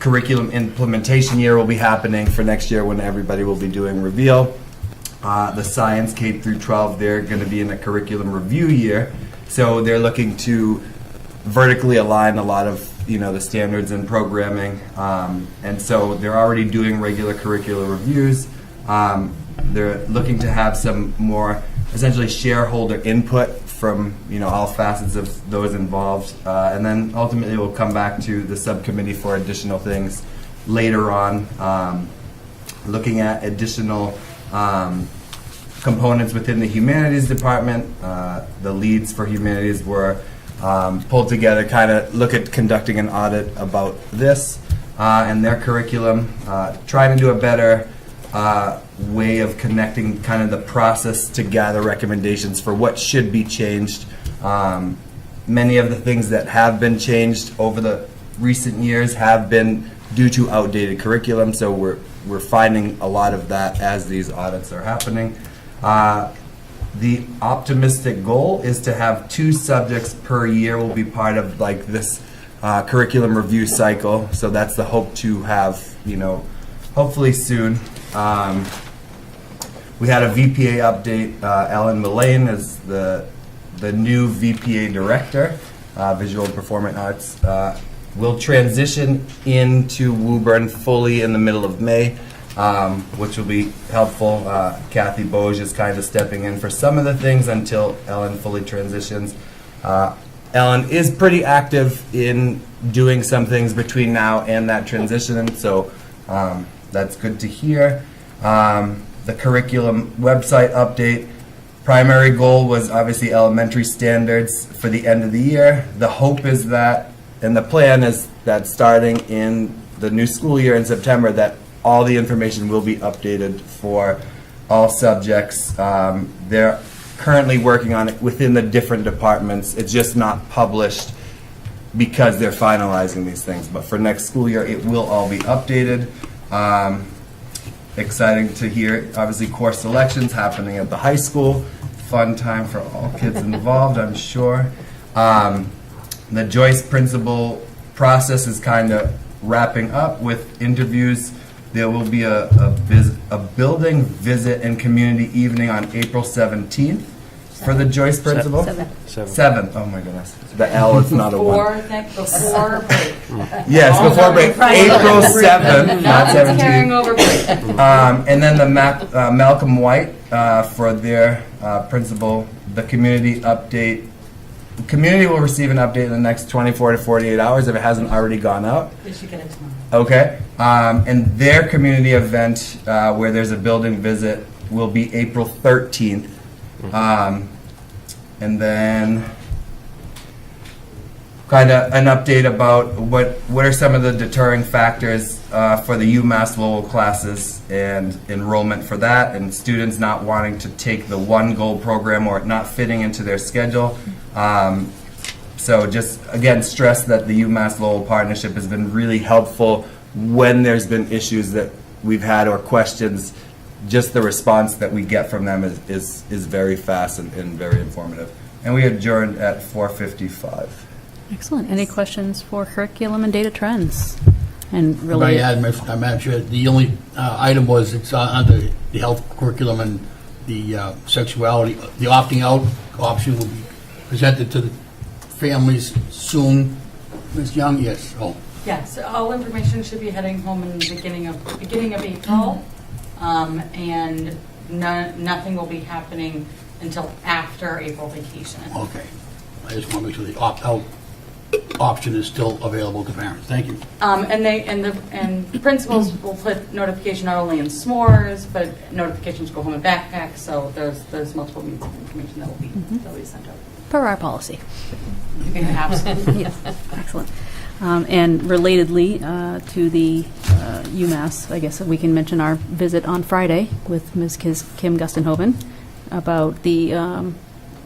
curriculum implementation year will be happening for next year when everybody will be doing Reveal. The science K through 12, they're going to be in a curriculum review year. So they're looking to vertically align a lot of the standards in programming, and so they're already doing regular curricular reviews. They're looking to have some more essentially shareholder input from all facets of those involved, and then ultimately we'll come back to the subcommittee for additional things later on, looking at additional components within the humanities department. The leads for humanities were pulled together, kind of look at conducting an audit about this and their curriculum, trying to do a better way of connecting kind of the process to gather recommendations for what should be changed. Many of the things that have been changed over the recent years have been due to outdated curriculum, so we're finding a lot of that as these audits are happening. The optimistic goal is to have 2 subjects per year will be part of like this curriculum review cycle. So that's the hope to have, hopefully soon. We had a VPA update. Ellen Mullane is the new VPA director, Visual and Performing Arts. Will transition into Woburn fully in the middle of May. Which will be helpful. Kathy Boge is kind of stepping in for some of the things until Ellen fully transitions. Ellen is pretty active in doing some things between now and that transition, so that's good to hear. The curriculum website update. Primary goal was obviously elementary standards for the end of the year. The hope is that, and the plan is that starting in the new school year in September, that all the information will be updated for all subjects. They're currently working on it within the different departments. It's just not published because they're finalizing these things. But for next school year, it will all be updated. Exciting to hear, obviously, course selections happening at the high school. Fun time for all kids involved, I'm sure. The Joyce principal process is kind of wrapping up with interviews. There will be a building visit and community evening on April 17th for the Joyce principal. 7th. Oh my goodness. The L is not a 1. Before break. Yes, before break. April 7th, not 17th. Carrying over break. And then the Malcolm White for their principal, the community update. The community will receive an update in the next 24 to 48 hours if it hasn't already gone out. They should get it tomorrow. Okay. And their community event where there's a building visit will be April 13th. And then kind of an update about what are some of the deterring factors for the UMass Lowell classes and enrollment for that, and students not wanting to take the one goal program or it not fitting into their schedule. So just, again, stress that the UMass Lowell partnership has been really helpful when there's been issues that we've had or questions. Just the response that we get from them is very fast and very informative. And we adjourned at 4:55. Excellent. Any questions for curriculum and data trends? And If I really, add, Madam Chair, the only item was it's under the health curriculum and the sexuality. The opting out option will be presented to the families soon. Ms. Young, yes. Oh, Yeah, so all information should be heading home in the beginning of April, and nothing will be happening until after April vacation. okay. I just want to make sure the opt-out option is still available to parents. Thank you. And the principals will put notification not only in s'mores, but notifications go home in backpacks. So there's multiple means of information that will be sent out. per our policy. Absolutely. Yes, excellent. And relatedly to the UMass, I guess we can mention our visit on Friday with Ms. Kim Gustenhoven. about the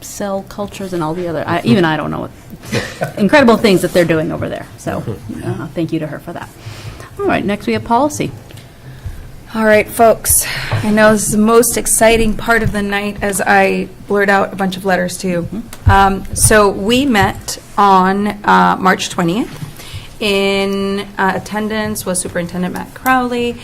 cell cultures and all the other, even I don't know what incredible things that they're doing over there. So thank you to her for that. All right, next we have policy. All right, folks, I know this is the most exciting part of the night as I blurt out a bunch of letters to you. So we met on March 20th. In attendance was Superintendent Matt Crowley,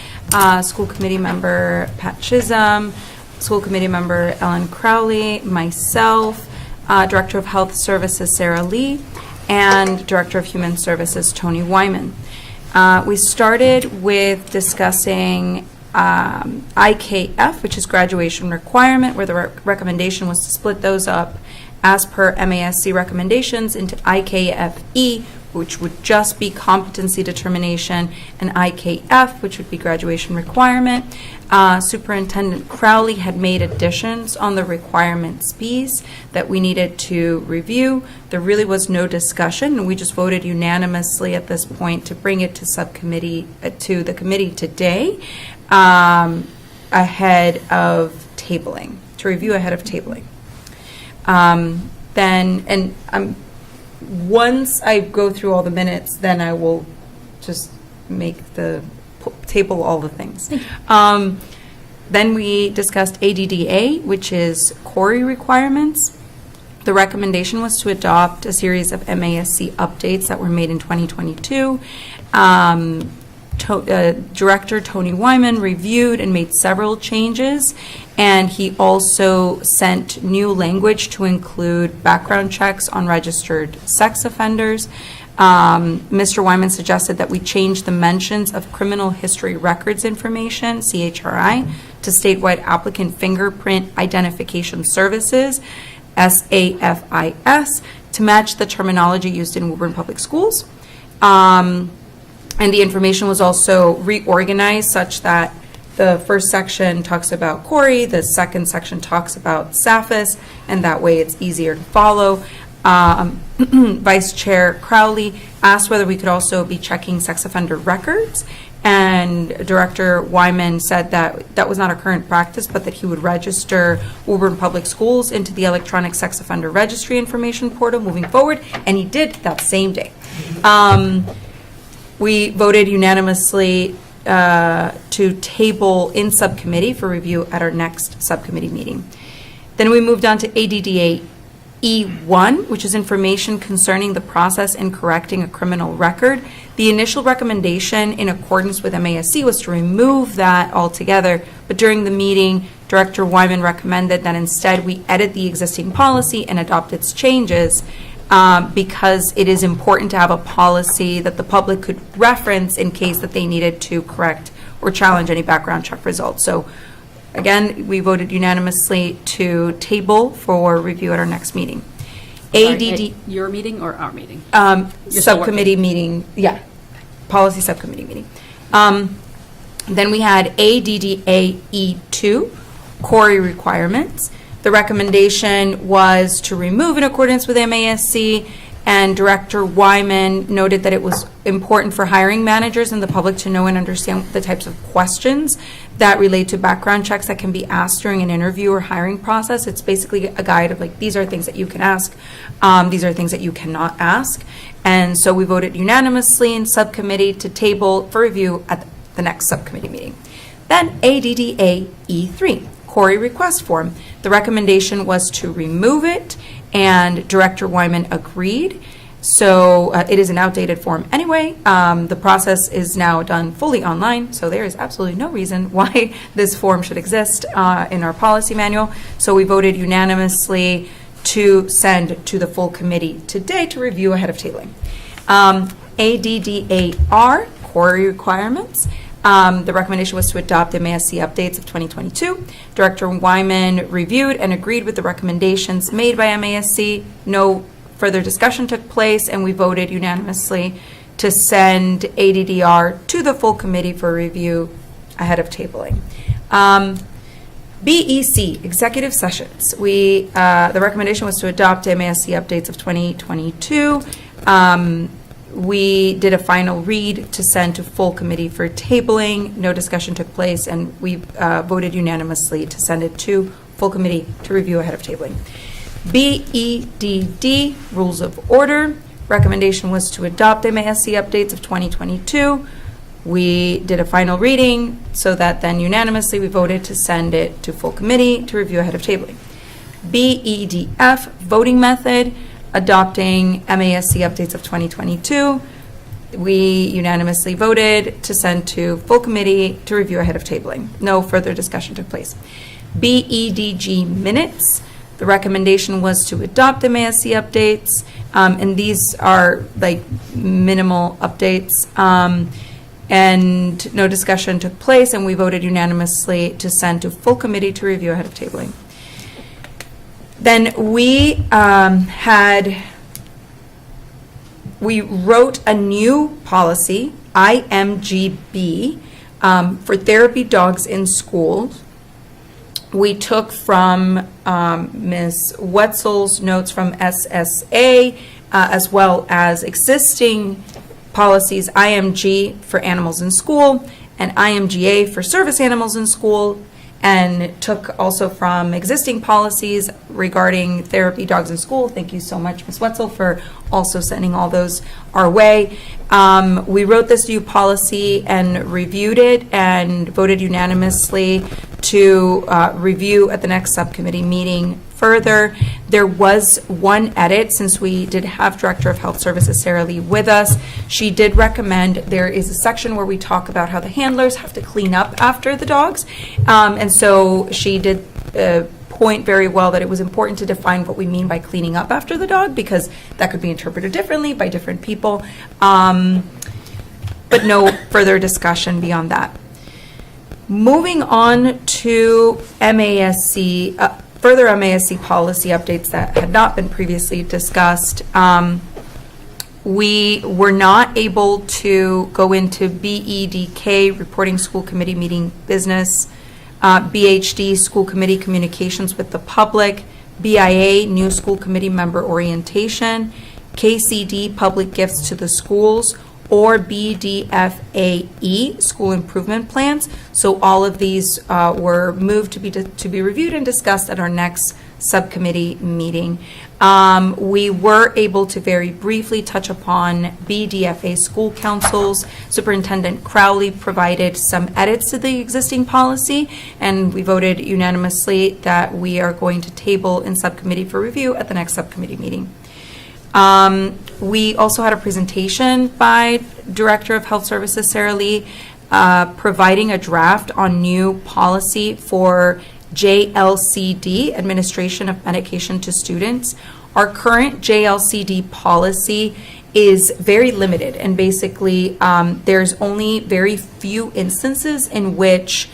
School Committee Member Pat Chisholm, School Committee Member Ellen Crowley, myself, Director of Health Services Sarah Lee, and Director of Human Services Tony Wyman. We started with discussing IKF, which is graduation requirement, where the recommendation was to split those up as per MASC recommendations into IKFE, which would just be competency determination, and IKF, which would be graduation requirement. Superintendent Crowley had made additions on the requirements piece that we needed to review. There really was no discussion, and we just voted unanimously at this point to bring it to subcommittee, to the committee today, ahead of tabling, to review ahead of tabling. Once I go through all the minutes, then I will just make the table all the things. Then we discussed ADDA, which is CORI requirements. The recommendation was to adopt a series of MASC updates that were made in 2022. Director Tony Wyman reviewed and made several changes, and he also sent new language to include background checks on registered sex offenders. Mr. Wyman suggested that we change the mentions of criminal history records information, CHRI, to statewide applicant fingerprint identification services, SAFIS, to match the terminology used in Woburn Public Schools. And the information was also reorganized such that the first section talks about CORI, the second section talks about SAFIS, and that way it's easier to follow. Vice Chair Crowley asked whether we could also be checking sex offender records, and Director Wyman said that that was not a current practice, but that he would register Woburn Public Schools into the electronic sex offender registry information portal moving forward, and he did that same day. We voted unanimously to table in subcommittee for review at our next subcommittee meeting. Then we moved on to ADDA E1, which is information concerning the process in correcting a criminal record. The initial recommendation in accordance with MASC was to remove that altogether, but during the meeting, Director Wyman recommended that instead we edit the existing policy and adopt its changes, because it is important to have a policy that the public could reference in case that they needed to correct or challenge any background check results. So again, we voted unanimously to table for review at our next meeting. Sorry, your meeting or our meeting? Subcommittee meeting, yeah, policy subcommittee meeting. Then we had ADDA E2, CORI requirements. The recommendation was to remove in accordance with MASC, and Director Wyman noted that it was important for hiring managers and the public to know and understand the types of questions that relate to background checks that can be asked during an interview or hiring process. It's basically a guide of like, these are things that you can ask, these are things that you cannot ask. And so we voted unanimously in subcommittee to table for review at the next subcommittee meeting. Then ADDA E3. CORI request form. The recommendation was to remove it, and Director Wyman agreed. So it is an outdated form anyway. The process is now done fully online, so there is absolutely no reason why this form should exist in our policy manual. So we voted unanimously to send to the full committee today to review ahead of tabling. ADDAR, CORI requirements. The recommendation was to adopt the MASC updates of 2022. Director Wyman reviewed and agreed with the recommendations made by MASC. No further discussion took place, and we voted unanimously to send ADDR to the full committee for review ahead of tabling. BEC, executive sessions. The recommendation was to adopt MASC updates of 2022. We did a final read to send to full committee for tabling. No discussion took place, and we voted unanimously to send it to full committee to review ahead of tabling. BEDD, rules of order. Recommendation was to adopt MASC updates of 2022. We did a final reading so that then unanimously we voted to send it to full committee to review ahead of tabling. BEDF, voting method, adopting MASC updates of 2022. We unanimously voted to send to full committee to review ahead of tabling. No further discussion took place. BEDG minutes. The recommendation was to adopt the MASC updates, and these are like minimal updates, and no discussion took place, and we voted unanimously to send to full committee to review ahead of tabling. Then we wrote a new policy, IMGB, for therapy dogs in schools. We took from Ms. Wetzel's notes from SSA, as well as existing policies, IMG for animals in school and IMGA for service animals in school, and took also from existing policies regarding therapy dogs in school. Thank you so much, Ms. Wetzel, for also sending all those our way. We wrote this new policy and reviewed it and voted unanimously to review at the next subcommittee meeting further. There was one edit, since we did have Director of Health Services Sarah Lee with us. She did recommend, there is a section where we talk about how the handlers have to clean up after the dogs. And so she did point very well that it was important to define what we mean by cleaning up after the dog, because that could be interpreted differently by different people. But no further discussion beyond that. Moving on to MASC, further MASC policy updates that had not been previously discussed. We were not able to go into BEDK, reporting school committee meeting business, BHD, school committee communications with the public, BIA, new school committee member orientation, KCD, public gifts to the schools, or BDFAE, school improvement plans. So all of these were moved to be reviewed and discussed at our next subcommittee meeting. We were able to very briefly touch upon BDFA school councils. Superintendent Crowley provided some edits to the existing policy, and we voted unanimously that we are going to table in subcommittee for review at the next subcommittee meeting. We also had a presentation by Director of Health Services Sarah Lee providing a draft on new policy for JLCD, administration of medication to students. Our current JLCD policy is very limited, and basically there's only very few instances in which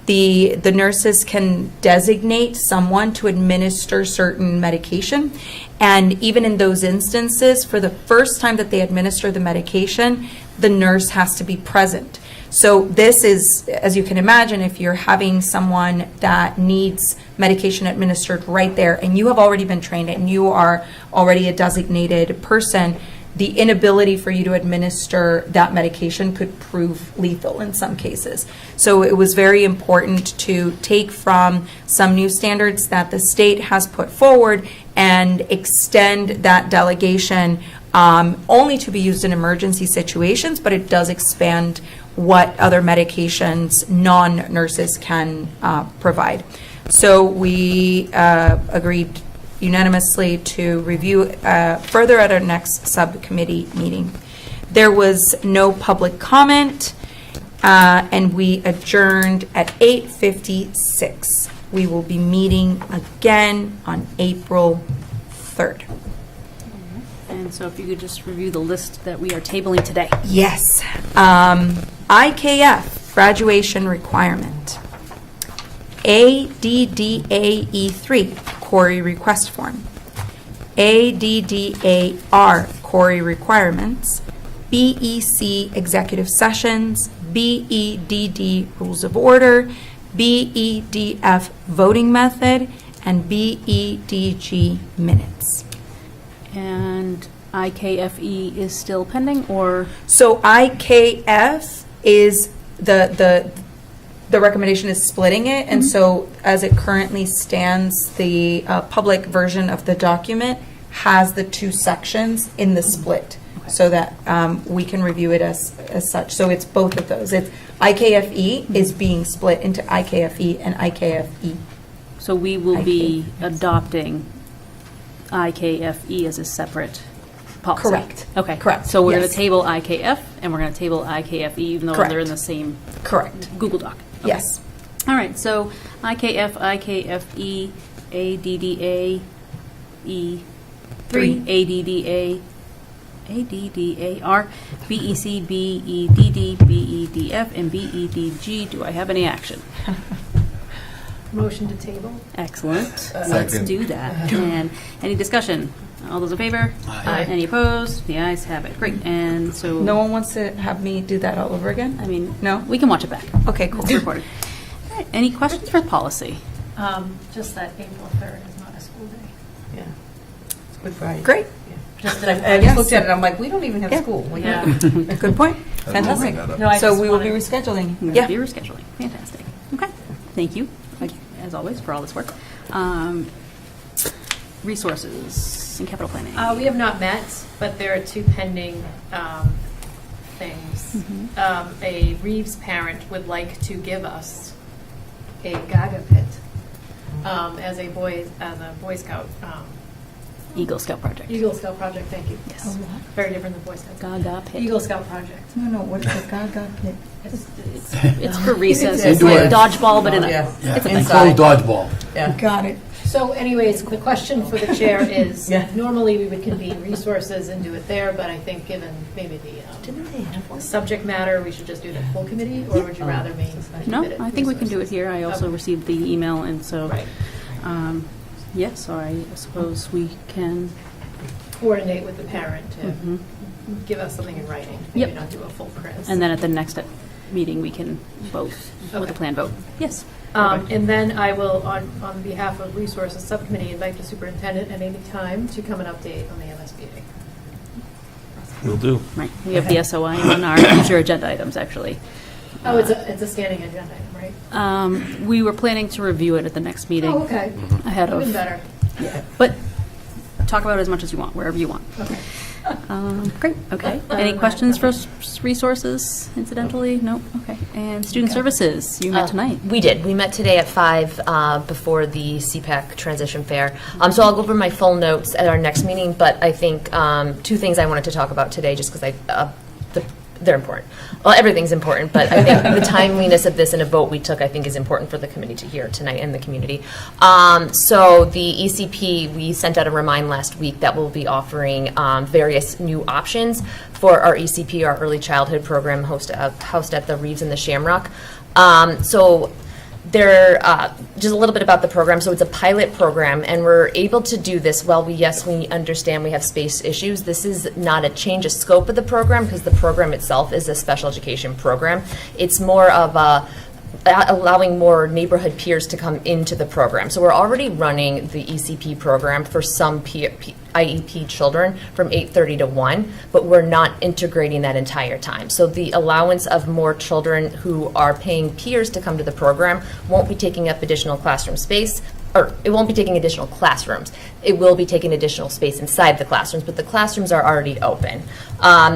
the nurses can designate someone to administer certain medication. And even in those instances, for the first time that they administer the medication, the nurse has to be present. So this is, as you can imagine, if you're having someone that needs medication administered right there, and you have already been trained and you are already a designated person, the inability for you to administer that medication could prove lethal in some cases. So it was very important to take from some new standards that the state has put forward and extend that delegation only to be used in emergency situations, but it does expand what other medications non-nurses can provide. So we agreed unanimously to review further at our next subcommittee meeting. There was no public comment, and we adjourned at 8:56. We will be meeting again on April 3rd. And so if you could just review the list that we are tabling today. Yes. IKF, graduation requirement. ADDAE3, query request form. ADDAR, query requirements. BEC, executive sessions. BEDD, rules of order. BEDF, voting method. And BEDG, minutes. And IKFE is still pending, or? So IKF is the the recommendation is splitting it, and so as it currently stands, the public version of the document has the two sections in the split, so that we can review it as such. So it's both of those. It's IKFE is being split into IKFE and IKFE. So we will be adopting IKFE as a separate policy? Correct. Okay. Correct. So we're going Yes. to table IKF, and we're going to table IKFE, even though Correct. they're in the same Correct. Google Doc? Okay. Yes. All right, so IKF, IKFE, ADDA, E3, ADDA, ADDAR, BEC, BEDD, BEDF, and BEDG. Do I have any action? Motion to table? Excellent. Let's Second. do that. And any discussion? All those in favor? Aye. Any opposed? The ayes have it. Great. And so, No one wants to have me do that all over again? I mean, No? we can watch it back. Okay, cool. It's recorded. All right, any questions for policy? Just that April 3rd is not a school day. Yeah. It's Good Friday. Great. Just that I just looked at it, I'm like, we don't even have school. We Yeah. Good point. I'll Fantastic. bring that up. No, I So just we will be wanted- rescheduling. We're Yeah. going to be rescheduling. Fantastic. Okay. Thank you, as always, for all this work. Resources and capital planning. We have not met, but there are two pending things. A Reeves parent would like to give us a Gaga pit as a Boy Scout, Eagle Scout Project. Eagle Scout project, thank you. Yes. Very different than Boy Scout. Gaga pit. Eagle Scout project. No, what is the Gaga pit? It's for recess. They It's do like it. dodgeball, but in a, Yeah. Yeah, it's a and thing. closed dodgeball. Yeah. Got it. So anyways, the question for the chair is, Yeah. normally we would convene resources and do it there, but I think given maybe the subject matter, we should just do the full committee, or would you rather me? No, I think we can do it here. I also received the email, and so, Right. yes, so I suppose we can, Coordinate with the parent to Mhm. give us something in writing, Yep. maybe not do a full press. and then at the next meeting, we can vote with Okay. a planned vote. Yes. And then I will, on behalf of Resources Subcommittee, invite the superintendent at any time to come and update on the MSBA. Will do. Right. We have the SOI on our future agenda items, actually. Oh, it's a standing agenda item, right? We were planning to review it at the next meeting. Oh, okay. Ahead of. Even better. Yeah. But talk about it as much as you want, wherever you want. Okay. Great, okay. Any questions for resources incidentally? No? Okay. And student services, you met tonight. We did. We met today at 5 before the CPAC transition fair. So I'll go over my full notes at our next meeting, but I think two things I wanted to talk about today, just because they're important. Well, everything's important, but I think the timeliness of this and a vote we took, I think, is important for the committee to hear tonight and the community. So the ECP, we sent out a remind last week that we'll be offering various new options for our ECP, our early childhood program housed at the Reeves and the Shamrock. So there, just a little bit about the program. So it's a pilot program, and we're able to do this while we understand we have space issues. This is not a change of scope of the program, because the program itself is a special education program. It's more of allowing more neighborhood peers to come into the program. So we're already running the ECP program for some IEP children from 8:30 to 1, but we're not integrating that entire time. So the allowance of more children who are paying peers to come to the program won't be taking up additional classroom space, or it won't be taking additional classrooms. It will be taking additional space inside the classrooms, but the classrooms are already open.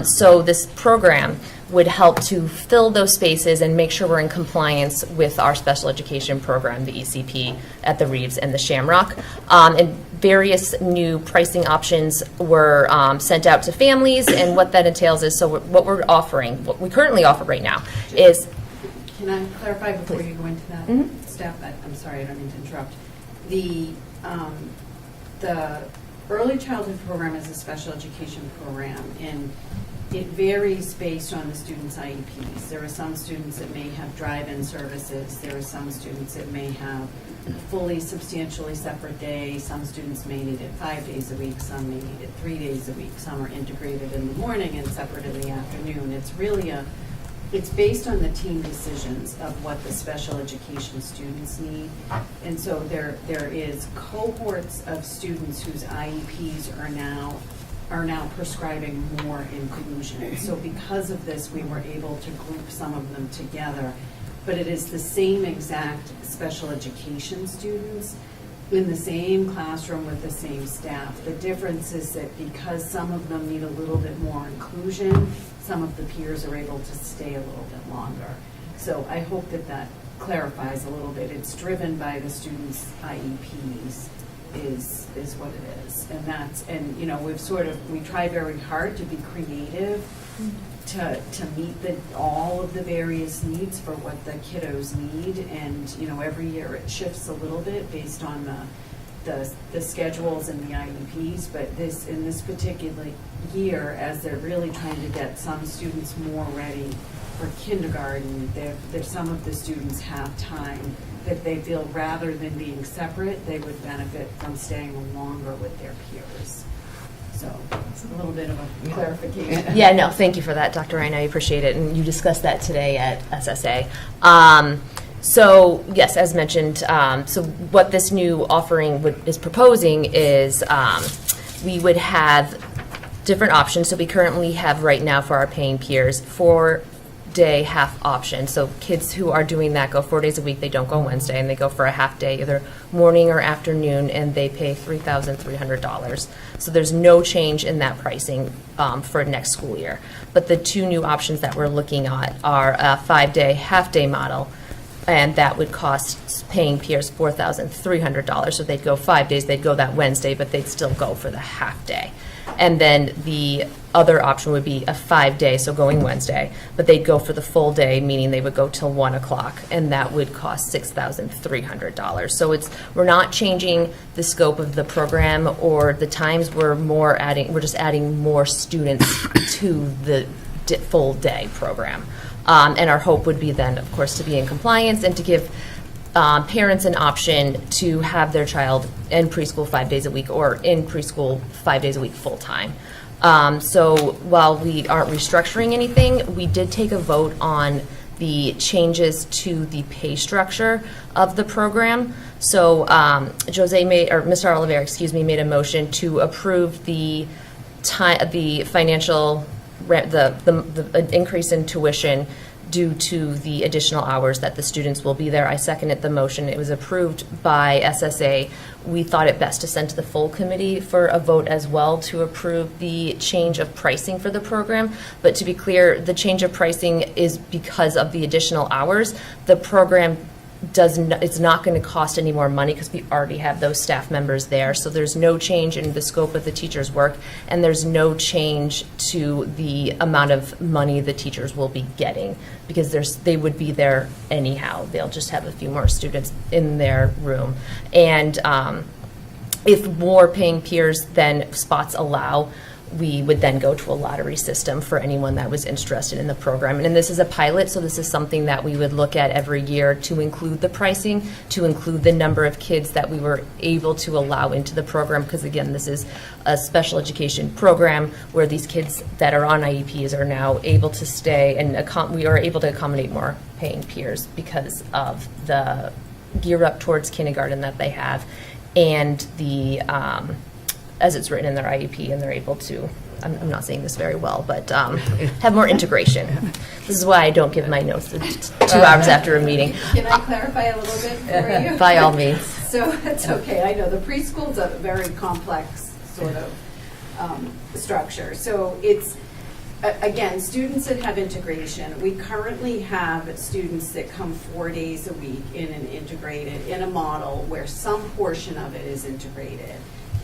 So this program would help to fill those spaces and make sure we're in compliance with our special education program, the ECP, at the Reeves and the Shamrock. And various new pricing options were sent out to families, and what that entails is, so what we're offering, what we currently offer right now is... Can I clarify before you go into that? Staff, I'm sorry, I don't mean to interrupt. The early childhood program is a special education program, and it varies based on the student's IEPs. There are some students that may have drive-in services. There are some students that may have a fully, substantially separate day. Some students may need it 5 days a week. Some may need it 3 days a week. Some are integrated in the morning and separate in the afternoon. It's really it's based on the team decisions of what the special education students need. And so there is cohorts of students whose IEPs are now prescribing more inclusion. So because of this, we were able to group some of them together but it is the same exact special education students in the same classroom with the same staff. The difference is that because some of them need a little bit more inclusion, some of the peers are able to stay a little bit longer. So I hope that that clarifies a little bit. It's driven by the students' IEPs is what it is. And that's, and you know, we try very hard to be creative to meet all of the various needs for what the kiddos need, and you know, every year it shifts a little bit based on the schedules and the IEPs, but in this particular year, as they're really trying to get some students more ready for kindergarten, some of the students have time that they feel, rather than being separate, they would benefit from staying longer with their peers. So it's a little bit of a clarification. Yeah, no, thank you for that, Dr. Ryan. I appreciate it. And you discussed that today at SSA. So yes, as mentioned, so what this new offering is proposing is we would have different options. So we currently have right now for our paying peers 4-day half option. So kids who are doing that go 4 days a week. They don't go Wednesday, and they go for a half day, either morning or afternoon, and they pay $3,300. So there's no change in that pricing for next school year. But the two new options that we're looking at are a 5-day half day model, and that would cost paying peers $4,300. So they'd go 5 days, they'd go that Wednesday, but they'd still go for the half day. And then the other option would be a 5-day, so going Wednesday, but they'd go for the full day, meaning they would go till 1 o'clock, and that would cost $6,300. So we're not changing the scope of the program or the times. We're just adding more students to the full day program. And our hope would be then, of course, to be in compliance and to give parents an option to have their child in preschool 5 days a week, or in preschool 5 days a week full time. So while we aren't restructuring anything, we did take a vote on the changes to the pay structure of the program. So Mr. Oliveira, made a motion to approve the financial the increase in tuition due to the additional hours that the students will be there. I seconded the motion. It was approved by SSA. We thought it best to send to the full committee for a vote as well to approve the change of pricing for the program. But to be clear, the change of pricing is because of the additional hours. The program it's not going to cost any more money because we already have those staff members there. So there's no change in the scope of the teacher's work, and there's no change to the amount of money the teachers will be getting, because they would be there anyhow. They'll just have a few more students in their room. And if more paying peers than spots allow, we would then go to a lottery system for anyone that was interested in the program. And this is a pilot, so this is something that we would look at every year to include the pricing, to include the number of kids that we were able to allow into the program, because again, this is a special education program where these kids that are on IEPs are now able to stay, and we are able to accommodate more paying peers because of the gear up towards kindergarten that they have, and the as it's written in their IEP, and they're able to, I'm not saying this very well, but have more integration. This is why I don't give my notes 2 hours after a meeting. Can I clarify a little bit for you? By all means. So it's okay. I know the preschool's a very complex sort of structure. So it's, again, students that have integration, we currently have students that come 4 days a week in a model where some portion of it is integrated.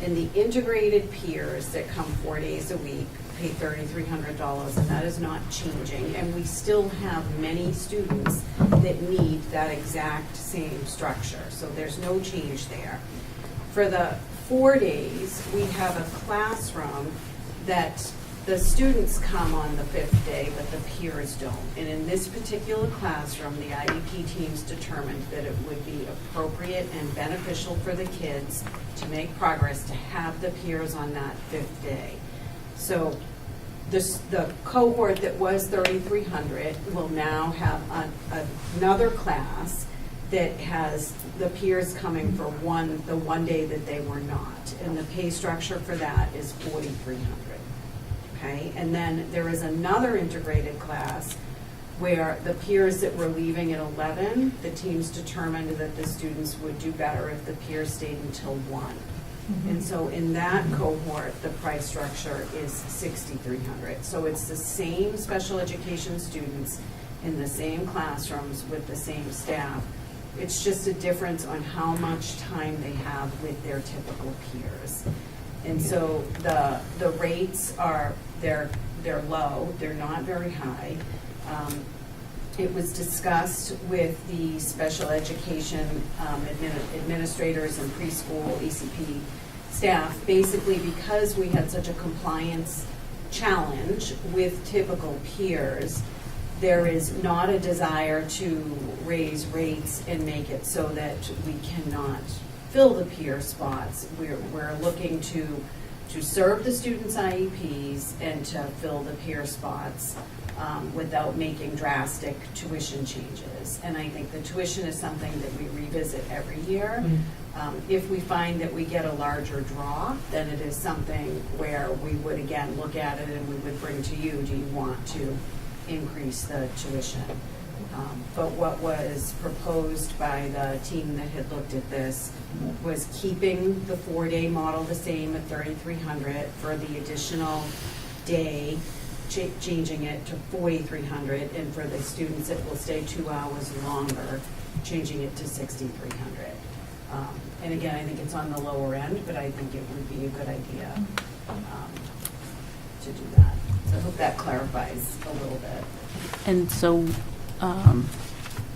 And the integrated peers that come 4 days a week pay $3,300, and that is not changing. And we still have many students that need that exact same structure. So there's no change there. For the 4 days, we have a classroom that the students come on the 5th day, but the peers don't. And in this particular classroom, the IEP teams determined that it would be appropriate and beneficial for the kids to make progress to have the peers on that 5th day. So the cohort that was 3,300 will now have another class that has the peers coming for the one day that they were not. And the pay structure for that is $4,300. Okay, and then there is another integrated class where the peers that were leaving at 11, the teams determined that the students would do better if the peers stayed until 1. And so in that cohort, the price structure is $6,300. So it's the same special education students in the same classrooms with the same staff. It's just a difference on how much time they have with their typical peers. And so the rates are, they're low, they're not very high. It was discussed with the special education administrators and preschool ECP staff, basically because we had such a compliance challenge with typical peers, there is not a desire to raise rates and make it so that we cannot fill the peer spots. We're looking to serve the students' IEPs and to fill the peer spots without making drastic tuition changes. And I think the tuition is something that we revisit every year. If we find that we get a larger draw, then it is something where we would again look at it and we would bring to you, do you want to increase the tuition? But what was proposed by the team that had looked at this was keeping the 4-day model the same at $3,300 for the additional day, changing it to $4,300, and for the students that will stay 2 hours longer, changing it to $6,300. And again, I think it's on the lower end, but I think it would be a good idea to do that. So I hope that clarifies a little bit. And so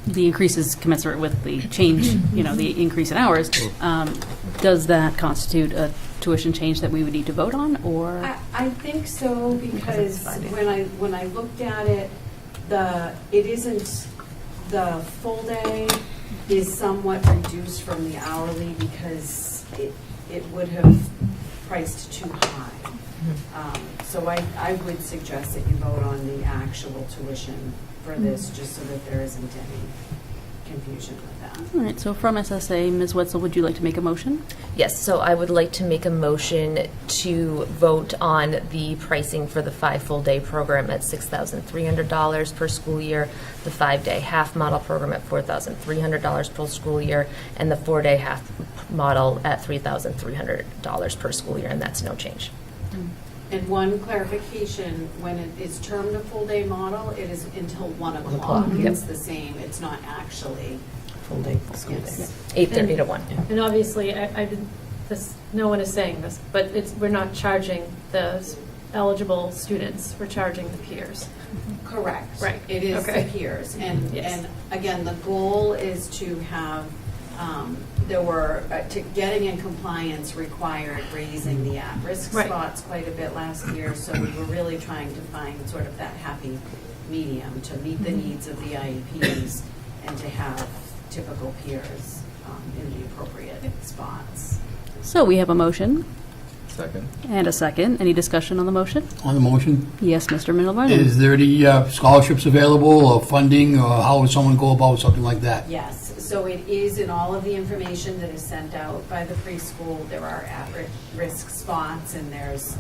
the increase is commensurate with the change, the increase in hours. Does that constitute a tuition change that we would need to vote on, or? I think so, because when I looked at it, it isn't, the full day is somewhat reduced from the hourly because it would have priced too high. So I would suggest that you vote on the actual tuition for this, just so that there isn't any confusion with that. All right, so from SSA, Ms. Wetzel, would you like to make a motion? Yes, so I would like to make a motion to vote on the pricing for the 5 full-day program at $6,300 per school year, the 5-day half model program at $4,300 per school year, and the 4-day half model at $3,300 per school year, and that's no change. And one clarification, when it is termed a full-day model, it is until 1 o'clock. It's the same, it's not actually Full day. yes. 8:30 to 1. And obviously, no one is saying this, but we're not charging the eligible students, we're charging the peers. Correct. Right. It is Okay. the peers. And Yes. and again, the goal is to have, getting in compliance required raising the at-risk Right. spots quite a bit last year, so we were really trying to find sort of that happy medium to meet the needs of the IEPs and to have typical peers in the appropriate spots. So we have a motion Second. and a second. Any discussion on the motion? On the motion, Yes, Mr. Middleton? is there any scholarships available or funding, or how would someone go about something like that? Yes, so it is in all of the information that is sent out by the preschool. There are at-risk spots, and there's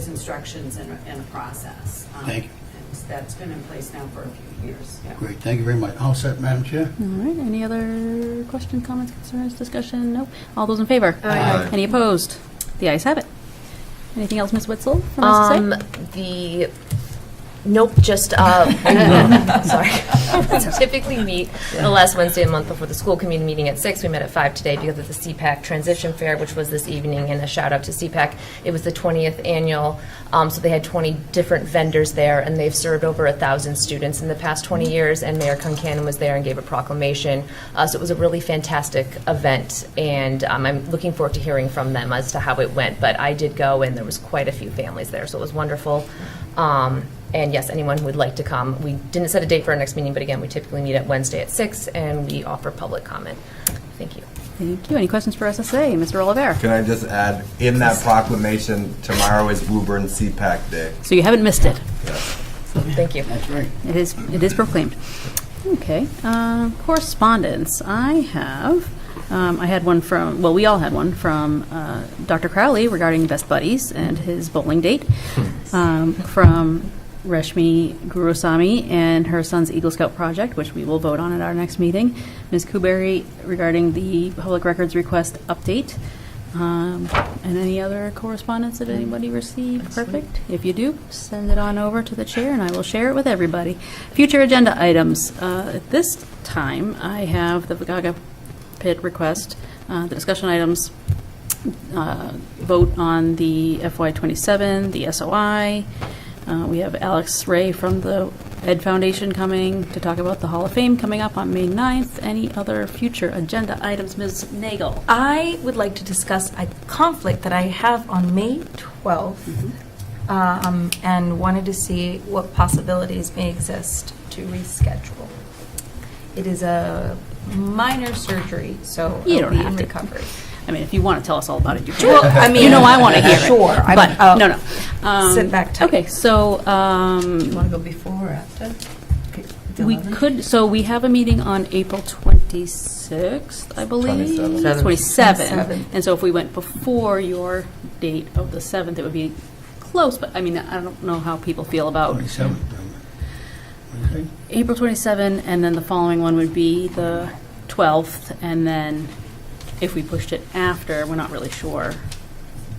instructions and a process. Thank you. And that's been in place now for a few years. Yeah. Great, thank you very much. All set, Madam Chair? All right, any other questions, comments, concerns, discussion? No? All those in favor? Aye. Any opposed? The ayes have it. Anything else, Ms. Wetzel from SSA? Nope, just, sorry. Typically meet the last Wednesday of the month before the school committee meeting at 6. We met at 5 today because of the CPAC transition fair, which was this evening, and a shout out to CPAC. It was the 20th annual, so they had 20 different vendors there, and they've served over 1,000 students in the past 20 years, and Mayor Concanon was there and gave a proclamation. So it was a really fantastic event, and I'm looking forward to hearing from them as to how it went, but I did go, and there was quite a few families there, so it was wonderful. And yes, anyone who would like to come. We didn't set a date for our next meeting, but again, we typically meet at Wednesday at 6, and we offer public comment. Thank you. Thank you. Any questions for SSA? Mr. Oliver? Can I just add, in that proclamation, tomorrow is Woburn CPAC Day. So you haven't missed it. Thank you. That's right. It is proclaimed. Okay. Correspondence. I had one from, we all had one from Dr. Crowley regarding Best Buddies and his bowling date. From Reshmi Gurusamy and her son's Eagle Scout project, which we will vote on at our next meeting. Ms. Kuberry regarding the public records request update. And any other correspondence that anybody received? Perfect. If you do, send it on over to the chair and I will share it with everybody. Future agenda items. At this time, I have the Vigaga Pit request, the discussion items, vote on the FY27, the SOI. We have Alex Ray from the Ed Foundation coming to talk about the Hall of Fame coming up on May 9th. Any other future agenda items, Ms. Nagel? I would like to discuss a conflict that I have on May 12th, and wanted to see what possibilities may exist to reschedule. It is a minor surgery, so You I'll don't be have in to. recovery. I mean, if you want to tell us all about it, you can. Well, I mean, you know I want to hear it. sure, But, I'll no. sit back tight. Okay, so, Do you want to go before or after? The we 11th? could, so we have a meeting on April 26th, I believe. 27th. 27th. And so if we went before your date of the 7th, it would be close, but I mean, I don't know how people feel about 27th. What do you say? April 27, and then the following one would be the 12th, and then if we pushed it after, we're not really sure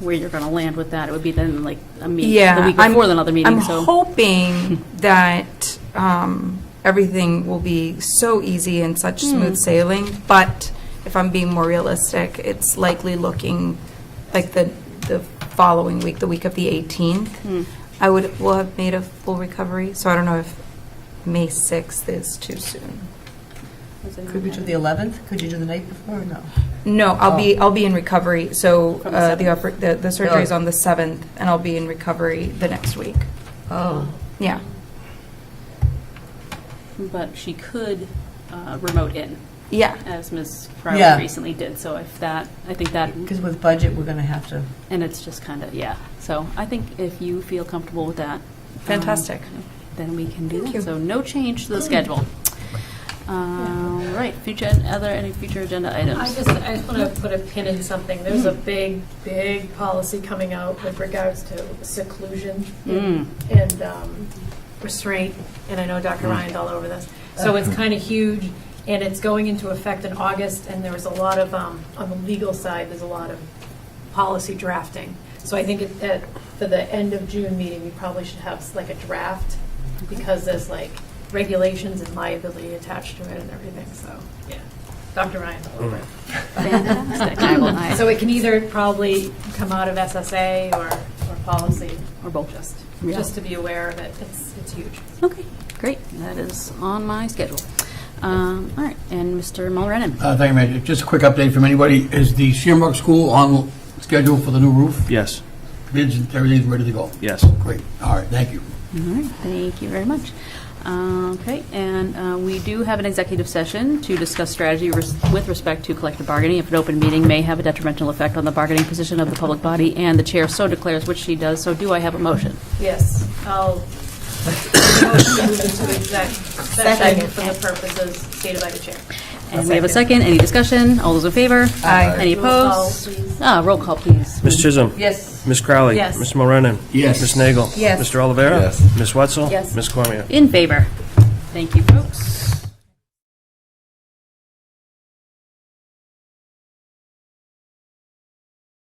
where you're going to land with that. It would be then like a meeting, the week before another meeting. I'm So hoping that everything will be so easy and such smooth sailing, but if I'm being more realistic, it's likely looking like the following week, the week of the 18th. Will have made a full recovery, so I don't know if May 6th is too soon. Could we do the 11th? Could you do the night before or no? No, I'll be in recovery. So From the the surgery is on the 7th, and I'll be in recovery the next week. Oh. Yeah. but she could remote in, Yeah. as Ms. Crowley Yeah. recently did. So if that, I think that, Because with budget, we're going to have to. and it's just kind of, yeah. So I think if you feel comfortable with that. Fantastic. Then we can do Thank that. you. So no change to the schedule. Right, any future agenda items? I just want to put a pin in something. There's a big policy coming out with regards to seclusion and restraint, and I know Dr. Ryan's all over this. So it's kind of huge, and it's going into effect in August, and there was a lot of, on the legal side, there's a lot of policy drafting. So I think for the end of June meeting, we probably should have like a draft, because there's like regulations and liability attached to it and everything, so, yeah. Dr. Ryan's all over it. Fantastic. So it can either probably come out of SSA or policy, Or both. just to be aware of it. It's huge. Okay, great. That is on my schedule. All right, and Mr. Mulrennan. Thank you, Major. Just a quick update from anybody. Is the Shamrock School on schedule for the new roof? Yes, Bids, everything's ready to go? yes. Great. All right, thank you. All right, thank you very much. Okay, and we do have an executive session to discuss strategy with respect to collective bargaining. If an open meeting may have a detrimental effect on the bargaining position of the public body, and the chair so declares, which she does, so do I have a motion? Yes, I'll motion to move into exec session for the purposes stated by the chair. And we have a second. Any discussion? All those in favor? Aye. Any Roll call, opposed? please. Roll call, please. Ms. Chisholm? Yes. Ms. Crowley? Yes. Mr. Mulrennan? Yes. Ms. Nagel? Yes. Mr. Olivera? Yes. Ms. Wetzel? Yes. Ms. Cormier? In favor. Thank you, folks.